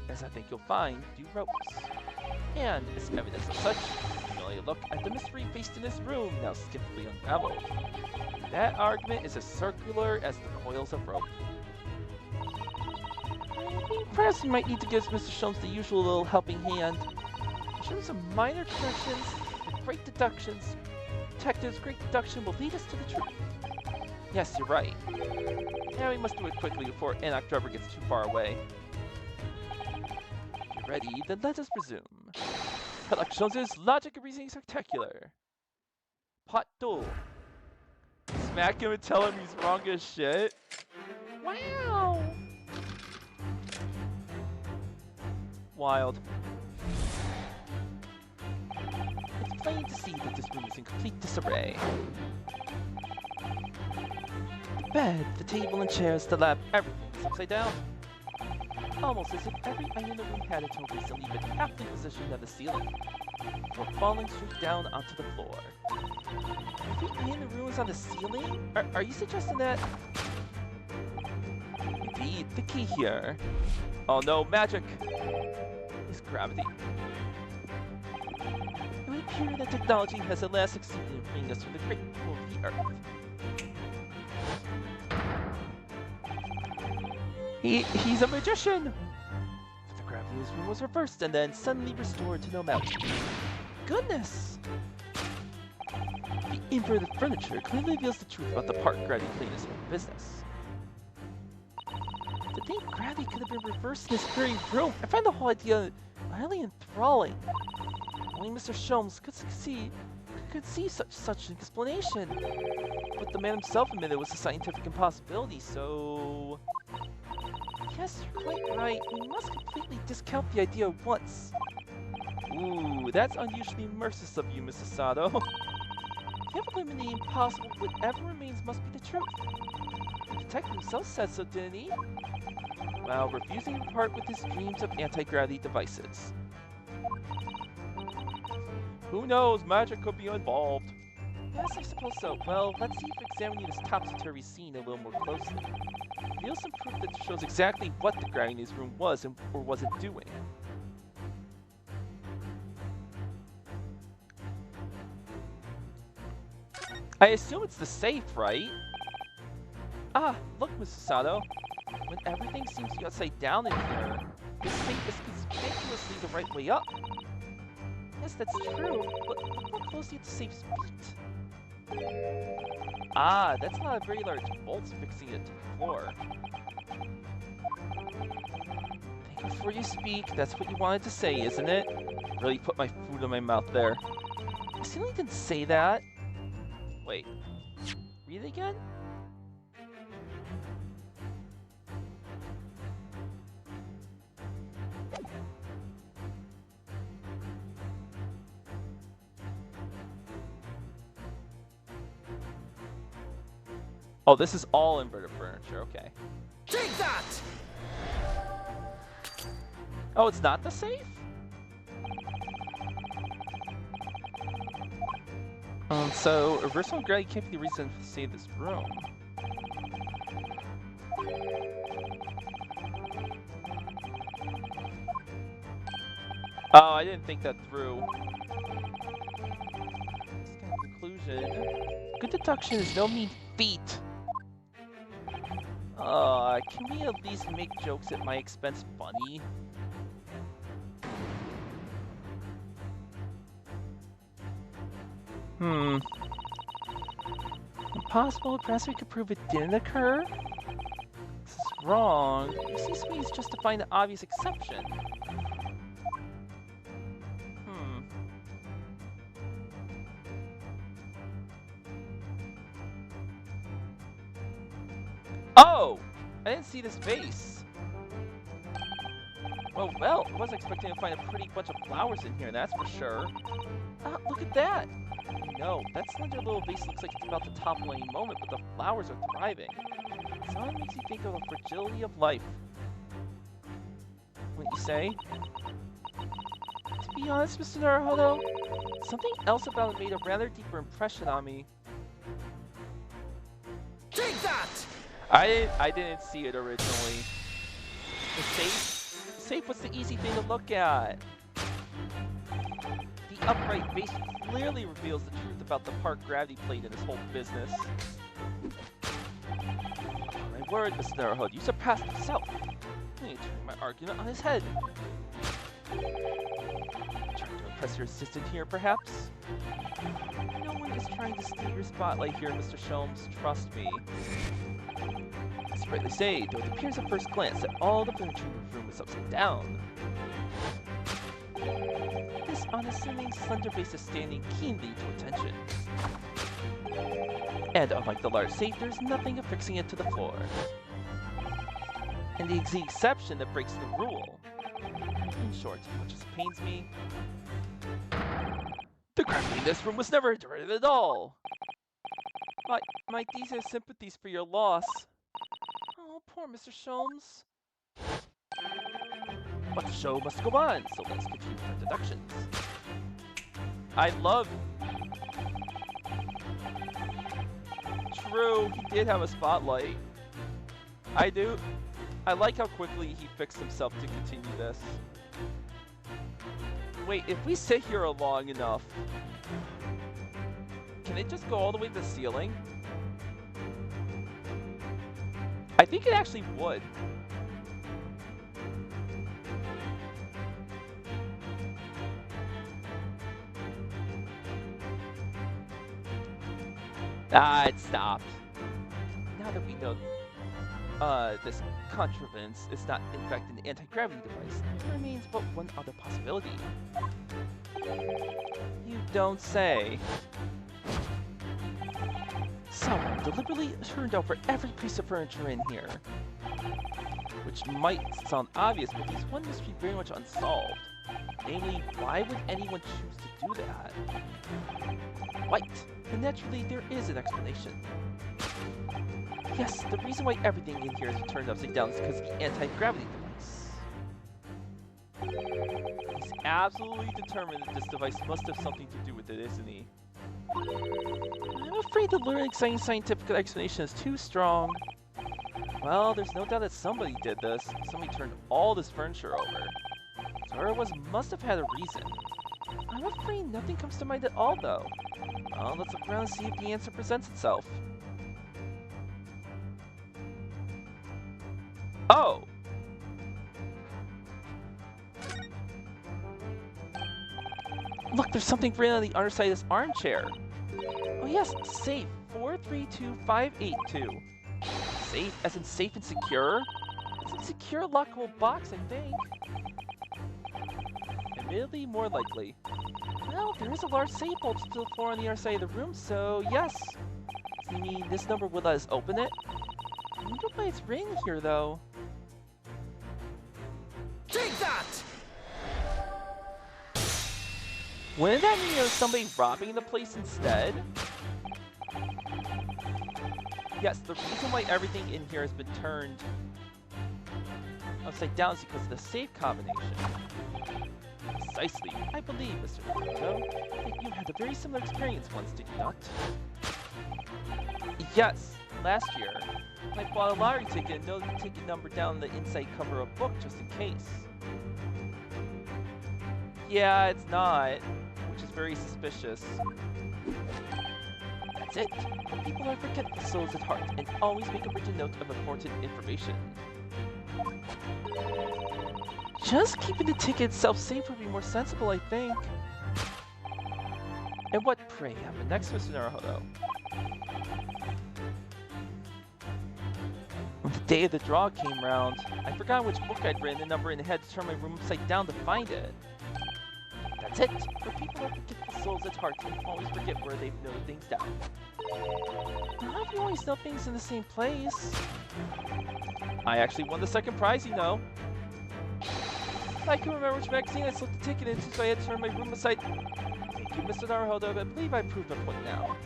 as I think you'll find due ropes. And as evidence of such, you only look at the mystery faced in this room, now skillfully unraveled. That argument is as circular as the coils of rope. Perhaps we might need to give Mr. Sholmes the usual little helping hand. In terms of minor corrections and great deductions, detective's great deduction will lead us to the truth. Yes, you're right. Now we must do it quickly before Enoch Trevor gets too far away. If you're ready, then let us resume. Herlock Sholmes' logic and reasoning spectacular. Pot duel. Smack him and tell him he's wrong as shit. Wow! Wild. It's plain to see that this room is in complete disarray. The bed, the table and chairs, the lab, everything is upside down. Almost as if every eye in the room had until recently been aptly positioned at the ceiling, before falling straight down onto the floor. Every eye in the room is on the ceiling? Are you suggesting that? Indeed, the key here. Oh no, magic! Is gravity. It would appear that technology has at last succeeded in freeing us from the great pull of the Earth. He's a magician! The gravity of this room was reversed and then suddenly restored to no matter. Goodness! The inverted furniture clearly reveals the truth about the part gravity played in this whole business. To think gravity could have been reversed in this very room, I find the whole idea highly enthralling. Only Mr. Sholmes could see such an explanation. But the man himself admitted it was a scientific impossibility, so... Yes, you're quite right. We must completely discount the idea once. Ooh, that's unusually merciless of you, Mrs. Sato. You have eliminated the impossible. Whatever remains must be the truth. The detective himself said so, didn't he? While refusing to part with his dreams of anti-gravity devices. Who knows? Magic could be involved. Yes, I suppose so. Well, let's see if examining this topsy-turvy scene a little more closely reveals some proof that shows exactly what the guy in his room was and or wasn't doing. I assume it's the safe, right? Ah, look, Mrs. Sato. When everything seems to be upside down in here, this safe is conspicuously the right way up. Yes, that's true, but look more closely at the safe's feet. Ah, that's not a very large bolt fixing it to the floor. Think before you speak, that's what you wanted to say, isn't it? Really put my food in my mouth there. I certainly didn't say that. Wait, read it again? Oh, this is all inverted furniture, okay. Take that! Oh, it's not the safe? So, reversal of gravity can't be the reason to save this room. Oh, I didn't think that through. This kind of conclusion. Good deduction is no mean feat. Can we at least make jokes at my expense funny? Impossible? Perhaps we could prove it didn't occur? This is wrong. You see some ways just to find the obvious exception. Oh! I didn't see this vase. Well, I wasn't expecting to find a pretty bunch of flowers in here, that's for sure. Ah, look at that! No, that slender little vase looks like it's about to topple any moment, but the flowers are thriving. Something makes you think of the fragility of life. Wouldn't you say? To be honest, Mr. Naruhodo, something else about it made a rather deeper impression on me. Take that! I didn't see it originally. The safe was the easy thing to look at. The upright base clearly reveals the truth about the part gravity played in this whole business. My word, Mr. Naruhodo, you surpassed yourself. I need to turn my argument on his head. Trying to impress your assistant here, perhaps? No one is trying to steal your spotlight here, Mr. Sholmes. Trust me. As you rightly say, though it appears at first glance that all the furniture in the room is upside down. This unassuming slender vase is standing keenly to attention. And unlike the large safe, there's nothing affixing it to the floor. And it's the exception that breaks the rule. In short, as much as it pains me, the gravity in this room was never interrupted at all. My deepest sympathies for your loss. Oh, poor Mr. Sholmes. But the show must go on, so let's continue our deductions. I love... True, he did have a spotlight. I like how quickly he fixed himself to continue this. Wait, if we sit here long enough, can it just go all the way to the ceiling? I think it actually would. Ah, it stopped. Now that we know this contrivance is not in fact an anti-gravity device, there remains but one other possibility. You don't say. Someone deliberately turned over every piece of furniture in here. Which might sound obvious, but there's one mystery very much unsolved. Namely, why would anyone choose to do that? Right, and naturally there is an explanation. Yes, the reason why everything in here is turned upside down is because of the anti-gravity device. He's absolutely determined that this device must have something to do with it, isn't he? I'm afraid the lurid, exciting scientific explanation is too strong. Well, there's no doubt that somebody did this. Somebody turned all this furniture over. So whoever it was must have had a reason. I'm afraid nothing comes to mind at all, though. Well, let's look around and see if the answer presents itself. Oh! Look, there's something written on the underside of this armchair. Oh yes, safe 432582. Safe as in safe and secure? It's a secure lockable box, I think. Admittedly, more likely. Well, there is a large safe bolted to the floor on the other side of the room, so yes. You mean this number would let us open it? I wonder why it's written here, though. Take that! Wouldn't that mean there was somebody robbing the place instead? Yes, the reason why everything in here has been turned upside down is because of the safe combination. Precisely. I believe, Mr. Naruto, that you had a very similar experience once, did you not? Yes, last year. I bought a lottery ticket and noted the ticket number down the inside cover of a book just in case. Yeah, it's not, which is very suspicious. That's it. People are forgetful souls at heart and always make a written note of important information. Just keeping the ticket itself safe would be more sensible, I think. And what, pray, happened next, Mr. Naruto? When the day of the draw came round, I forgot which book I'd written the number in and had to turn my room upside down to find it. That's it. For people are forgetful souls at heart and always forget where they've noted things down. How do you always know things in the same place? I actually won the second prize, you know. I can remember which magazine I slipped the ticket into, so I had to turn my room aside. Thank you, Mr. Naruto, but I believe I proved my point now.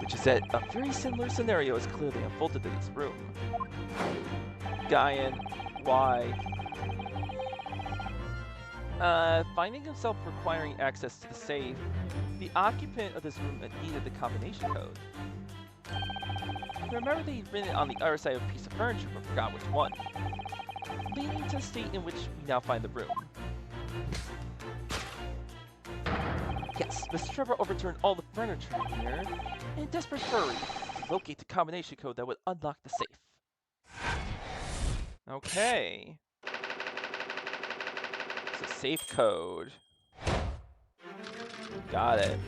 Which is that a very similar scenario is clearly unfolded in this room. Guyan, why? Finding himself requiring access to the safe, the occupant of this room needed the combination code. Remember that he'd written it on the other side of a piece of furniture, but forgot which one, leading to the state in which we now find the room. Yes, Mr. Trevor overturned all the furniture in here in a desperate hurry to locate the combination code that would unlock the safe. Okay. It's a safe code. Got it.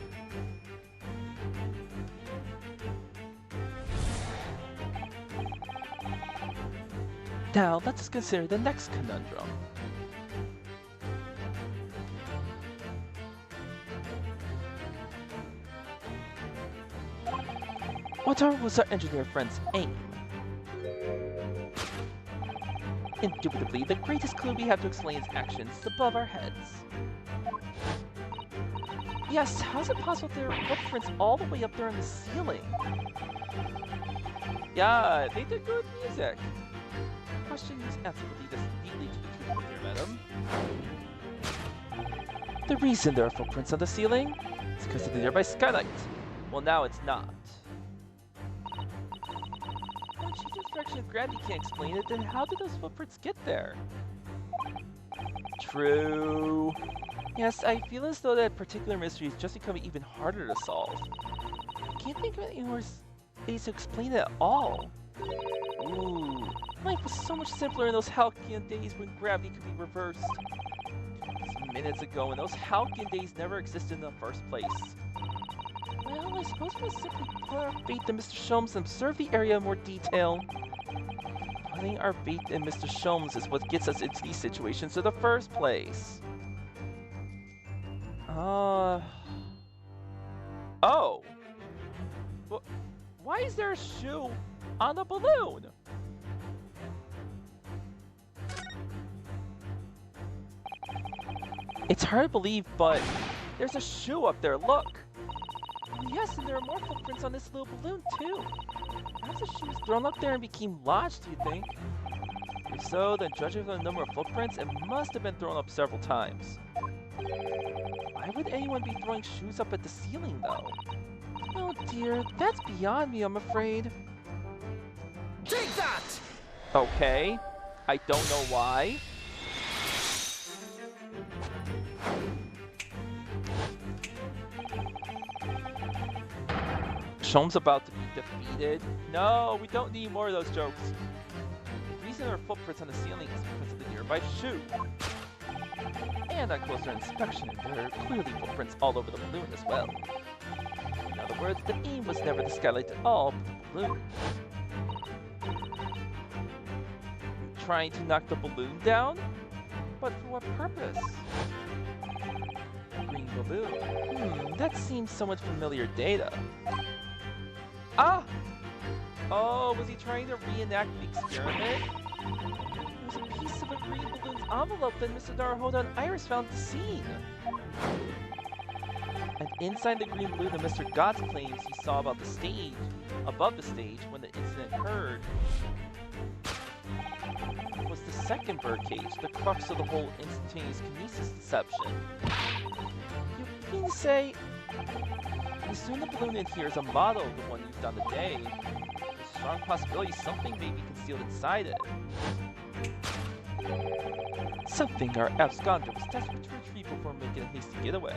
Now, let's consider the next conundrum. What was our engineer friend's aim? Indubitably, the greatest clue we have to explain his actions is above our heads. Yes, how is it possible there are footprints all the way up there in the ceiling? Yeah, they did good music. Question's answer will lead us neatly to the truth, dear madam. The reason there are footprints on the ceiling is because of the nearby skylight. Well, now it's not. When she's direction of gravity can't explain it, then how did those footprints get there? True. Yes, I feel as though that particular mystery is just becoming even harder to solve. I can't think of any ways to explain it at all. Ooh, life was so much simpler in those halcyon days when gravity could be reversed. Just minutes ago, and those halcyon days never existed in the first place. Well, I suppose we'll simply put our faith in Mr. Sholmes and observe the area in more detail. Putting our faith in Mr. Sholmes is what gets us into these situations in the first place. Oh! Why is there a shoe on the balloon? It's hard to believe, but there's a shoe up there, look! Yes, and there are more footprints on this little balloon, too. Perhaps the shoe was thrown up there and became lodged, do you think? If so, then judging from the number of footprints, it must have been thrown up several times. Why would anyone be throwing shoes up at the ceiling, though? Oh dear, that's beyond me, I'm afraid. Take that! Okay, I don't know why. Shom's about to be defeated. No, we don't need more of those jokes. The reason there are footprints on the ceiling is because of the nearby shoe. And on closer inspection, there are clearly footprints all over the balloon as well. In other words, the aim was never the skylight at all, but the balloon. Trying to knock the balloon down? But for what purpose? Green balloon. That seems somewhat familiar data. Ah! Oh, was he trying to reenact the experiment? There's a piece of a green balloon's envelope that Mr. Naruhodo and Iris found at the scene. And inside the green balloon that Mr. Gotts claims he saw above the stage when the incident occurred, was the second birdcage, the crux of the whole instantaneous kinesis deception. You mean to say, I assume the balloon in here is a model of the one used on the day. There's a strong possibility something may be concealed inside it. Something our absconder was desperate to retrieve before making a hasty getaway.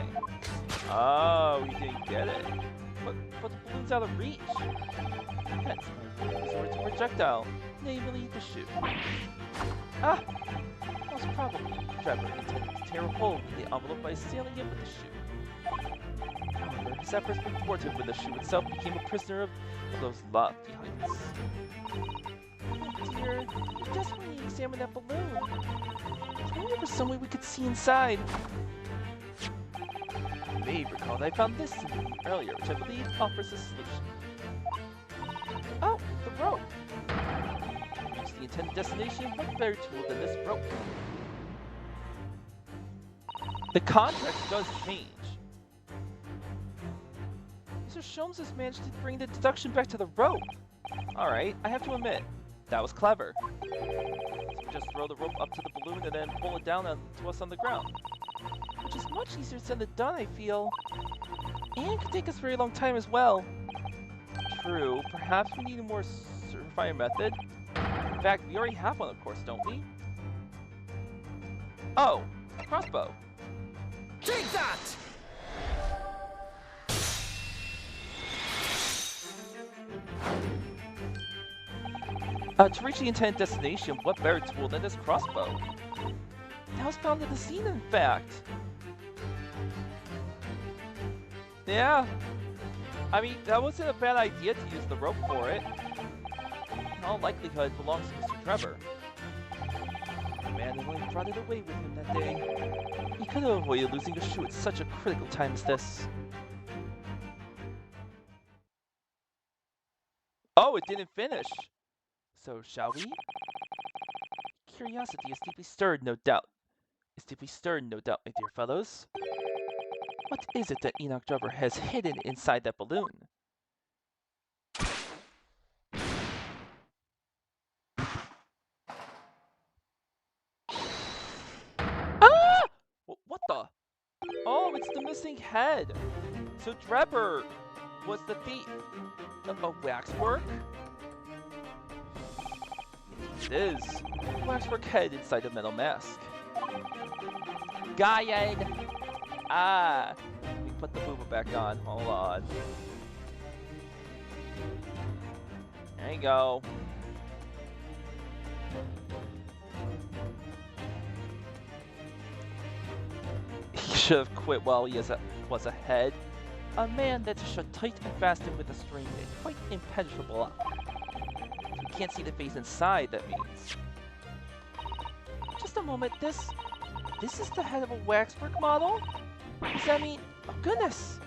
Oh, we didn't get it. But the balloon's out of reach. Hence, my resort to projectile, namely the shoe. Ah! Most probably, Trevor intended to tear a hole in the envelope by sealing it with the shoe. However, his efforts were thwarted when the shoe itself became a prisoner of those lofty heights. Oh dear, we desperately need to examine that balloon. Maybe there was some way we could see inside. You may recall that I found this earlier, which I believe offers a solution. Oh, the rope! To reach the intended destination, what better tool than this rope? The context does change. Mr. Sholmes has managed to bring the deduction back to the rope. Alright, I have to admit, that was clever. So we just throw the rope up to the balloon and then pull it down to us on the ground. Which is much easier said than done, I feel. And could take us a very long time as well. True, perhaps we need a more certified method. In fact, we already have one, of course, don't we? Oh, crossbow. Take that! To reach the intended destination, what better tool than this crossbow? That was found at the scene, in fact. Yeah. I mean, that wasn't a bad idea to use the rope for it. In all likelihood, it belongs to Mr. Trevor. The man who only brought it away with him that day. He could have avoided losing a shoe at such a critical time as this. Oh, it didn't finish. So, shall we? Curiosity is deeply stirred, no doubt. My dear fellows. What is it that Enoch Trevor has hidden inside that balloon? Ah! What the? Oh, it's the missing head. So Trevor was the thief. A waxwork? It is. A waxwork head inside a metal mask. Gaia! Ah! Let me put the booba back on. Hold on. There you go. He should have quit while he was ahead. A man that's shut tight and fastened with a string is quite impenetrable. You can't see the face inside, that means. Just a moment, this is the head of a waxwork model? Does that mean... Oh, goodness!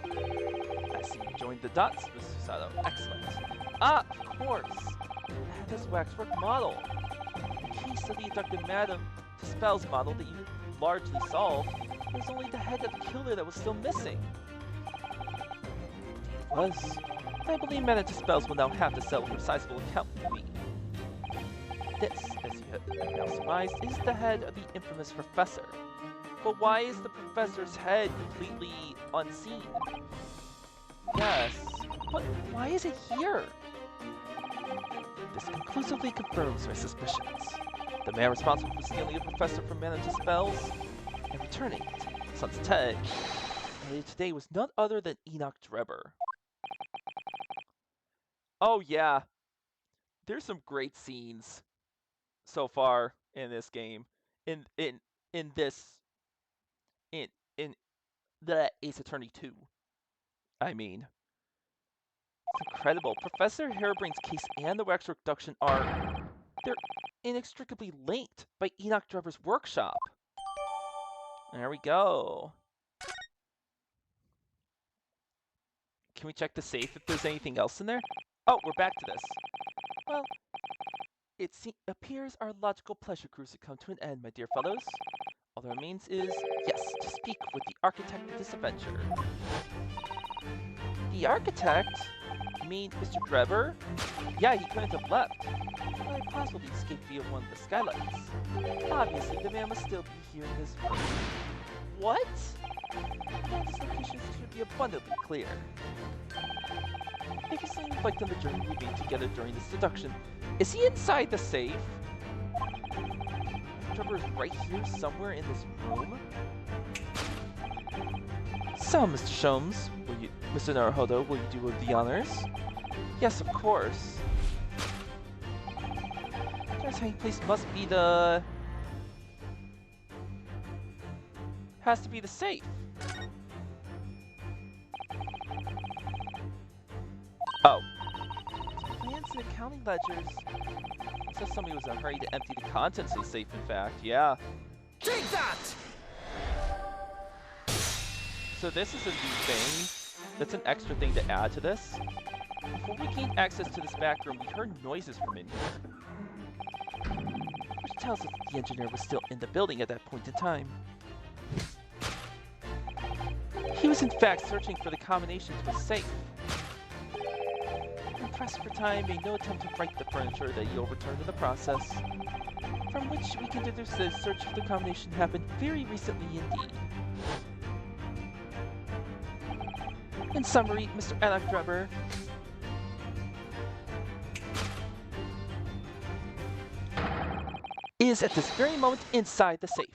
I see you joined the dots, Mr. Sato. Excellent. Ah, of course! I have this waxwork model. The case of the abducted Madam Dispel's model that you largely solved. There's only the head of the killer that was still missing. It was. I believe Madame Dispels will now have to settle for a sizable account with me. This, as you have now surmised, is the head of the infamous professor. But why is the professor's head completely unseen? Yes, but why is it here? This conclusively confirms my suspicions. The man responsible for stealing a professor from Manager's spells and returning it to Sun's head earlier today was none other than Enoch Drebber. Oh yeah, there's some great scenes so far in this game. In this in the Ace Attorney 2. I mean, it's incredible. Professor Harebrain's case and the wax reduction they're inextricably linked by Enoch Drebber's workshop. There we go. Can we check the safe if there's anything else in there? Oh, we're back to this. Well, it appears our logical pleasure cruise has come to an end, my dear fellows. All that remains is, yes, to speak with the architect of this adventure. The architect? You mean Mr. Drebber? Yeah, he couldn't have left. Quite possible he escaped via one of the skylights. Obviously, the man must still be here in this room. What? Well, this location should be abundantly clear. If you seem reflect on the journey we made together during this deduction, is he inside the safe? Drebber is right here somewhere in this room? So, Mr. Sholmes, Mr. Naruhodo, will you do the honors? Yes, of course. This hiding place must be the... Has to be the safe. Oh. Plans and accounting ledgers. It says somebody was in a hurry to empty the contents of the safe, in fact. Yeah. Take that! So this is a new thing. That's an extra thing to add to this. Before we gained access to this back room, we heard noises from in here. Which tells us that the engineer was still in the building at that point in time. He was in fact searching for the combination to a safe. Pressed for time, made no attempt to break the furniture that he overturned in the process. From which we can deduce that the search for the combination happened very recently indeed. In summary, Mr. Enoch Drebber is at this very moment inside the safe.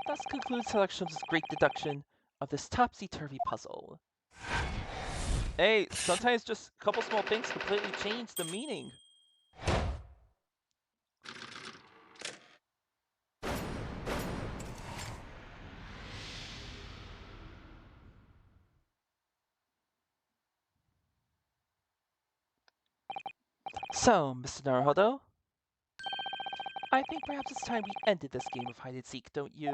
Thus concludes Selection great deduction of this topsy-turvy puzzle. Hey, sometimes just a couple small things completely change the meaning. So, Mr. Naruhodo, I think perhaps it's time we ended this game of hide-and-seek, don't you?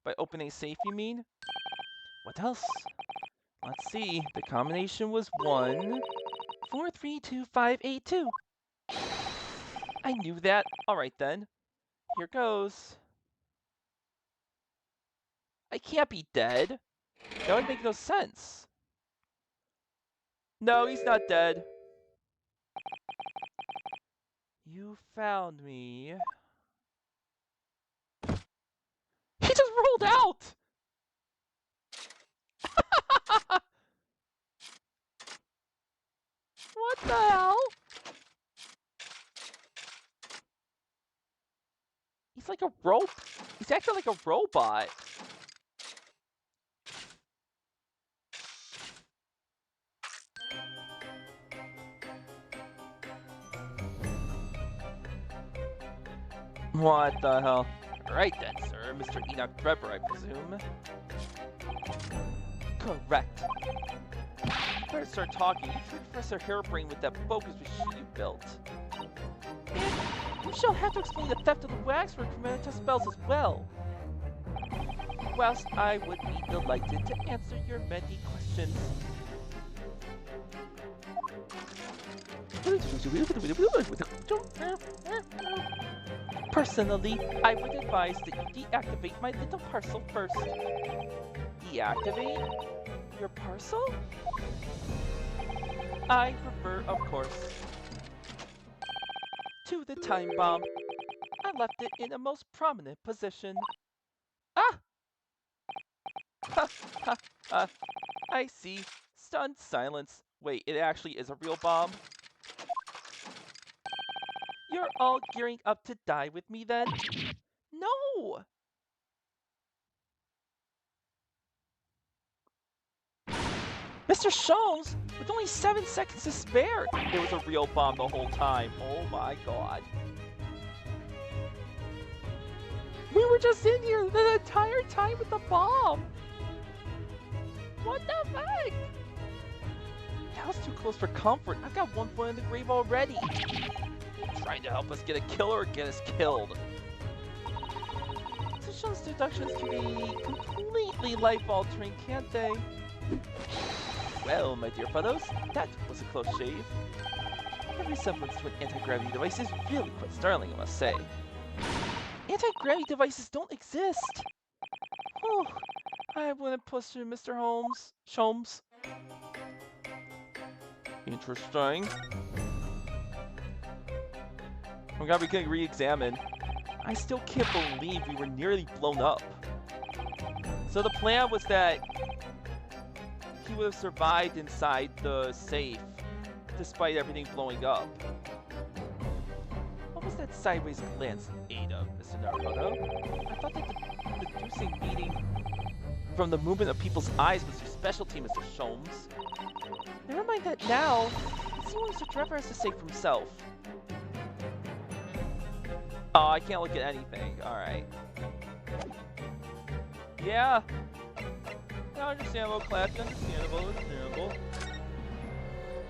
By opening a safe, you mean? What else? Let's see. The combination was 1, 4, 3, 2, 5, 8, 2. I knew that. Alright then. Here goes. I can't be dead. That would make no sense. No, he's not dead. You found me. He just rolled out! What the hell? He's like a rope. He's acting like a robot. What the hell? Right then, sir. Mr. Enoch Drebber, I presume. Correct. You better start talking. You tricked Professor Harebrain with that bogus machine you built. And you shall have to explain the theft of the waxwork from Manita spells as well. Whilst I would be delighted to answer your many questions. Personally, I would advise that you deactivate my little parcel first. Deactivate? your parcel? I refer, of course, to the time bomb. I left it in a most prominent position. Ah! Ha ha ha. I see. Stunned silence. Wait, it actually is a real bomb? You're all gearing up to die with me then? No! Mr. Sholmes, with only 7 seconds to spare, it was a real bomb the whole time. Oh my god. We were just in here the entire time with the bomb! What the fuck? That was too close for comfort. I've got one foot in the grave already. Trying to help us get a killer or get us killed. Mr. Sholmes' deductions can be completely life-altering, can't they? Well, my dear fellows, that was a close shave. The resemblance to an anti-gravity device is really quite startling, I must say. Anti-gravity devices don't exist! Whew, I wouldn't push you, Mr. Sholmes. Interesting. Oh god, we can re-examine. I still can't believe we were nearly blown up. So the plan was that he would have survived inside the safe, despite everything blowing up. What was that sideways glance, Ada, Mr. Naruto? I thought that the deducing meaning from the movement of people's eyes was your specialty, Mr. Sholmes. Never mind that now. Let's see what Mr. Trevor has to say for himself. Oh, I can't look at anything. Alright. Yeah. Understandable, classy, understandable.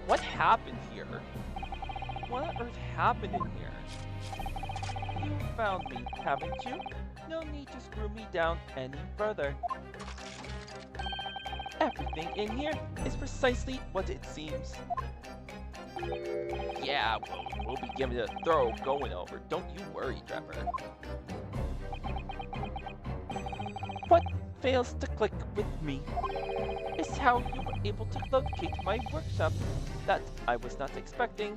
What happened here? What on earth happened in here? You found me, haven't you? No need to screw me down any further. Everything in here is precisely what it seems. Yeah, we'll be giving it a thorough going over. Don't you worry, Trevor. What fails to click with me is how you were able to locate my workshop. That I was not expecting.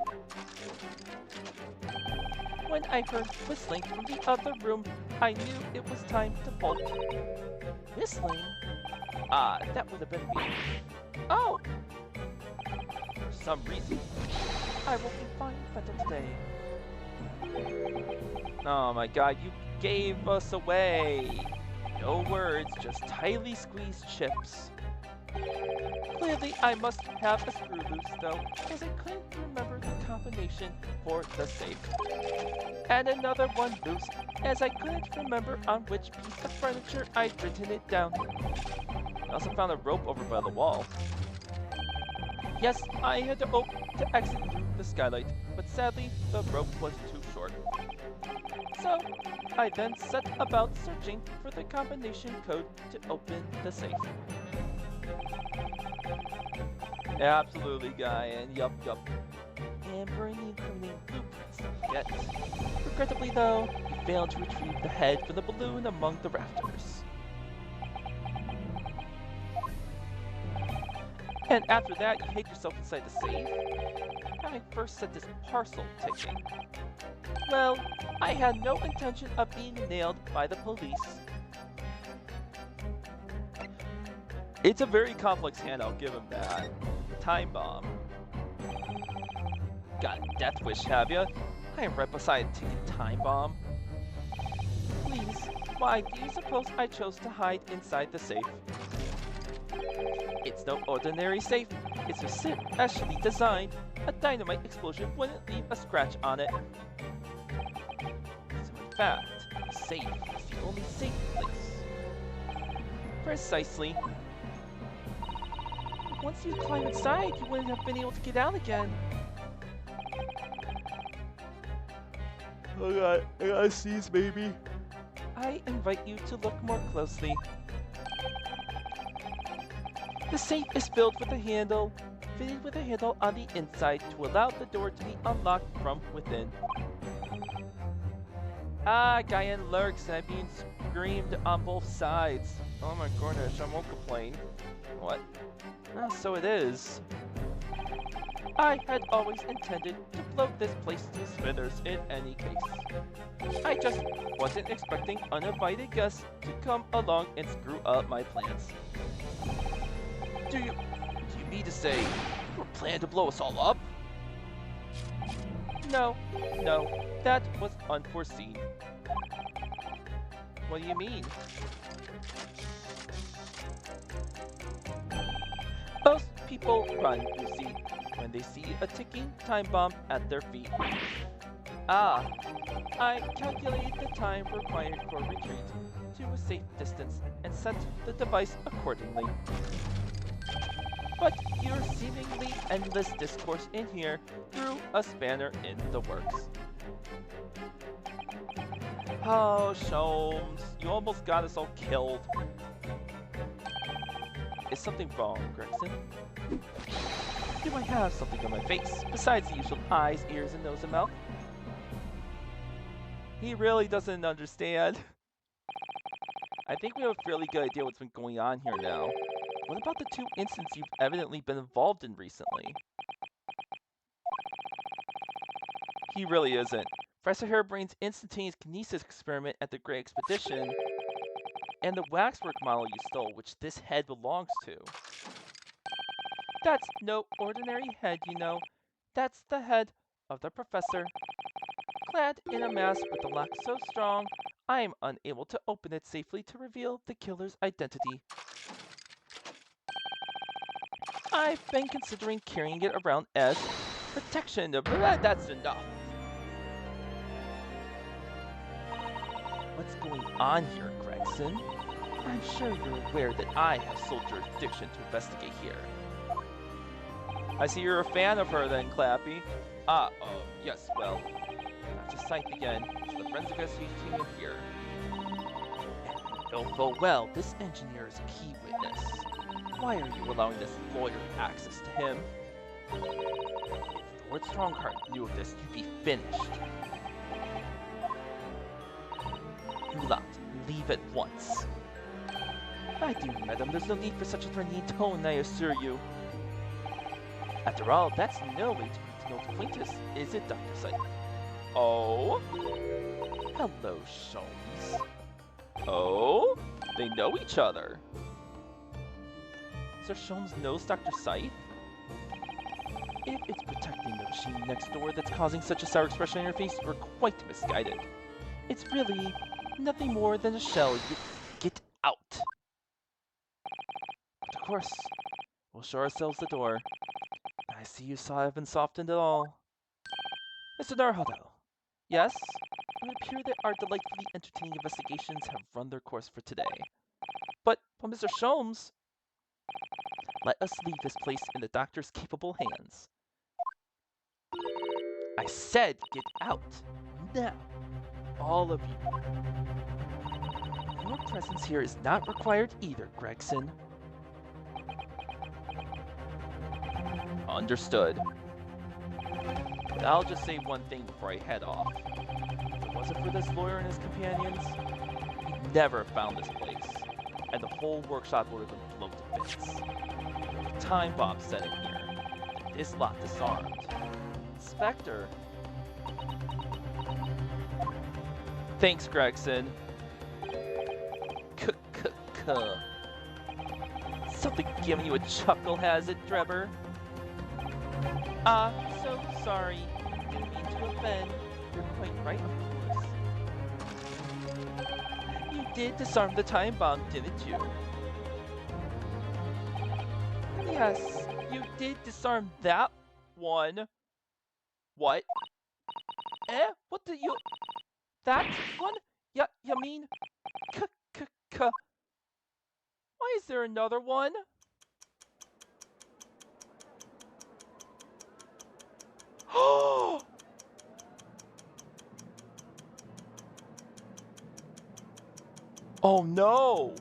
When I heard whistling from the other room, I knew it was time to bolt. Whistling? Ah, that would have been me. Oh! For some reason, I will be fine better today. Oh my god, you gave us away! No words, just tightly squeezed chips. Clearly, I must have a screw loose though, as I couldn't remember the combination for the safe. And another one loose, as I couldn't remember on which piece of furniture I'd written it down. I also found a rope over by the wall. Yes, I had to exit through the skylight, but sadly, the rope was too short. So, I then set about searching for the combination code to open the safe. Absolutely, guy, and yup. And burn the incriminating blueprints, yet. Regrettably, though, you failed to retrieve the head from the balloon among the rafters. And after that, you hid yourself inside the safe. I first set this parcel ticking. Well, I had no intention of being nailed by the police. It's a very complex hand, I'll give him that. Time bomb. Got a death wish, have ya? I am right beside a ticking time bomb. Please, why do you suppose I chose to hide inside the safe? It's no ordinary safe. It's especially designed. A dynamite explosion wouldn't leave a scratch on it. So in fact, the safe is the only safe place. Precisely. Once you climb inside, you wouldn't have been able to get out again. Oh god, I gotta sneeze, baby. I invite you to look more closely. The safe is fitted with a handle on the inside to allow the door to be unlocked from within. Ah, Guyan lurks and I'm being screamed on both sides. Oh my goodness, I won't complain. What? Ah, so it is. I had always intended to blow this place to smithers in any case. I just wasn't expecting uninvited guests to come along and screw up my plans. Do you mean to say you were planning to blow us all up? No, that was unforeseen. What do you mean? Most people run, you see, when they see a ticking time bomb at their feet. Ah, I calculated the time required for retreat to a safe distance and set the device accordingly. But your seemingly endless discourse in here threw a spanner in the works. Oh, Sholmes, you almost got us all killed. Is something wrong, Gregson? Do I have something on my face besides the usual eyes, ears, and nose and mouth? He really doesn't understand. I think we have a fairly good idea what's been going on here now. What about the two incidents you've evidently been involved in recently? He really isn't. Professor Harebrain's instantaneous kinesis experiment at the Great Expedition, and the waxwork model you stole, which this head belongs to. That's no ordinary head, you know. That's the head of the professor. Clad in a mask with a lock so strong, I am unable to open it safely to reveal the killer's identity. I've been considering carrying it around as protection. That's enough. What's going on here, Gregson? I'm sure you're aware that I have sole jurisdiction to investigate here. I see you're a fan of her then, Clappy. Yes, well, Dr. Scythe again, so the forensic investigation team here. And you know full well, this engineer is a key witness. Why are you allowing this lawyer access to him? If Lord Strongheart knew of this, you'd be finished. You lot, leave at once. My dear madam, there's no need for such a threatening tone, I assure you. After all, that's no way to greet an old acquaintance, is it, Dr. Scythe? Oh? Hello, Sholmes. Oh? They know each other. Sir Sholmes knows Dr. Scythe? If it's protecting the machine next door that's causing such a sour expression on your face, you're quite misguided. It's really nothing more than a shell. You get out. But of course, we'll show ourselves the door. I see you haven't softened at all. Mr. Narhodo. Yes? It would appear that our delightfully entertaining investigations have run their course for today. But, Mr. Sholmes, let us leave this place in the doctor's capable hands. I said get out. Now. All of you. Your presence here is not required either, Gregson. Understood. But I'll just say one thing before I head off. If it wasn't for this lawyer and his companions, we'd never found this place, and the whole workshop would have been blown to bits. The time bomb set in here, and this lot disarmed. Inspector. Thanks, Gregson. Something giving you a chuckle, has it, Trevor? So sorry. Didn't mean to offend. You're quite right, of course. You did disarm the time bomb, didn't you? Yes, you did disarm that one. What? What do you... That one? You mean... Why is there another one? Oh no!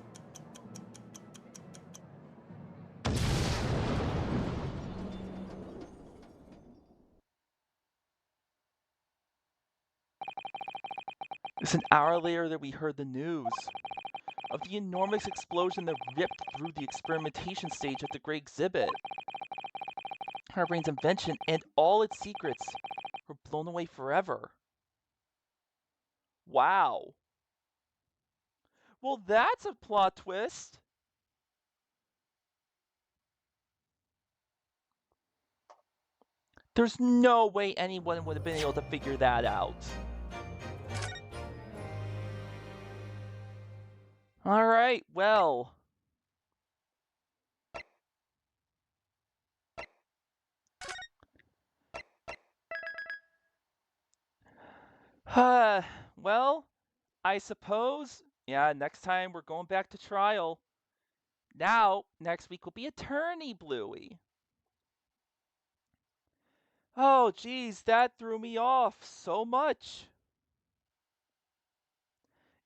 It's an hour later that we heard the news. of the enormous explosion that ripped through the experimentation stage at the Great Exhibit. Her brain's invention and all its secrets were blown away forever. Wow. Well, that's a plot twist. There's no way anyone would have been able to figure that out. All right, well. Well, I suppose, yeah, next time we're going back to trial. Now, next week will be Attorney Bluey. Oh, geez, that threw me off so much.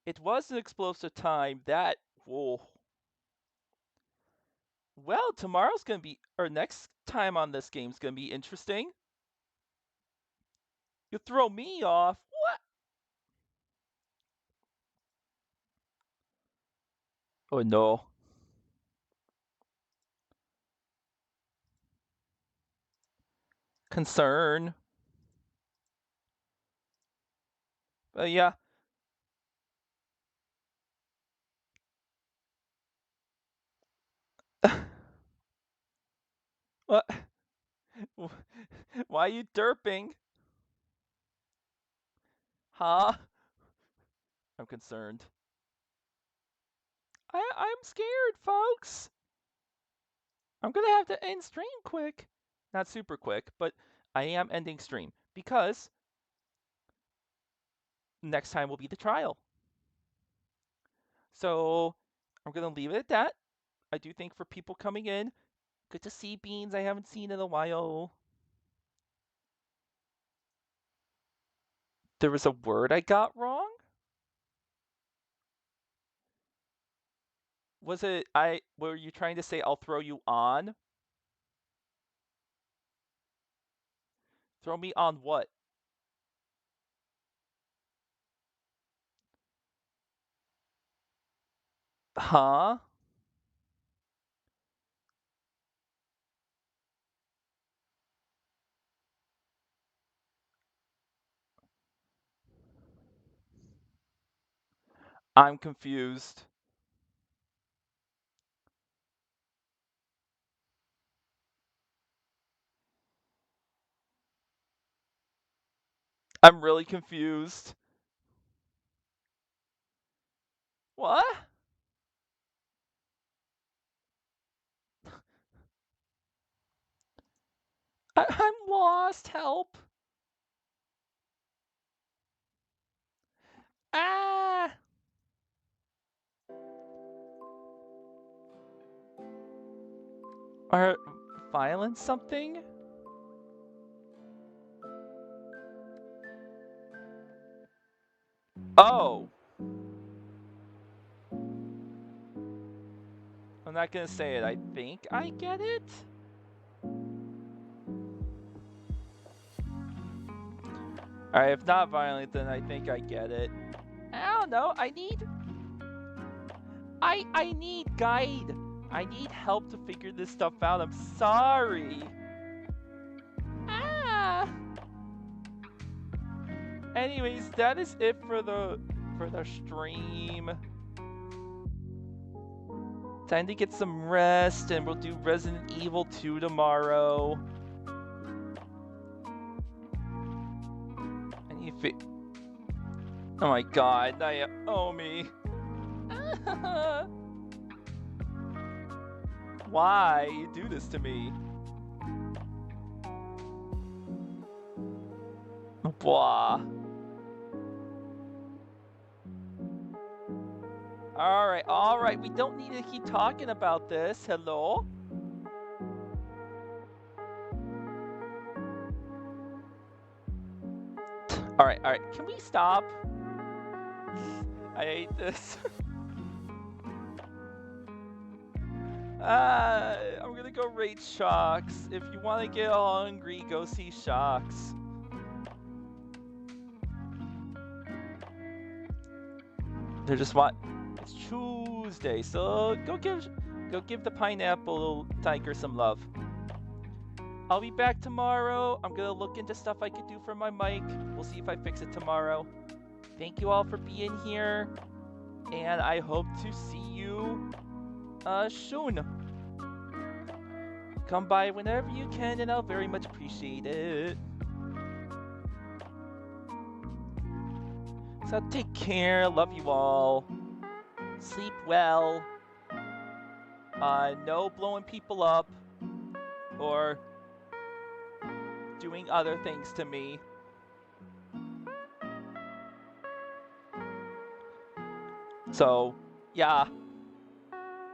It was an explosive time. That, whoa. Well, tomorrow's gonna be, or next time on this game's gonna be interesting. You throw me off. What? Oh no. Concern. Yeah. What? Why are you derping? Huh? I'm concerned. I'm scared, folks. I'm gonna have to end stream quick. Not super quick, but I am ending stream because next time will be the trial. So I'm gonna leave it at that. I do think for people coming in, good to see Beans I haven't seen in a while. There was a word I got wrong? Was it were you trying to say I'll throw you on? Throw me on what? Huh? I'm confused. I'm really confused. What? I'm lost. Help. Ah! Are violence something? Oh. I'm not gonna say it. I think I get it. Alright, if not violent, then I think I get it. I don't know. I need guide. I need help to figure this stuff out. I'm sorry. Ah. Anyways, that is it for the stream. Time to get some rest, and we'll do Resident Evil 2 tomorrow. I need to oh my god, Naomi. Why you do this to me? Blah. Alright, we don't need to keep talking about this. Hello? Alright, can we stop? I hate this. I'm gonna go rate Shocks. If you want to get hungry, go see Shocks. They're just what? It's Tuesday, so go give the pineapple tiger some love. I'll be back tomorrow. I'm gonna look into stuff I could do for my mic. We'll see if I fix it tomorrow. Thank you all for being here, and I hope to see you soon. Come by whenever you can, and I'll very much appreciate it. So take care. Love you all. Sleep well. No blowing people up or doing other things to me. So, yeah.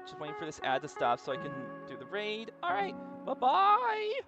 Just waiting for this ad to stop so I can do the raid. Alright, bye-bye!